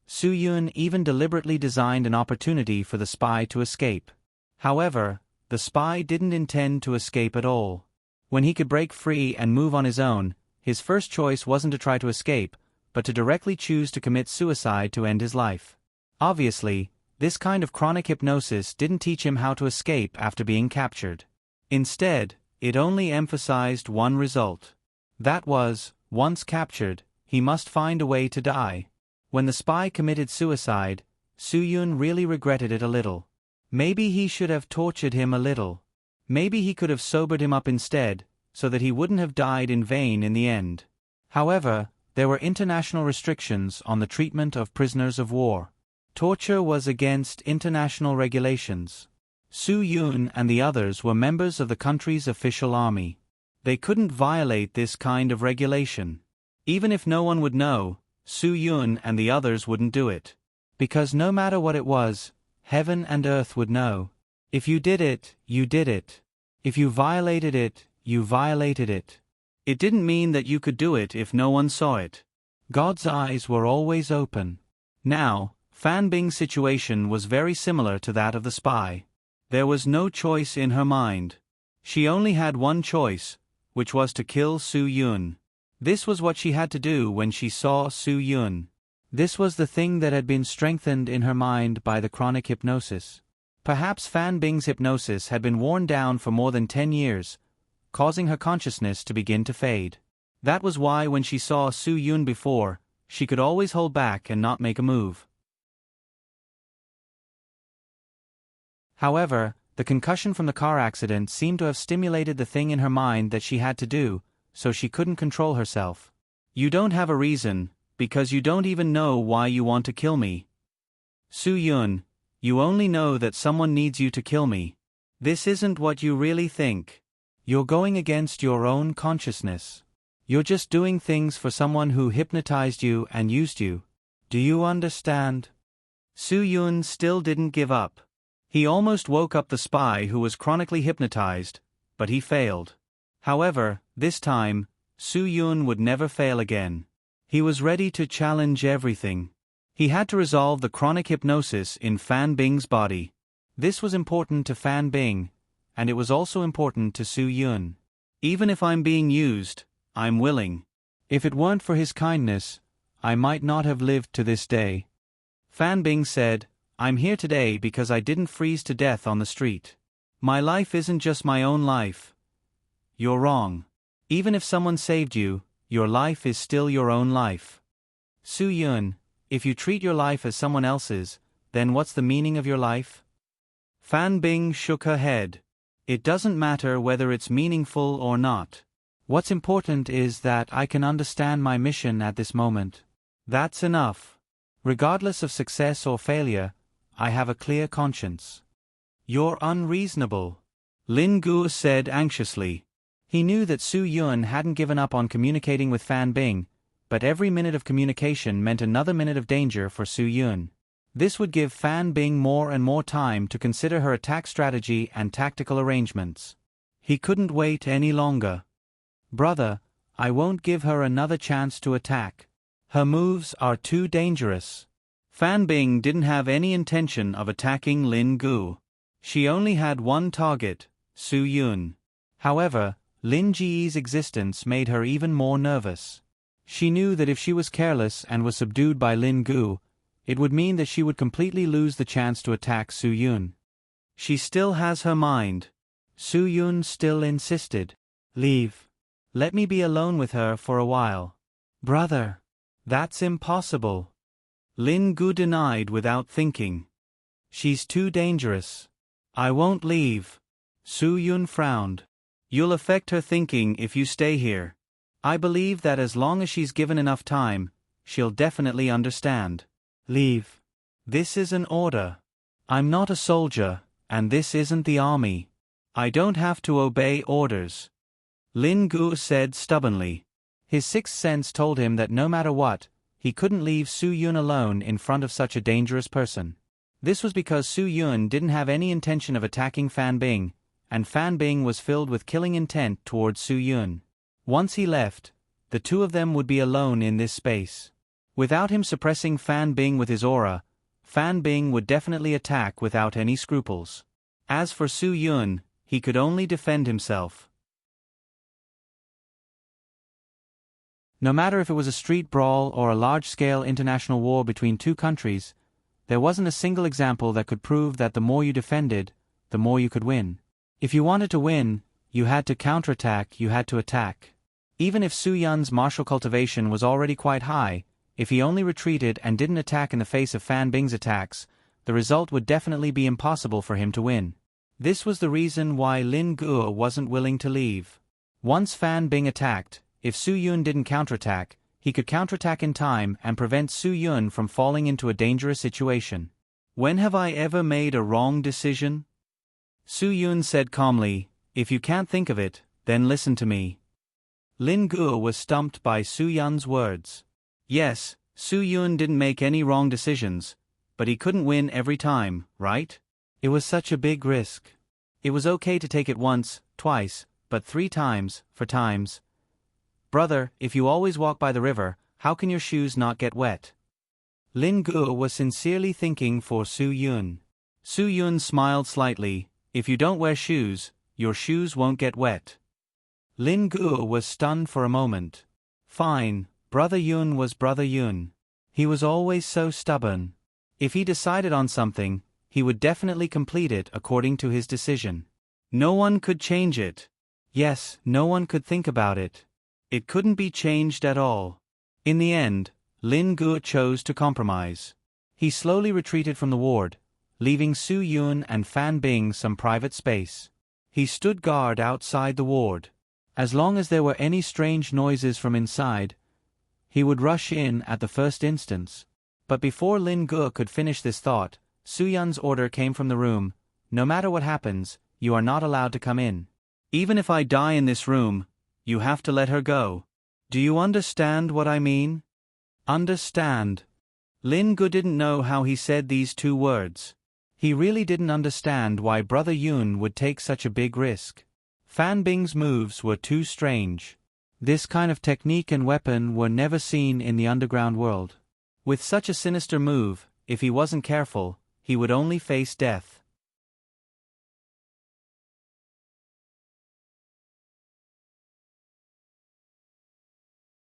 Su Yun even deliberately designed an opportunity for the spy to escape. However, the spy didn't intend to escape at all. When he could break free and move on his own, his first choice wasn't to try to escape, but to directly choose to commit suicide to end his life. Obviously, this kind of chronic hypnosis didn't teach him how to escape after being captured. Instead, it only emphasized one result. That was, once captured, he must find a way to die. When the spy committed suicide, Su Yun really regretted it a little. Maybe he should have tortured him a little. Maybe he could have sobered him up instead, so that he wouldn't have died in vain in the end. However, there were international restrictions on the treatment of prisoners of war. Torture was against international regulations. Su Yun and the others were members of the country's official army. They couldn't violate this kind of regulation. Even if no one would know, Su Yun and the others wouldn't do it. Because no matter what it was, heaven and earth would know. If you did it, you did it. If you violated it, you violated it. It didn't mean that you could do it if no one saw it. God's eyes were always open. Now, Fan Bing's situation was very similar to that of the spy. There was no choice in her mind. She only had one choice, which was to kill Su Yun. This was what she had to do when she saw Su Yun. This was the thing that had been strengthened in her mind by the chronic hypnosis. Perhaps Fan Bing's hypnosis had been worn down for more than 10 years, causing her consciousness to begin to fade. That was why when she saw Su Yun before, she could always hold back and not make a move. However, the concussion from the car accident seemed to have stimulated the thing in her mind that she had to do, so she couldn't control herself. You don't have a reason, because you don't even know why you want to kill me. Su Yun, you only know that someone needs you to kill me. This isn't what you really think. You're going against your own consciousness. You're just doing things for someone who hypnotized you and used you. Do you understand? Su Yun still didn't give up. He almost woke up the spy who was chronically hypnotized, but he failed. However, this time, Su Yun would never fail again. He was ready to challenge everything. He had to resolve the chronic hypnosis in Fan Bing's body. This was important to Fan Bing, and it was also important to Su Yun. Even if I'm being used, I'm willing. If it weren't for his kindness, I might not have lived to this day. Fan Bing said, I'm here today because I didn't freeze to death on the street. My life isn't just my own life. You're wrong. Even if someone saved you, your life is still your own life. Su Yun, if you treat your life as someone else's, then what's the meaning of your life? Fan Bing shook her head. It doesn't matter whether it's meaningful or not. What's important is that I can understand my mission at this moment. That's enough. Regardless of success or failure, I have a clear conscience. You're unreasonable, Lin Gu said anxiously. He knew that Su Yun hadn't given up on communicating with Fan Bing, but every minute of communication meant another minute of danger for Su Yun. This would give Fan Bing more and more time to consider her attack strategy and tactical arrangements. He couldn't wait any longer. Brother, I won't give her another chance to attack. Her moves are too dangerous. Fan Bing didn't have any intention of attacking Lin Gu. She only had one target, Su Yun. However, Lin Ji's existence made her even more nervous. She knew that if she was careless and was subdued by Lin Gu, it would mean that she would completely lose the chance to attack Su Yun. She still has her mind. Su Yun still insisted. Leave. Let me be alone with her for a while. Brother. That's impossible. Lin Gu denied without thinking. She's too dangerous. I won't leave. Su Yun frowned. You'll affect her thinking if you stay here. I believe that as long as she's given enough time, she'll definitely understand. Leave. This is an order. I'm not a soldier, and this isn't the army. I don't have to obey orders. Lin Gu said stubbornly. His sixth sense told him that no matter what, he couldn't leave Su Yun alone in front of such a dangerous person. This was because Su Yun didn't have any intention of attacking Fan Bing, and Fan Bing was filled with killing intent towards Su Yun. Once he left, the two of them would be alone in this space. Without him suppressing Fan Bing with his aura, Fan Bing would definitely attack without any scruples. As for Su Yun, he could only defend himself. No matter if it was a street brawl or a large-scale international war between two countries, there wasn't a single example that could prove that the more you defended, the more you could win. If you wanted to win, you had to counterattack, you had to attack. Even if Su Yun's martial cultivation was already quite high, if he only retreated and didn't attack in the face of Fan Bing's attacks, the result would definitely be impossible for him to win. This was the reason why Lin Gu wasn't willing to leave. Once Fan Bing attacked, if Su Yun didn't counterattack, he could counterattack in time and prevent Su Yun from falling into a dangerous situation. When have I ever made a wrong decision? Su Yun said calmly, if you can't think of it, then listen to me. Lin Gu was stumped by Su Yun's words. Yes, Su Yun didn't make any wrong decisions, but he couldn't win every time, right? It was such a big risk. It was okay to take it once, twice, but 3 times, 4 times. Brother, if you always walk by the river, how can your shoes not get wet? Lin Gu was sincerely thinking for Su Yun. Su Yun smiled slightly. If you don't wear shoes, your shoes won't get wet. Lin Gu was stunned for a moment. Fine, Brother Yun was Brother Yun. He was always so stubborn. If he decided on something, he would definitely complete it according to his decision. No one could change it. Yes, no one could think about it. It couldn't be changed at all. In the end, Lin Ge chose to compromise. He slowly retreated from the ward, leaving Su Yun and Fan Bing some private space. He stood guard outside the ward. As long as there were any strange noises from inside, he would rush in at the first instance. But before Lin Ge could finish this thought, Su Yun's order came from the room: "No matter what happens, you are not allowed to come in. Even if I die in this room, you have to let her go. Do you understand what I mean?" Understand. Lin Ge didn't know how he said these two words. He really didn't understand why Brother Yun would take such a big risk. Fan Bing's moves were too strange. This kind of technique and weapon were never seen in the underground world. With such a sinister move, if he wasn't careful, he would only face death.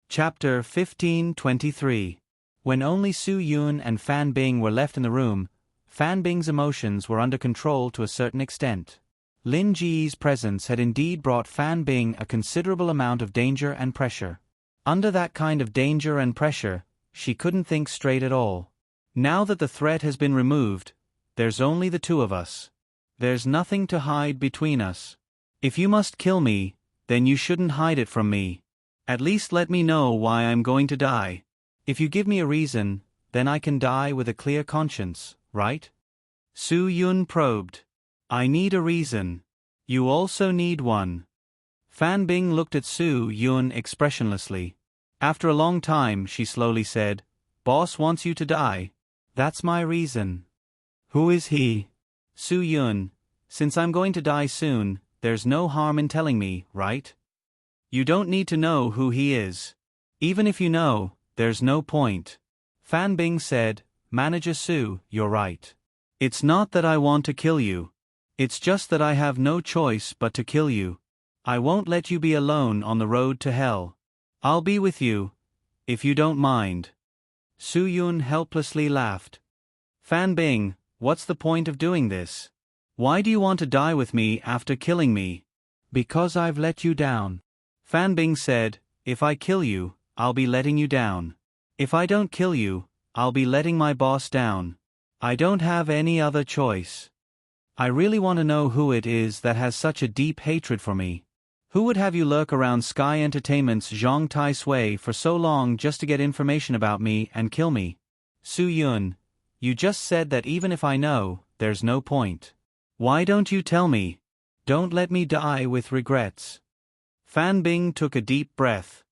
Chapter 15:23. When only Su Yun and Fan Bing were left in the room, Fan Bing's emotions were under control to a certain extent. Lin Ji's presence had indeed brought Fan Bing a considerable amount of danger and pressure. Under that kind of danger and pressure, she couldn't think straight at all. Now that the threat has been removed, there's only the two of us. There's nothing to hide between us. If you must kill me, then you shouldn't hide it from me. At least let me know why I'm going to die. If you give me a reason, then I can die with a clear conscience, right? Su Yun probed. I need a reason. You also need one. Fan Bing looked at Su Yun expressionlessly. After a long time, she slowly said, "Boss wants you to die. That's my reason." Who is he? Su Yun. Since I'm going to die soon, there's no harm in telling me, right? You don't need to know who he is. Even if you know, there's no point. Fan Bing said, "Manager Su, you're right. It's not that I want to kill you. It's just that I have no choice but to kill you. I won't let you be alone on the road to hell. I'll be with you, if you don't mind." Su Yun helplessly laughed. Fan Bing, what's the point of doing this? Why do you want to die with me after killing me? Because I've let you down. Fan Bing said, "If I kill you, I'll be letting you down. If I don't kill you, I'll be letting my boss down. I don't have any other choice. I really want to know who it is that has such a deep hatred for me. Who would have you lurk around Sky Entertainment's Zhong Tai Sui for so long just to get information about me and kill me? Su Yun, you just said that even if I know, there's no point. Why don't you tell me? Don't let me die with regrets." Fan Bing took a deep breath.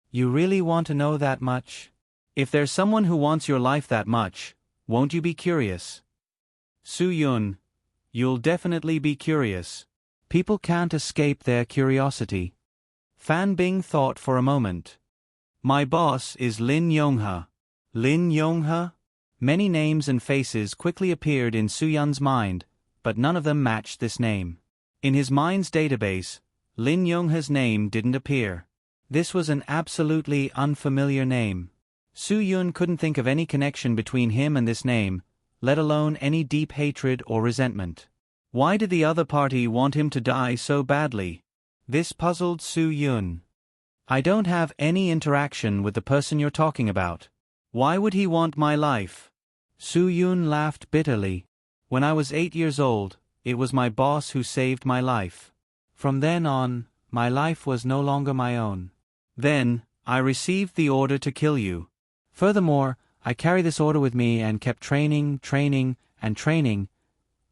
You really want to know that much? If there's someone who wants your life that much, won't you be curious? Su Yun, you'll definitely be curious. People can't escape their curiosity. Fan Bing thought for a moment. My boss is Lin Yonghe. Lin Yonghe? Many names and faces quickly appeared in Su Yun's mind, but none of them matched this name. In his mind's database, Lin Yonghe's name didn't appear. This was an absolutely unfamiliar name. Su Yun couldn't think of any connection between him and this name, let alone any deep hatred or resentment. Why did the other party want him to die so badly? This puzzled Su Yun. I don't have any interaction with the person you're talking about. Why would he want my life? Su Yun laughed bitterly. When I was 8 years old, it was my boss who saved my life. From then on, my life was no longer my own. Then, I received the order to kill you. Furthermore, I carried this order with me and kept training,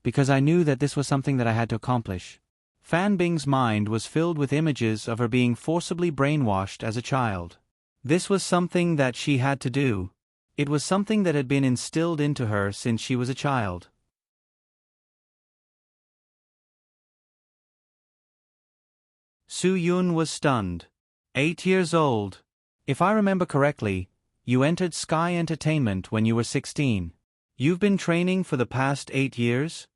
because I knew that this was something that I had to accomplish. Fan Bing's mind was filled with images of her being forcibly brainwashed as a child. This was something that she had to do. It was something that had been instilled into her since she was a child. Su Yun was stunned. 8 years old. If I remember correctly, you entered Sky Entertainment when you were 16. You've been training for the past 8 years?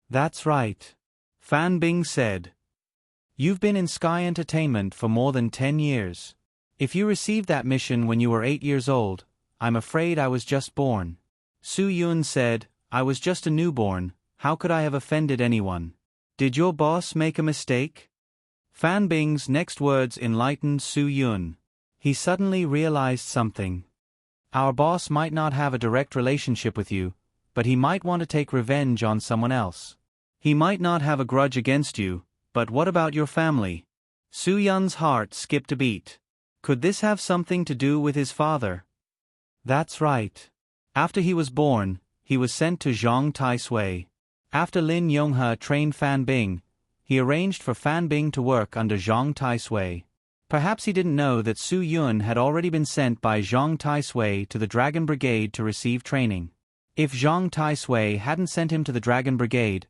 That's right. Fan Bing said. You've been in Sky Entertainment for more than 10 years. If you received that mission when you were 8 years old, I'm afraid I was just born. Su Yun said, I was just a newborn, how could I have offended anyone? Did your boss make a mistake? Fan Bing's next words enlightened Su Yun. He suddenly realized something. Our boss might not have a direct relationship with you, but he might want to take revenge on someone else. He might not have a grudge against you, but what about your family? Su Yun's heart skipped a beat. Could this have something to do with his father? That's right. After he was born, he was sent to Zhang Tai-sui. After Lin Yonghe trained Fan Bing, he arranged for Fan Bing to work under Zhang Tai-sui. Perhaps he didn't know that Su Yun had already been sent by Zhang Tai-sui to the Dragon Brigade to receive training. If Zhang Tai-sui hadn't sent him to the Dragon Brigade,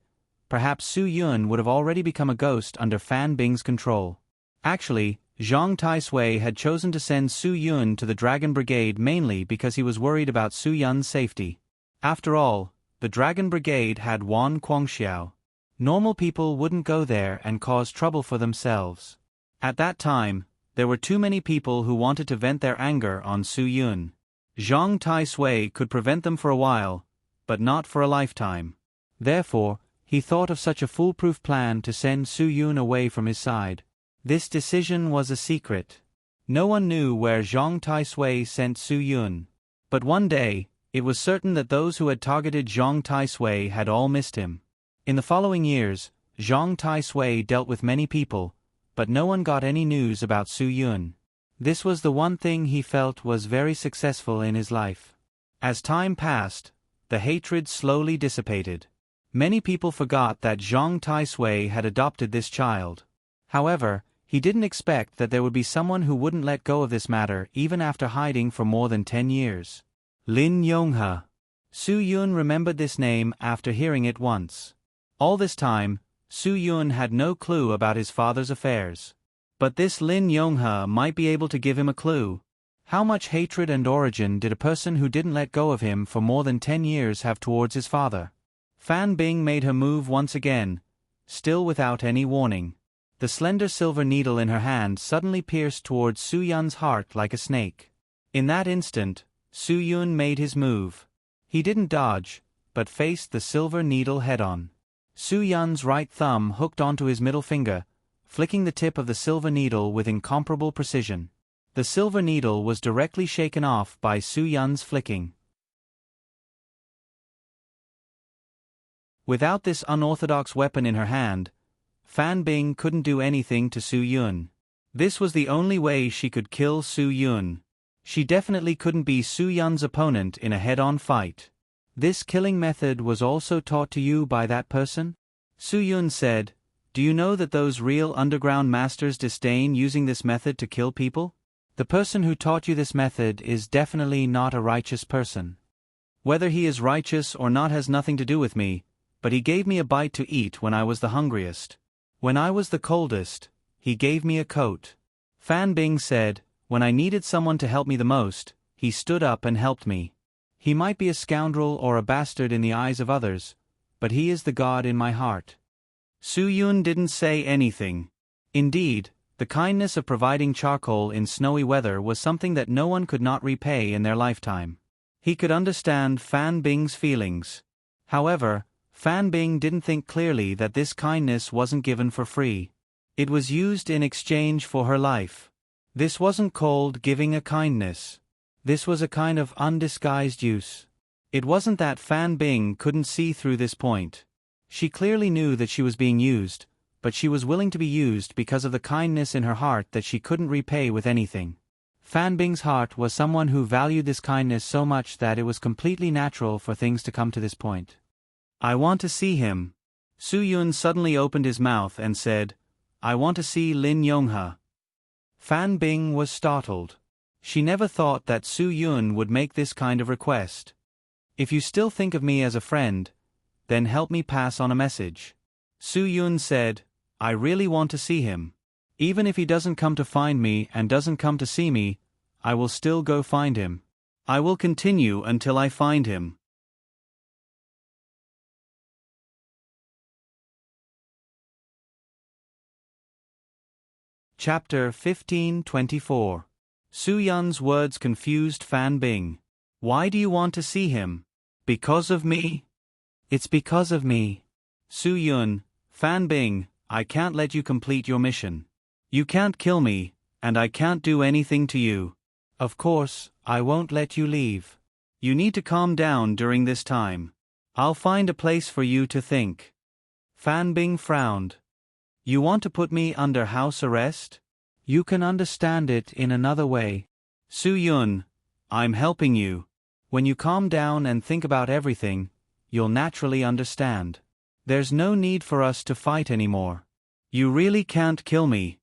perhaps Su Yun would have already become a ghost under Fan Bing's control. Actually, Zhang Tai-sui had chosen to send Su Yun to the Dragon Brigade mainly because he was worried about Su Yun's safety. After all, the Dragon Brigade had Wan Guangxiao. Normal people wouldn't go there and cause trouble for themselves. At that time, there were too many people who wanted to vent their anger on Su Yun. Zhang Tai-sui could prevent them for a while, but not for a lifetime. Therefore, he thought of such a foolproof plan to send Su Yun away from his side. This decision was a secret. No one knew where Zhang Tai-sui sent Su Yun. But one day, it was certain that those who had targeted Zhang Tai-sui had all missed him. In the following years, Zhang Tai-sui dealt with many people, but no one got any news about Su Yun. This was the one thing he felt was very successful in his life. As time passed, the hatred slowly dissipated. Many people forgot that Zhang Tai-sui had adopted this child. However, he didn't expect that there would be someone who wouldn't let go of this matter even after hiding for more than 10 years. Lin Yonghe. Su Yun remembered this name after hearing it once. All this time, Su Yun had no clue about his father's affairs. But this Lin Yonghe might be able to give him a clue. How much hatred and origin did a person who didn't let go of him for more than 10 years have towards his father? Fan Bing made her move once again, still without any warning. The slender silver needle in her hand suddenly pierced towards Su Yun's heart like a snake. In that instant, Su Yun made his move. He didn't dodge, but faced the silver needle head-on. Su Yun's right thumb hooked onto his middle finger, flicking the tip of the silver needle with incomparable precision. The silver needle was directly shaken off by Su Yun's flicking. Without this unorthodox weapon in her hand, Fan Bing couldn't do anything to Su Yun. This was the only way she could kill Su Yun. She definitely couldn't be Su Yun's opponent in a head-on fight. This killing method was also taught to you by that person? Su Yun said, "Do you know that those real underground masters disdain using this method to kill people? The person who taught you this method is definitely not a righteous person. Whether he is righteous or not has nothing to do with me, but he gave me a bite to eat when I was the hungriest. When I was the coldest, he gave me a coat." Fan Bing said, "When I needed someone to help me the most, he stood up and helped me. He might be a scoundrel or a bastard in the eyes of others, but he is the god in my heart." Su Yun didn't say anything. Indeed, the kindness of providing charcoal in snowy weather was something that no one could not repay in their lifetime. He could understand Fan Bing's feelings. However, Fan Bing didn't think clearly that this kindness wasn't given for free. It was used in exchange for her life. This wasn't called giving a kindness. This was a kind of undisguised use. It wasn't that Fan Bing couldn't see through this point. She clearly knew that she was being used, but she was willing to be used because of the kindness in her heart that she couldn't repay with anything. Fan Bing's heart was someone who valued this kindness so much that it was completely natural for things to come to this point. "I want to see him." Su Yun suddenly opened his mouth and said, "I want to see Lin Yonghe." Fan Bing was startled. She never thought that Su Yun would make this kind of request. "If you still think of me as a friend, then help me pass on a message." Su Yun said, "I really want to see him. Even if he doesn't come to find me and doesn't come to see me, I will still go find him. I will continue until I find him." Chapter 15:24. Su Yun's words confused Fan Bing. "Why do you want to see him? Because of me?" "It's because of me." "Su Yun, Fan Bing, I can't let you complete your mission. You can't kill me, and I can't do anything to you. Of course, I won't let you leave. You need to calm down during this time. I'll find a place for you to think. Fan Bing frowned. You want to put me under house arrest? You can understand it in another way. Su Yun, I'm helping you. When you calm down and think about everything, you'll naturally understand. There's no need for us to fight anymore. You really can't kill me.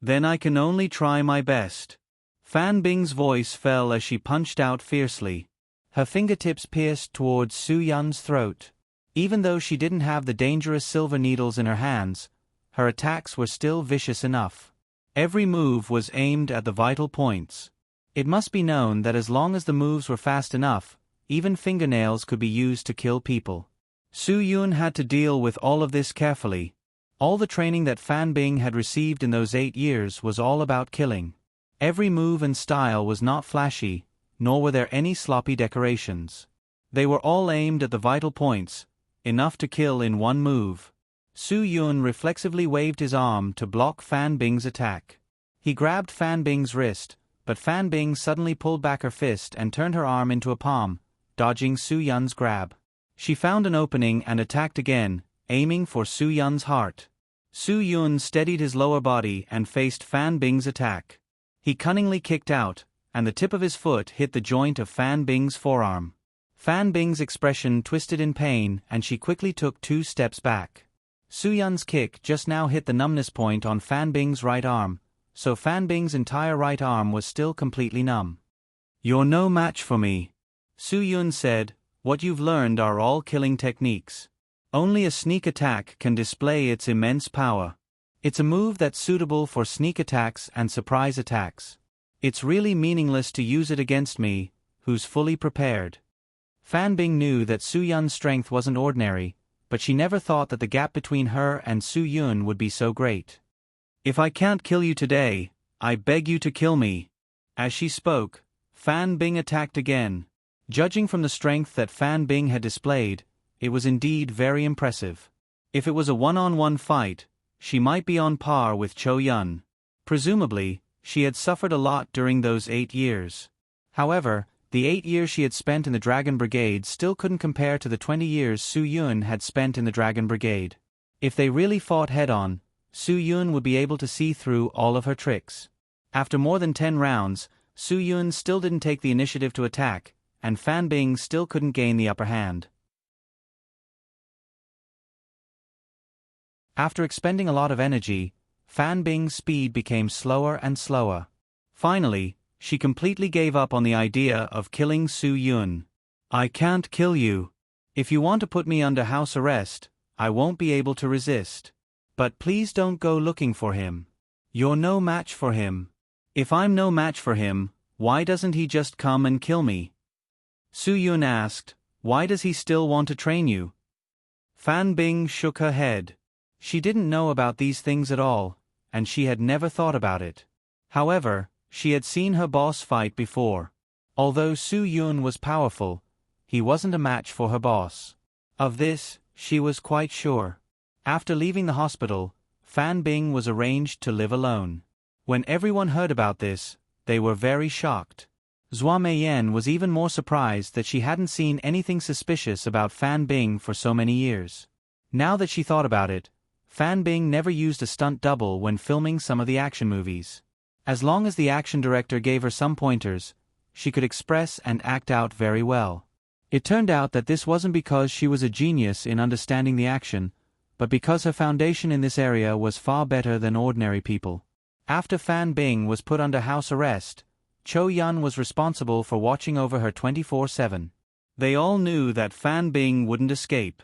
Then I can only try my best. Fan Bing's voice fell as she punched out fiercely. Her fingertips pierced towards Su Yun's throat. Even though she didn't have the dangerous silver needles in her hands, her attacks were still vicious enough. Every move was aimed at the vital points. It must be known that as long as the moves were fast enough, even fingernails could be used to kill people. Su Yun had to deal with all of this carefully. All the training that Fan Bing had received in those 8 years was all about killing. Every move and style was not flashy, nor were there any sloppy decorations. They were all aimed at the vital points, enough to kill in one move. Su Yun reflexively waved his arm to block Fan Bing's attack. He grabbed Fan Bing's wrist, but Fan Bing suddenly pulled back her fist and turned her arm into a palm, dodging Su Yun's grab. She found an opening and attacked again, aiming for Su Yun's heart. Su Yun steadied his lower body and faced Fan Bing's attack. He cunningly kicked out, and the tip of his foot hit the joint of Fan Bing's forearm. Fan Bing's expression twisted in pain and she quickly took 2 steps back. Su Yun's kick just now hit the numbness point on Fan Bing's right arm, so Fan Bing's entire right arm was still completely numb. You're no match for me. Su Yun said, what you've learned are all killing techniques. Only a sneak attack can display its immense power. It's a move that's suitable for sneak attacks and surprise attacks. It's really meaningless to use it against me, who's fully prepared. Fan Bing knew that Su Yun's strength wasn't ordinary, but she never thought that the gap between her and Su Yun would be so great. If I can't kill you today, I beg you to kill me. As she spoke, Fan Bing attacked again. Judging from the strength that Fan Bing had displayed, it was indeed very impressive. If it was a one-on-one fight, she might be on par with Cho Yun. Presumably, she had suffered a lot during those 8 years. However, the 8 years she had spent in the Dragon Brigade still couldn't compare to the 20 years Su Yun had spent in the Dragon Brigade. If they really fought head-on, Su Yun would be able to see through all of her tricks. After more than 10 rounds, Su Yun still didn't take the initiative to attack, and Fan Bing still couldn't gain the upper hand. After expending a lot of energy, Fan Bing's speed became slower and slower. Finally, she completely gave up on the idea of killing Su Yun. I can't kill you. If you want to put me under house arrest, I won't be able to resist. But please don't go looking for him. You're no match for him. If I'm no match for him, why doesn't he just come and kill me? Su Yun asked, why does he still want to train you? Fan Bing shook her head. She didn't know about these things at all, and she had never thought about it. However, she had seen her boss fight before. Although Su Yun was powerful, he wasn't a match for her boss. Of this, she was quite sure. After leaving the hospital, Fan Bing was arranged to live alone. When everyone heard about this, they were very shocked. Zhua Meiyan was even more surprised that she hadn't seen anything suspicious about Fan Bing for so many years. Now that she thought about it, Fan Bing never used a stunt double when filming some of the action movies. As long as the action director gave her some pointers, she could express and act out very well. It turned out that this wasn't because she was a genius in understanding the action, but because her foundation in this area was far better than ordinary people. After Fan Bing was put under house arrest, Cho Yun was responsible for watching over her 24/7. They all knew that Fan Bing wouldn't escape.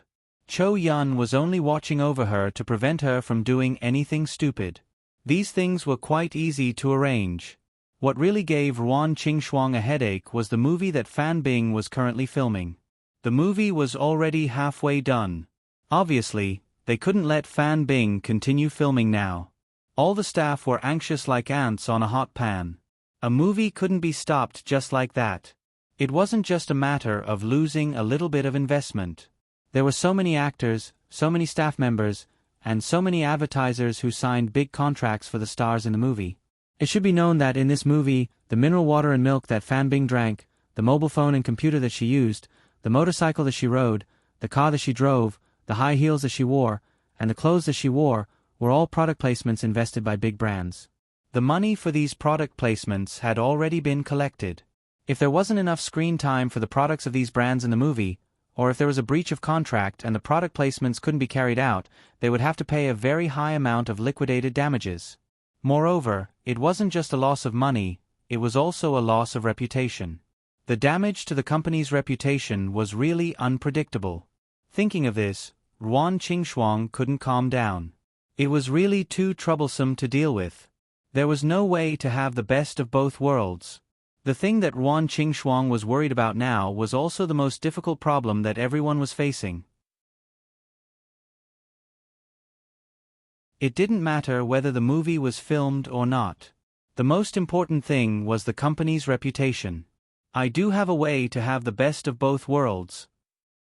Cho Yun was only watching over her to prevent her from doing anything stupid. These things were quite easy to arrange. What really gave Ruan Qingxuang a headache was the movie that Fan Bing was currently filming. The movie was already halfway done. Obviously, they couldn't let Fan Bing continue filming now. All the staff were anxious like ants on a hot pan. A movie couldn't be stopped just like that. It wasn't just a matter of losing a little bit of investment. There were so many actors, so many staff members, and so many advertisers who signed big contracts for the stars in the movie. It should be known that in this movie, the mineral water and milk that Fan Bing drank, the mobile phone and computer that she used, the motorcycle that she rode, the car that she drove, the high heels that she wore, and the clothes that she wore, were all product placements invested by big brands. The money for these product placements had already been collected. If there wasn't enough screen time for the products of these brands in the movie, or if there was a breach of contract and the product placements couldn't be carried out, they would have to pay a very high amount of liquidated damages. Moreover, it wasn't just a loss of money, it was also a loss of reputation. The damage to the company's reputation was really unpredictable. Thinking of this, Ruan Qingxuang couldn't calm down. It was really too troublesome to deal with. There was no way to have the best of both worlds. The thing that Ruan Qingxuang was worried about now was also the most difficult problem that everyone was facing. It didn't matter whether the movie was filmed or not. The most important thing was the company's reputation. I do have a way to have the best of both worlds.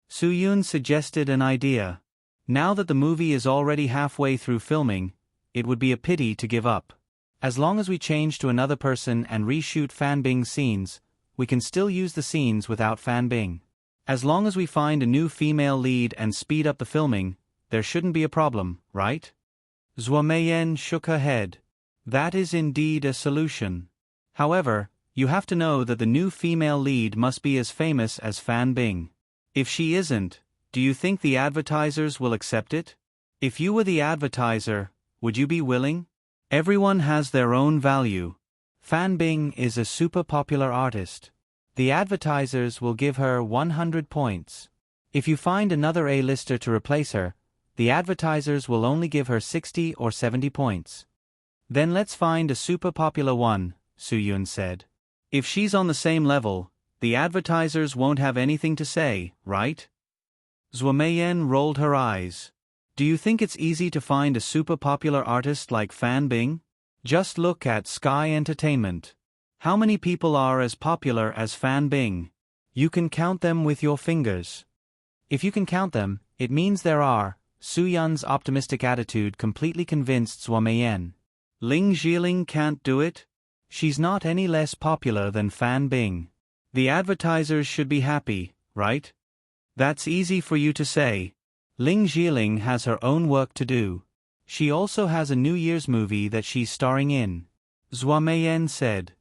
Su Yun suggested an idea. Now that the movie is already halfway through filming, it would be a pity to give up. As long as we change to another person and reshoot Fan Bing's scenes, we can still use the scenes without Fan Bing. As long as we find a new female lead and speed up the filming, there shouldn't be a problem, right? Zhuo Meiyan shook her head. That is indeed a solution. However, you have to know that the new female lead must be as famous as Fan Bing. If she isn't, do you think the advertisers will accept it? If you were the advertiser, would you be willing? Everyone has their own value. Fan Bing is a super popular artist. The advertisers will give her 100 points. If you find another A-lister to replace her, the advertisers will only give her 60 or 70 points. Then let's find a super popular one, Su Yun said. If she's on the same level, the advertisers won't have anything to say, right? Zhuo Meiyan rolled her eyes. Do you think it's easy to find a super popular artist like Fan Bing? Just look at Sky Entertainment. How many people are as popular as Fan Bing? You can count them with your fingers. If you can count them, it means there are. Su Yun's optimistic attitude completely convinced Zhuo Meiyan. Ling Jiling can't do it? She's not any less popular than Fan Bing. The advertisers should be happy, right? That's easy for you to say. Ling Jiling has her own work to do. She also has a New Year's movie that she's starring in. Zhuo Meiyan said.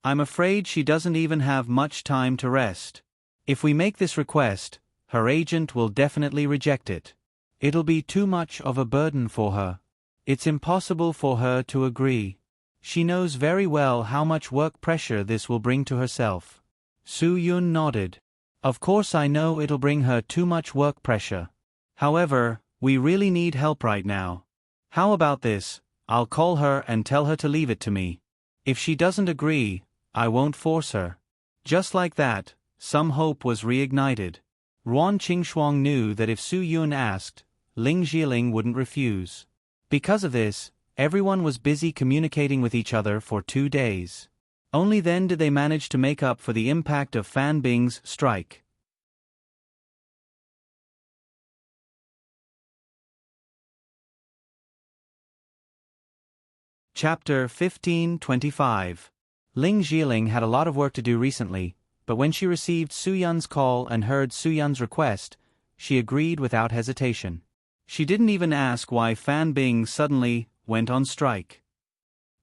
I'm afraid she doesn't even have much time to rest. If we make this request, her agent will definitely reject it. It'll be too much of a burden for her. It's impossible for her to agree. She knows very well how much work pressure this will bring to herself. Su Yun nodded. Of course I know it'll bring her too much work pressure. However, we really need help right now. How about this? I'll call her and tell her to leave it to me. If she doesn't agree, I won't force her. Just like that, some hope was reignited. Ruan Qingxuang knew that if Su Yun asked, Ling Jiling wouldn't refuse. Because of this, everyone was busy communicating with each other for 2 days. Only then did they manage to make up for the impact of Fan Bing's strike. Chapter 15:25. Ling Jiling had a lot of work to do recently, but when she received Su Yun's call and heard Su Yun's request, she agreed without hesitation. She didn't even ask why Fan Bing suddenly went on strike.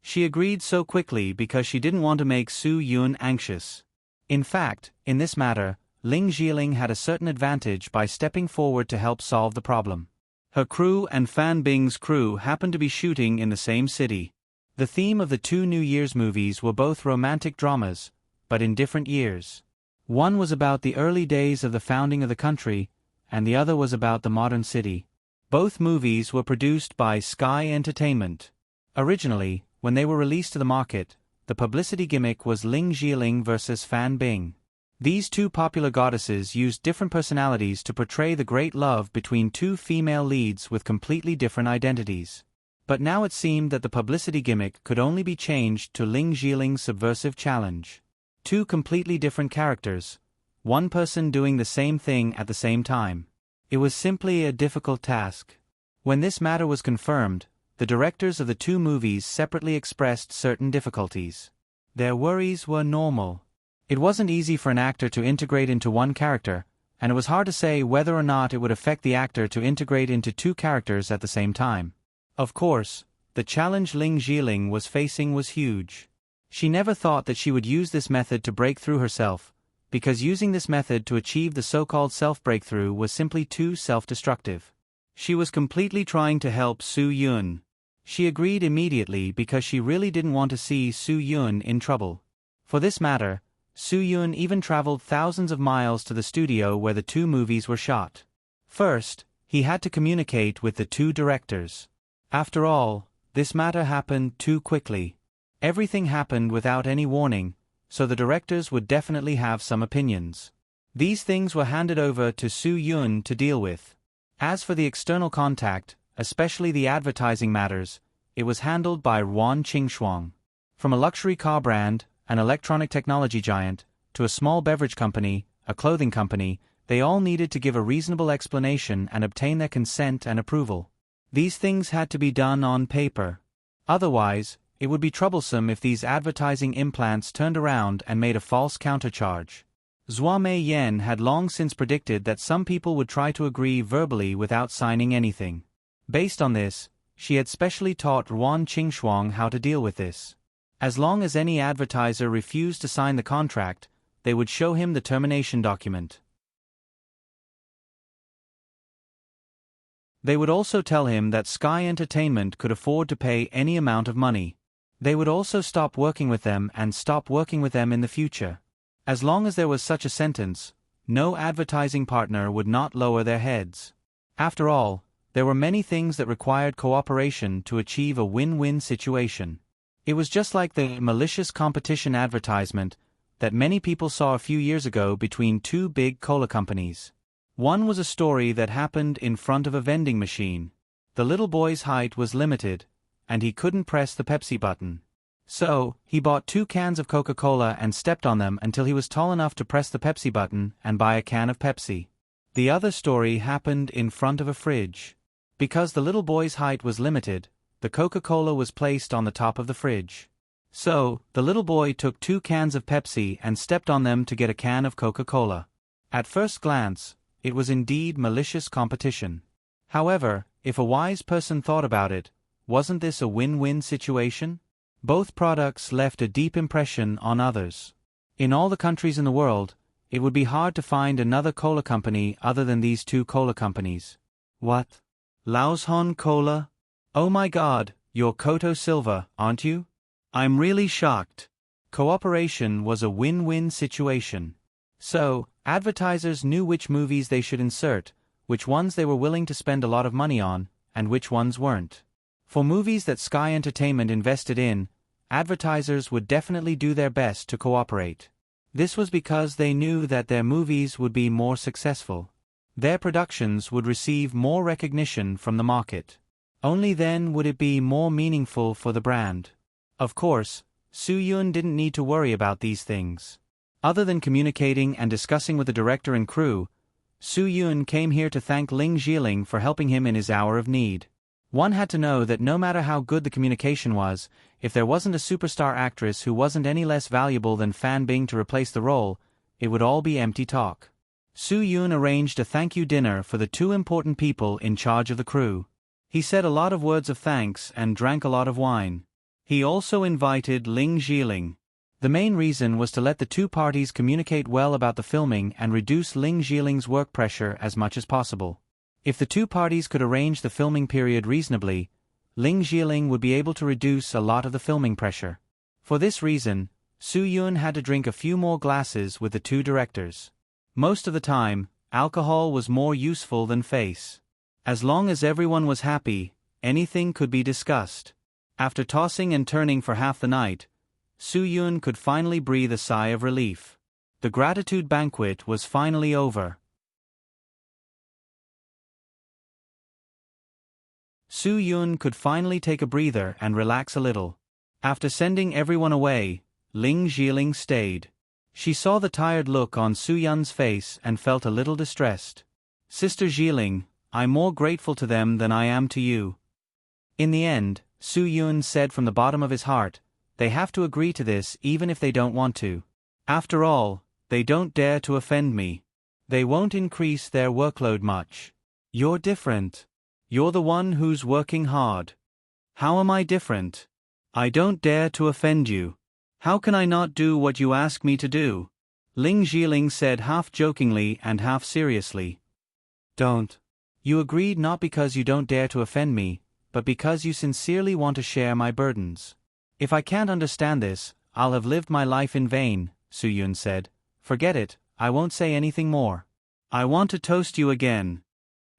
She agreed so quickly because she didn't want to make Su Yun anxious. In fact, in this matter, Ling Jiling had a certain advantage by stepping forward to help solve the problem. Her crew and Fan Bing's crew happened to be shooting in the same city. The theme of the 2 New Year's movies were both romantic dramas, but in different years. One was about the early days of the founding of the country, and the other was about the modern city. Both movies were produced by Sky Entertainment. Originally, when they were released to the market, the publicity gimmick was Ling Jiling versus Fan Bing. These 2 popular goddesses used different personalities to portray the great love between 2 female leads with completely different identities. But now it seemed that the publicity gimmick could only be changed to Ling Jiling's subversive challenge. 2 completely different characters, one person doing the same thing at the same time. It was simply a difficult task. When this matter was confirmed, the directors of the two movies separately expressed certain difficulties. Their worries were normal. It wasn't easy for an actor to integrate into one character, and it was hard to say whether or not it would affect the actor to integrate into two characters at the same time. Of course, the challenge Ling Jiling was facing was huge. She never thought that she would use this method to break through herself, because using this method to achieve the so-called self-breakthrough was simply too self-destructive. She was completely trying to help Su Yun. She agreed immediately because she really didn't want to see Su Yun in trouble. For this matter, Su Yun even traveled thousands of miles to the studio where the two movies were shot. First, he had to communicate with the two directors. After all, this matter happened too quickly. Everything happened without any warning, so the directors would definitely have some opinions. These things were handed over to Su Yun to deal with. As for the external contact, especially the advertising matters, it was handled by Yuan Qingshuang. From a luxury car brand, an electronic technology giant, to a small beverage company, a clothing company, they all needed to give a reasonable explanation and obtain their consent and approval. These things had to be done on paper. Otherwise, it would be troublesome if these advertising implants turned around and made a false countercharge. Zhua Mei Yan had long since predicted that some people would try to agree verbally without signing anything. Based on this, she had specially taught Yuan Qingshuang how to deal with this. As long as any advertiser refused to sign the contract, they would show him the termination document. They would also tell him that Sky Entertainment could afford to pay any amount of money. They would also stop working with them and stop working with them in the future. As long as there was such a sentence, no advertising partner would not lower their heads. After all, there were many things that required cooperation to achieve a win-win situation. It was just like the malicious competition advertisement that many people saw a few years ago between two big cola companies. One was a story that happened in front of a vending machine. The little boy's height was limited, and he couldn't press the Pepsi button. So, he bought 2 cans of Coca-Cola and stepped on them until he was tall enough to press the Pepsi button and buy a can of Pepsi. The other story happened in front of a fridge. Because the little boy's height was limited, the Coca-Cola was placed on the top of the fridge. So, the little boy took 2 cans of Pepsi and stepped on them to get a can of Coca-Cola. At first glance, it was indeed malicious competition. However, if a wise person thought about it, wasn't this a win-win situation? Both products left a deep impression on others. In all the countries in the world, it would be hard to find another cola company other than these 2 cola companies. What? Laoshon Cola? Oh my God, you're Koto Silva, aren't you? I'm really shocked. Cooperation was a win-win situation. So, advertisers knew which movies they should insert, which ones they were willing to spend a lot of money on, and which ones weren't. For movies that Sky Entertainment invested in, advertisers would definitely do their best to cooperate. This was because they knew that their movies would be more successful. Their productions would receive more recognition from the market. Only then would it be more meaningful for the brand. Of course, Su Yun didn't need to worry about these things. Other than communicating and discussing with the director and crew, Su Yun came here to thank Ling Jiling for helping him in his hour of need. One had to know that no matter how good the communication was, if there wasn't a superstar actress who wasn't any less valuable than Fan Bing to replace the role, it would all be empty talk. Su Yun arranged a thank you dinner for the 2 important people in charge of the crew. He said a lot of words of thanks and drank a lot of wine. He also invited Ling Jiling. The main reason was to let the 2 parties communicate well about the filming and reduce Ling Jiling's work pressure as much as possible. If the 2 parties could arrange the filming period reasonably, Ling Jiling would be able to reduce a lot of the filming pressure. For this reason, Su Yun had to drink a few more glasses with the 2 directors. Most of the time, alcohol was more useful than face. As long as everyone was happy, anything could be discussed. After tossing and turning for half the night, Su Yun could finally breathe a sigh of relief. The gratitude banquet was finally over. Su Yun could finally take a breather and relax a little. After sending everyone away, Ling Jiling stayed. She saw the tired look on Su Yun's face and felt a little distressed. Sister Jiling, I'm more grateful to them than I am to you. In the end, Su Yun said from the bottom of his heart, they have to agree to this even if they don't want to. After all, they don't dare to offend me. They won't increase their workload much. You're different. You're the one who's working hard. How am I different? I don't dare to offend you. How can I not do what you ask me to do? Ling Jiling said half jokingly and half seriously. Don't. You agreed not because you don't dare to offend me, but because you sincerely want to share my burdens. If I can't understand this, I'll have lived my life in vain, Su Yun said. Forget it, I won't say anything more. I want to toast you again.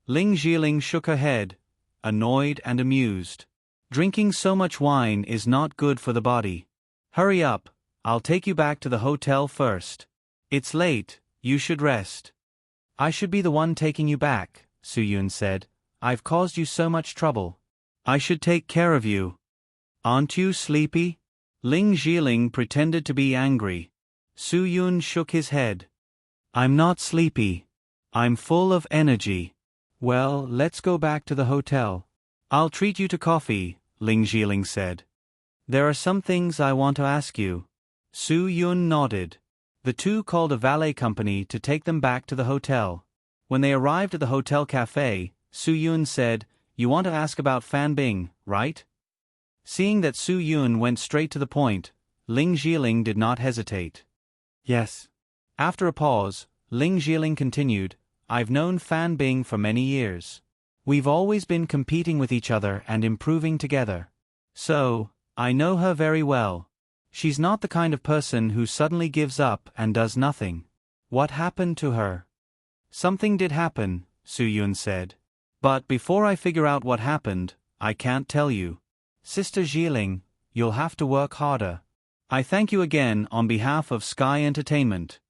Ling Jiling shook her head, annoyed and amused. Drinking so much wine is not good for the body. Hurry up, I'll take you back to the hotel first. It's late, you should rest. I should be the one taking you back, Su Yun said. I've caused you so much trouble. I should take care of you. Aren't you sleepy? Ling Jiling pretended to be angry. Su Yun shook his head. I'm not sleepy. I'm full of energy. Well, let's go back to the hotel. I'll treat you to coffee, Ling Jiling said. There are some things I want to ask you. Su Yun nodded. The two called a valet company to take them back to the hotel. When they arrived at the hotel cafe, Su Yun said, You want to ask about Fan Bing, right? Seeing that Su Yun went straight to the point, Ling Jiling did not hesitate. Yes. After a pause, Ling Jiling continued, I've known Fan Bing for many years. We've always been competing with each other and improving together. So, I know her very well. She's not the kind of person who suddenly gives up and does nothing. What happened to her? Something did happen, Su Yun said. But before I figure out what happened, I can't tell you. Sister Jiling, you'll have to work harder. I thank you again on behalf of Sky Entertainment.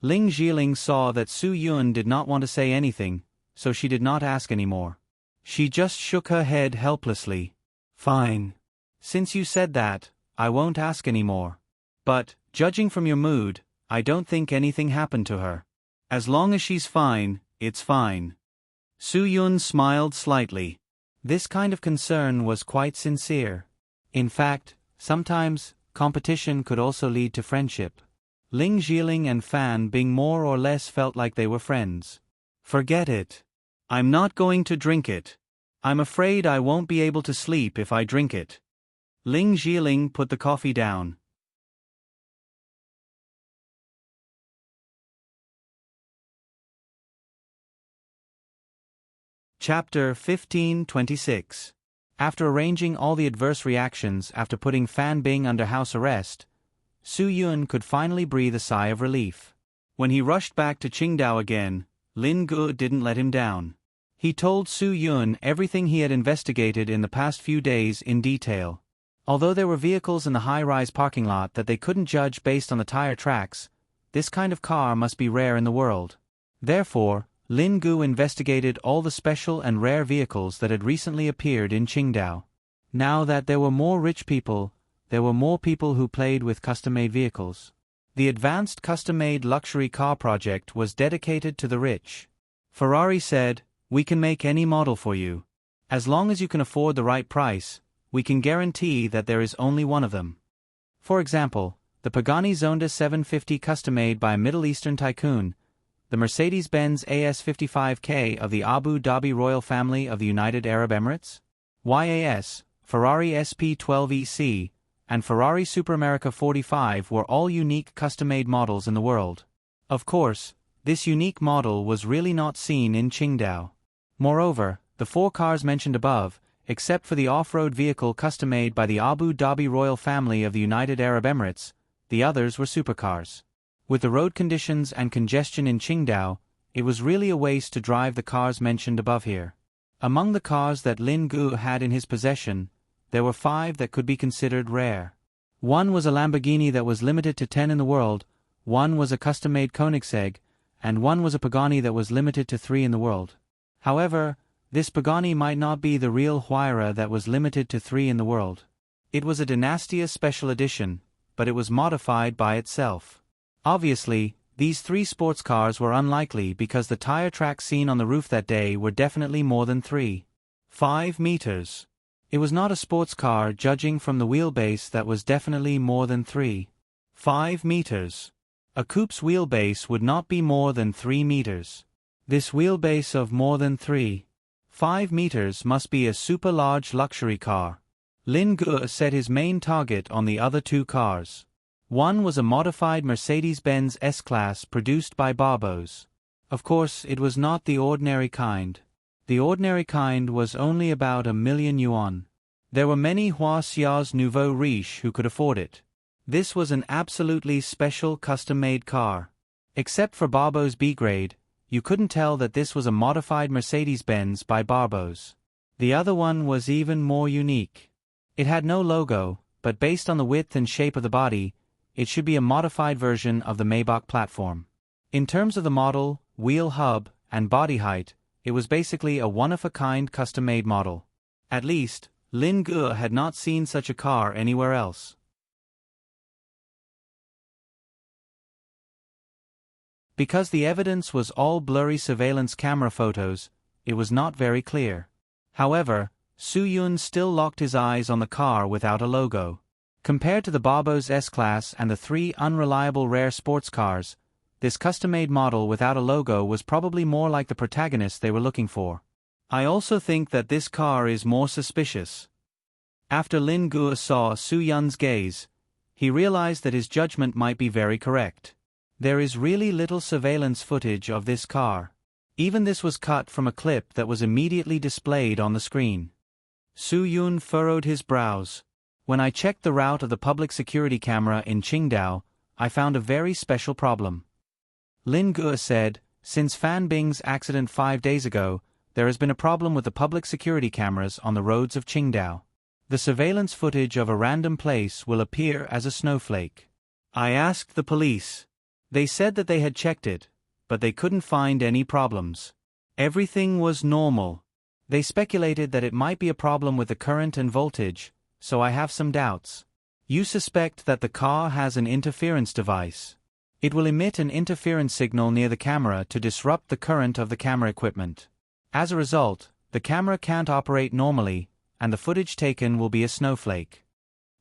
Ling Jiling saw that Su Yun did not want to say anything, so she did not ask any more. She just shook her head helplessly. Fine. Since you said that, I won't ask any more. But, judging from your mood, I don't think anything happened to her. As long as she's fine, it's fine. Su Yun smiled slightly. This kind of concern was quite sincere. In fact, sometimes, competition could also lead to friendship. Ling Jiling and Fan Bing more or less felt like they were friends. Forget it. I'm not going to drink it. I'm afraid I won't be able to sleep if I drink it. Ling Jiling put the coffee down. Chapter 15:26. After arranging all the adverse reactions after putting Fan Bing under house arrest, Su Yun could finally breathe a sigh of relief. When he rushed back to Qingdao again, Lin Gu didn't let him down. He told Su Yun everything he had investigated in the past few days in detail. Although there were vehicles in the high-rise parking lot that they couldn't judge based on the tire tracks, this kind of car must be rare in the world. Therefore, Lin Gu investigated all the special and rare vehicles that had recently appeared in Qingdao. Now that there were more rich people, there were more people who played with custom-made vehicles. The advanced custom-made luxury car project was dedicated to the rich. Ferrari said, We can make any model for you. As long as you can afford the right price, we can guarantee that there is only one of them. For example, the Pagani Zonda 750 custom-made by a Middle Eastern tycoon, the Mercedes-Benz AS55K of the Abu Dhabi royal family of the United Arab Emirates, YAS, Ferrari SP12EC, and Ferrari Super America 45 were all unique custom-made models in the world. Of course, this unique model was really not seen in Qingdao. Moreover, the four cars mentioned above, except for the off-road vehicle custom-made by the Abu Dhabi royal family of the United Arab Emirates, the others were supercars. With the road conditions and congestion in Qingdao, it was really a waste to drive the cars mentioned above here. Among the cars that Lin Gu had in his possession, there were 5 that could be considered rare. One was a Lamborghini that was limited to 10 in the world, one was a custom-made Koenigsegg, and one was a Pagani that was limited to 3 in the world. However, this Pagani might not be the real Huayra that was limited to 3 in the world. It was a Dynastia special edition, but it was modified by itself. Obviously, These 3 sports cars were unlikely because the tire tracks seen on the roof that day were definitely more than 3.5 meters. It was not a sports car judging from the wheelbase that was definitely more than 3.5 meters. A coupe's wheelbase would not be more than 3 meters. This wheelbase of more than 3.5 meters must be a super large luxury car. Lin Gu set his main target on the other 2 cars. One was a modified Mercedes-Benz S-Class produced by Barbos. Of course, it was not the ordinary kind. The ordinary kind was only about £1,000,000. There were many Hua Xiao's nouveau riche who could afford it. This was an absolutely special custom-made car. Except for Barbos B-grade, you couldn't tell that this was a modified Mercedes-Benz by Barbos. The other one was even more unique. It had no logo, but based on the width and shape of the body, it should be a modified version of the Maybach platform. In terms of the model, wheel hub, and body height, it was basically a one-of-a-kind custom-made model. At least, Lin Gu had not seen such a car anywhere else. Because the evidence was all blurry surveillance camera photos, it was not very clear. However, Su Yun still locked his eyes on the car without a logo. Compared to the Barbos S-Class and the 3 unreliable rare sports cars, this custom-made model without a logo was probably more like the protagonist they were looking for. I also think that this car is more suspicious. After Lin Gu saw Su Yun's gaze, he realized that his judgment might be very correct. There is really little surveillance footage of this car. Even this was cut from a clip that was immediately displayed on the screen. Su Yun furrowed his brows. When I checked the route of the public security camera in Qingdao, I found a very special problem. Lin Gu said, since Fan Bing's accident 5 days ago, there has been a problem with the public security cameras on the roads of Qingdao. The surveillance footage of a random place will appear as a snowflake. I asked the police. They said that they had checked it, but they couldn't find any problems. Everything was normal. They speculated that it might be a problem with the current and voltage, so I have some doubts. You suspect that the car has an interference device. It will emit an interference signal near the camera to disrupt the current of the camera equipment. As a result, the camera can't operate normally, and the footage taken will be a snowflake.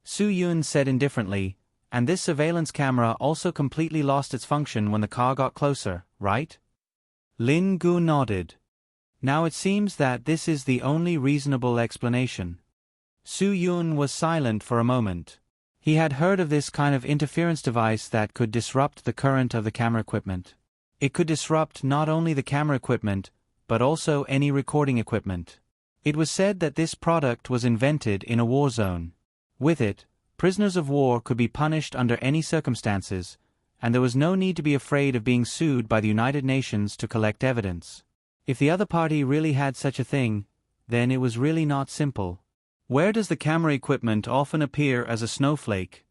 Su Yun said indifferently, and this surveillance camera also completely lost its function when the car got closer, right? Lin Gu nodded. Now it seems that this is the only reasonable explanation. Su Yun was silent for a moment. He had heard of this kind of interference device that could disrupt the current of the camera equipment. It could disrupt not only the camera equipment, but also any recording equipment. It was said that this product was invented in a war zone. With it, prisoners of war could be punished under any circumstances, and there was no need to be afraid of being sued by the United Nations to collect evidence. If the other party really had such a thing, then it was really not simple. Where does the camera equipment often appear as a snowflake?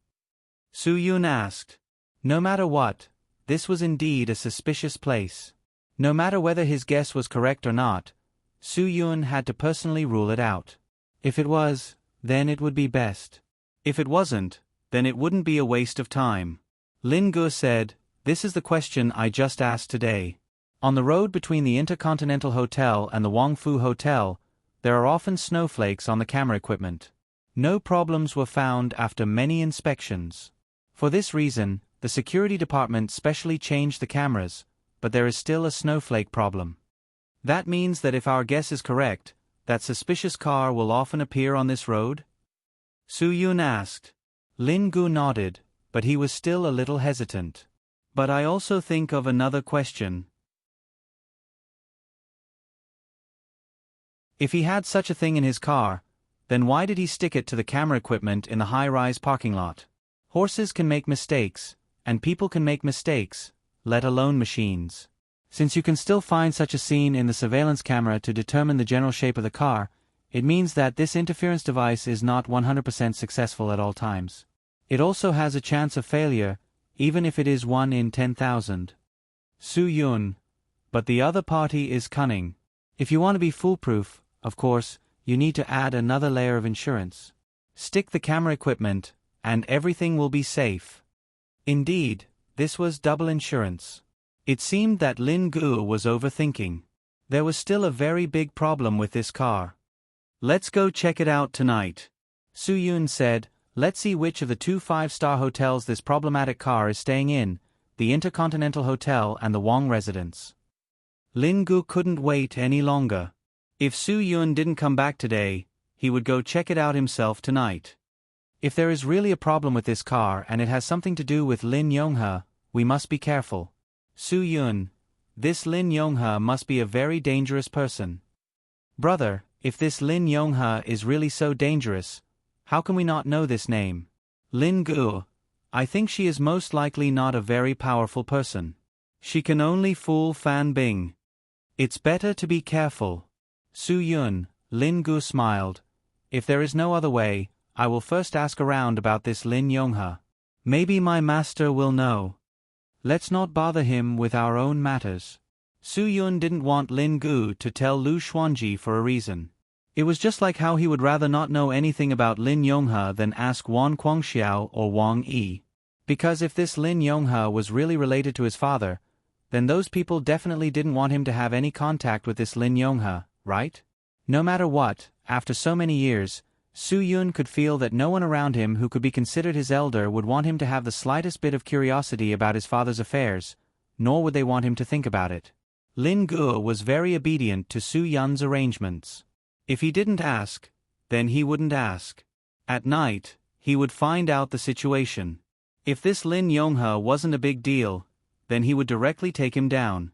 Su Yun asked. No matter what, this was indeed a suspicious place. No matter whether his guess was correct or not, Su Yun had to personally rule it out. If it was, then it would be best. If it wasn't, then it wouldn't be a waste of time. Lin Gu said, this is the question I just asked today. On the road between the Intercontinental Hotel and the Wangfu Hotel, there are often snowflakes on the camera equipment. No problems were found after many inspections. For this reason, the security department specially changed the cameras, but there is still a snowflake problem. That means that if our guess is correct, that suspicious car will often appear on this road? Su Yun asked. Lin Gu nodded, but he was still a little hesitant. But I also think of another question. If he had such a thing in his car, then why did he stick it to the camera equipment in the high-rise parking lot? Horses can make mistakes, and people can make mistakes, let alone machines. Since you can still find such a scene in the surveillance camera to determine the general shape of the car, it means that this interference device is not 100% successful at all times. It also has a chance of failure, even if it is 1 in 10,000. Su Yun. But the other party is cunning. If you want to be foolproof, of course, you need to add another layer of insurance. Stick the camera equipment, and everything will be safe. Indeed, This was double insurance. It seemed that Lin Gu was overthinking. There was still a very big problem with this car. Let's go check it out tonight. Su Yun said, let's see which of the 2 5-star hotels this problematic car is staying in, the Intercontinental Hotel and the Wong residence. Lin Gu couldn't wait any longer. If Su Yun didn't come back today, he would go check it out himself tonight. If there is really a problem with this car and it has something to do with Lin Yonghe, we must be careful. Su Yun, this Lin Yonghe must be a very dangerous person. Brother, if this Lin Yonghe is really so dangerous, how can we not know this name? Lin Gu, I think she is most likely not a very powerful person. She can only fool Fan Bing. It's better to be careful. Su Yun, Lin Gu smiled. If there is no other way, I will first ask around about this Lin Yonghe. Maybe my master will know. Let's not bother him with our own matters. Su Yun didn't want Lin Gu to tell Lu Xuanji for a reason. It was just like how he would rather not know anything about Lin Yonghe than ask Wan Guangxiao or Wang Yi. Because if this Lin Yonghe was really related to his father, then those people definitely didn't want him to have any contact with this Lin Yonghe, right? No matter what, after so many years, Su Yun could feel that no one around him who could be considered his elder would want him to have the slightest bit of curiosity about his father's affairs, nor would they want him to think about it. Lin Gu was very obedient to Su Yun's arrangements. If he didn't ask, then he wouldn't ask. At night, he would find out the situation. If this Lin Yonghe wasn't a big deal, then he would directly take him down.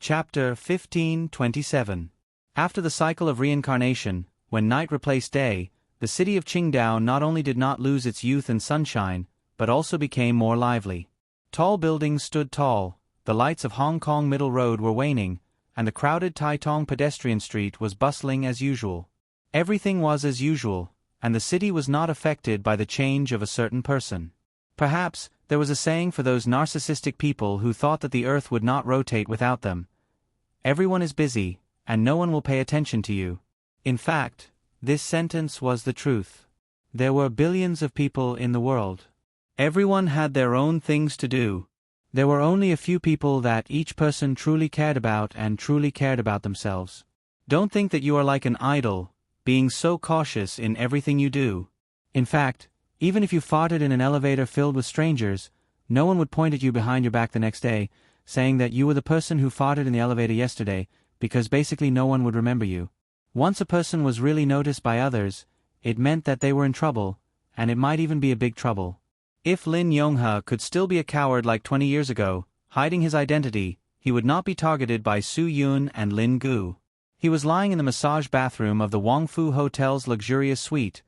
Chapter 15:27. After the cycle of reincarnation, when night replaced day, the city of Qingdao not only did not lose its youth and sunshine, but also became more lively. Tall buildings stood tall, the lights of Hong Kong Middle Road were waning, and the crowded Tai Tong pedestrian street was bustling as usual. Everything was as usual, and the city was not affected by the change of a certain person. Perhaps, there was a saying for those narcissistic people who thought that the earth would not rotate without them. Everyone is busy, and no one will pay attention to you. In fact, this sentence was the truth. There were billions of people in the world. Everyone had their own things to do. There were only a few people that each person truly cared about and truly cared about themselves. Don't think that you are like an idol, being so cautious in everything you do. In fact, even if you farted in an elevator filled with strangers, no one would point at you behind your back the next day, saying that you were the person who farted in the elevator yesterday, because basically no one would remember you. Once a person was really noticed by others, it meant that they were in trouble, and it might even be a big trouble. If Lin Yonghe could still be a coward like 20 years ago, hiding his identity, he would not be targeted by Su Yun and Lin Gu. He was lying in the massage bathroom of the Wangfu Hotel's luxurious suite,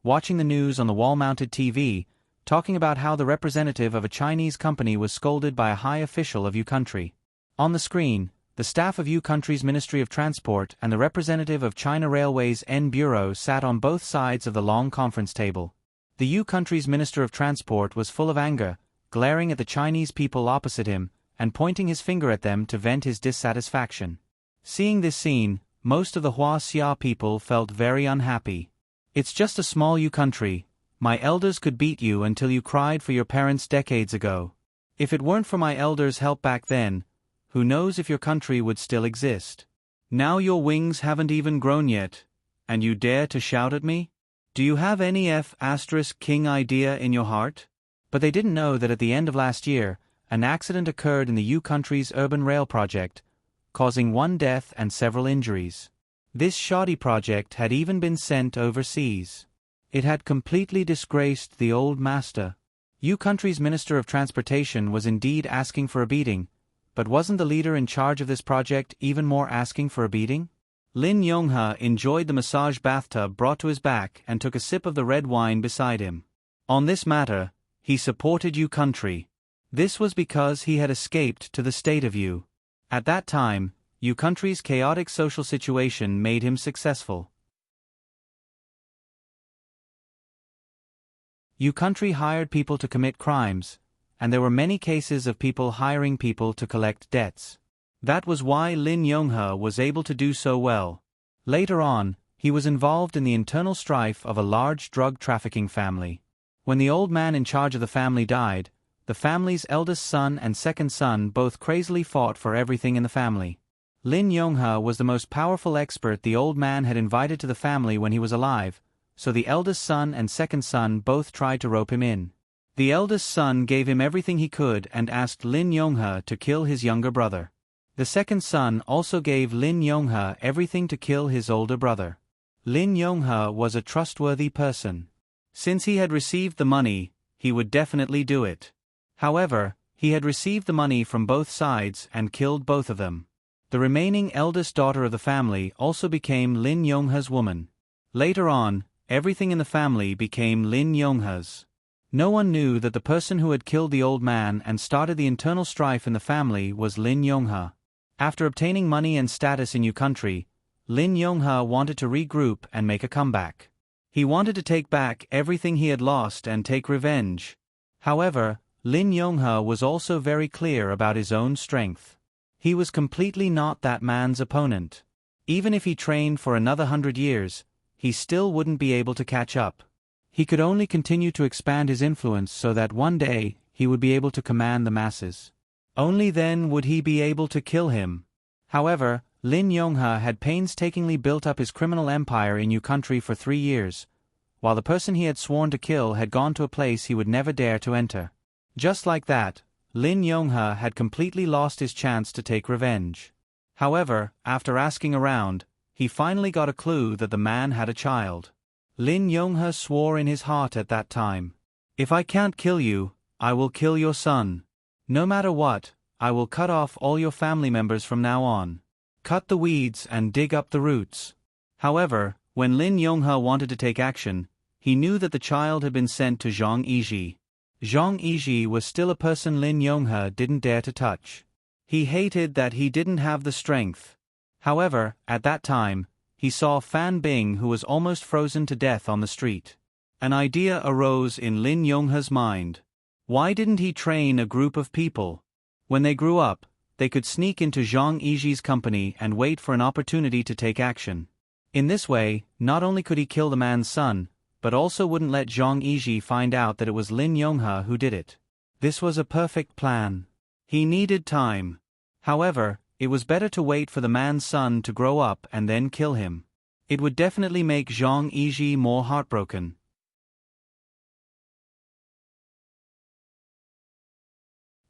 watching the news on the wall-mounted TV, talking about how the representative of a Chinese company was scolded by a high official of U Country. On the screen, the staff of U Country's Ministry of Transport and the representative of China Railways N Bureau sat on both sides of the long conference table. The U Country's Minister of Transport was full of anger, glaring at the Chinese people opposite him, and pointing his finger at them to vent his dissatisfaction. Seeing this scene, most of the Hua Xia people felt very unhappy. It's just a small U Country. My elders could beat you until you cried for your parents decades ago. If it weren't for my elders' help back then, who knows if your country would still exist? Now your wings haven't even grown yet, and you dare to shout at me? Do you have any F***king idea in your heart? But they didn't know that at the end of last year, an accident occurred in the U Country's urban rail project, causing 1 death and several injuries. This shoddy project had even been sent overseas. It had completely disgraced the old master. U Country's Minister of Transportation was indeed asking for a beating, but wasn't the leader in charge of this project even more asking for a beating? Lin Yonghe enjoyed the massage bathtub brought to his back and took a sip of the red wine beside him. On this matter, he supported U Country. This was because he had escaped to the state of U. At that time, U Country's chaotic social situation made him successful. U Country hired people to commit crimes, and there were many cases of people hiring people to collect debts. That was why Lin Yonghe was able to do so well. Later on, he was involved in the internal strife of a large drug trafficking family. When the old man in charge of the family died, the family's eldest son and second son both crazily fought for everything in the family. Lin Yonghe was the most powerful expert the old man had invited to the family when he was alive, so the eldest son and second son both tried to rope him in. The eldest son gave him everything he could and asked Lin Yonghe to kill his younger brother. The second son also gave Lin Yonghe everything to kill his older brother. Lin Yonghe was a trustworthy person. Since he had received the money, he would definitely do it. However, he had received the money from both sides and killed both of them. The remaining eldest daughter of the family also became Lin Yonghe's woman. Later on, everything in the family became Lin Yonghe's. No one knew that the person who had killed the old man and started the internal strife in the family was Lin Yonghe. After obtaining money and status in new country, Lin Yonghe wanted to regroup and make a comeback. He wanted to take back everything he had lost and take revenge. However, Lin Yonghe was also very clear about his own strength. He was completely not that man's opponent. Even if he trained for another 100 years, he still wouldn't be able to catch up. He could only continue to expand his influence so that one day he would be able to command the masses. Only then would he be able to kill him. However, Lin Yonghe had painstakingly built up his criminal empire in new country for 3 years, while the person he had sworn to kill had gone to a place he would never dare to enter. Just like that, Lin Yonghe had completely lost his chance to take revenge. However, after asking around, he finally got a clue that the man had a child. Lin Yonghe swore in his heart at that time, "If I can't kill you, I will kill your son. No matter what, I will cut off all your family members from now on. Cut the weeds and dig up the roots." However, when Lin Yonghe wanted to take action, he knew that the child had been sent to Zhang Yizhi. Zhang Yizhi was still a person Lin Yonghe didn't dare to touch. He hated that he didn't have the strength. However, at that time, he saw Fan Bing, who was almost frozen to death on the street. An idea arose in Lin Yonghe's mind. Why didn't he train a group of people? When they grew up, they could sneak into Zhang Yizhi's company and wait for an opportunity to take action. In this way, not only could he kill the man's son, but also wouldn't let Zhang Yizhi find out that it was Lin Yonghe who did it. This was a perfect plan. He needed time. However, it was better to wait for the man's son to grow up and then kill him. It would definitely make Zhang Yizhi more heartbroken.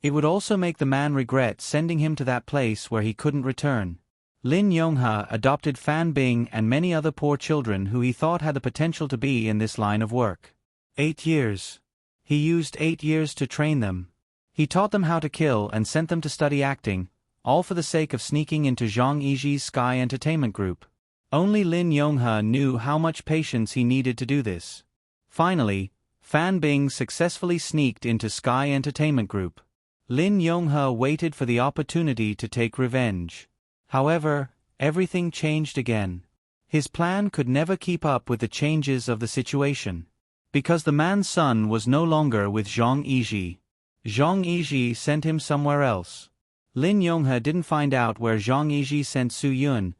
It would also make the man regret sending him to that place where he couldn't return. Lin Yonghe adopted Fan Bing and many other poor children who he thought had the potential to be in this line of work. 8 years. He used 8 years to train them. He taught them how to kill and sent them to study acting, all for the sake of sneaking into Zhang Yizhi's Sky Entertainment Group. Only Lin Yonghe knew how much patience he needed to do this. Finally, Fan Bing successfully sneaked into Sky Entertainment Group. Lin Yonghe waited for the opportunity to take revenge. However, everything changed again. His plan could never keep up with the changes of the situation. Because the man's son was no longer with Zhang Yizhi. Zhang Yizhi sent him somewhere else. Lin Yonghe didn't find out where Zhang Yizhi sent Su Yun,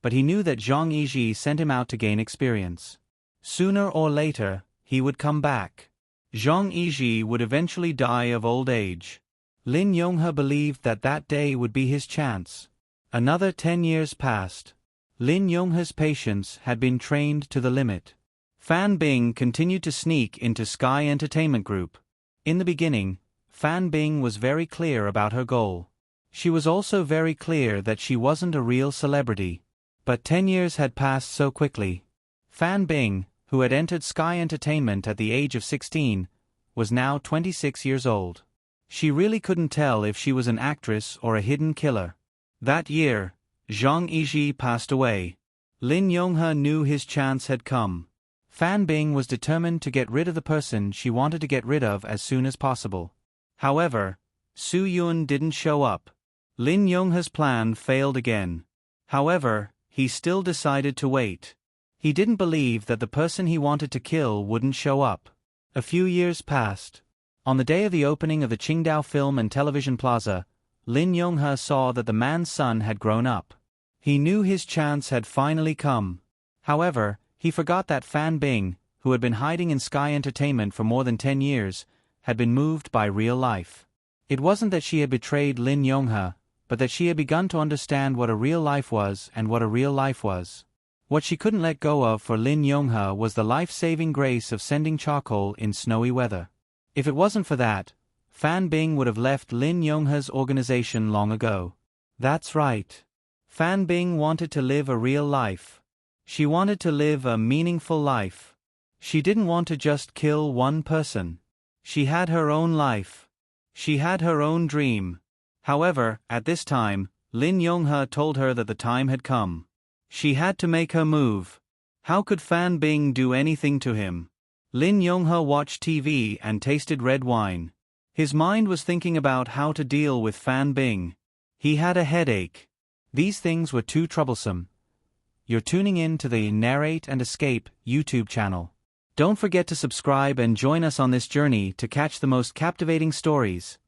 but he knew that Zhang Yizhi sent him out to gain experience. Sooner or later, he would come back. Zhang Yizhi would eventually die of old age. Lin Yonghe believed that that day would be his chance. Another 10 years passed. Lin Yonghe's patience had been trained to the limit. Fan Bing continued to sneak into Sky Entertainment Group. In the beginning, Fan Bing was very clear about her goal. She was also very clear that she wasn't a real celebrity. But 10 years had passed so quickly. Fan Bing, who had entered Sky Entertainment at the age of 16, was now 26 years old. She really couldn't tell if she was an actress or a hidden killer. That year, Zhang Yizhi passed away. Lin Yonghe knew his chance had come. Fan Bing was determined to get rid of the person she wanted to get rid of as soon as possible. However, Su Yun didn't show up. Lin Yonghe's plan failed again. However, he still decided to wait. He didn't believe that the person he wanted to kill wouldn't show up. A few years passed. On the day of the opening of the Qingdao Film and Television Plaza, Lin Yonghe saw that the man's son had grown up. He knew his chance had finally come. However, he forgot that Fan Bing, who had been hiding in Sky Entertainment for more than 10 years, had been moved by real life. It wasn't that she had betrayed Lin Yonghe, but that she had begun to understand what a real life was and what a real life was. What she couldn't let go of for Lin Yonghe was the life-saving grace of sending charcoal in snowy weather. If it wasn't for that, Fan Bing would have left Lin Yonghe's organization long ago. That's right. Fan Bing wanted to live a real life. She wanted to live a meaningful life. She didn't want to just kill one person. She had her own life. She had her own dream. However, at this time, Lin Yonghe told her that the time had come. She had to make her move. How could Fan Bing do anything to him? Lin Yonghe watched TV and tasted red wine. His mind was thinking about how to deal with Fan Bing. He had a headache. These things were too troublesome. You're tuning in to the Narrate and Escape YouTube channel. Don't forget to subscribe and join us on this journey to catch the most captivating stories.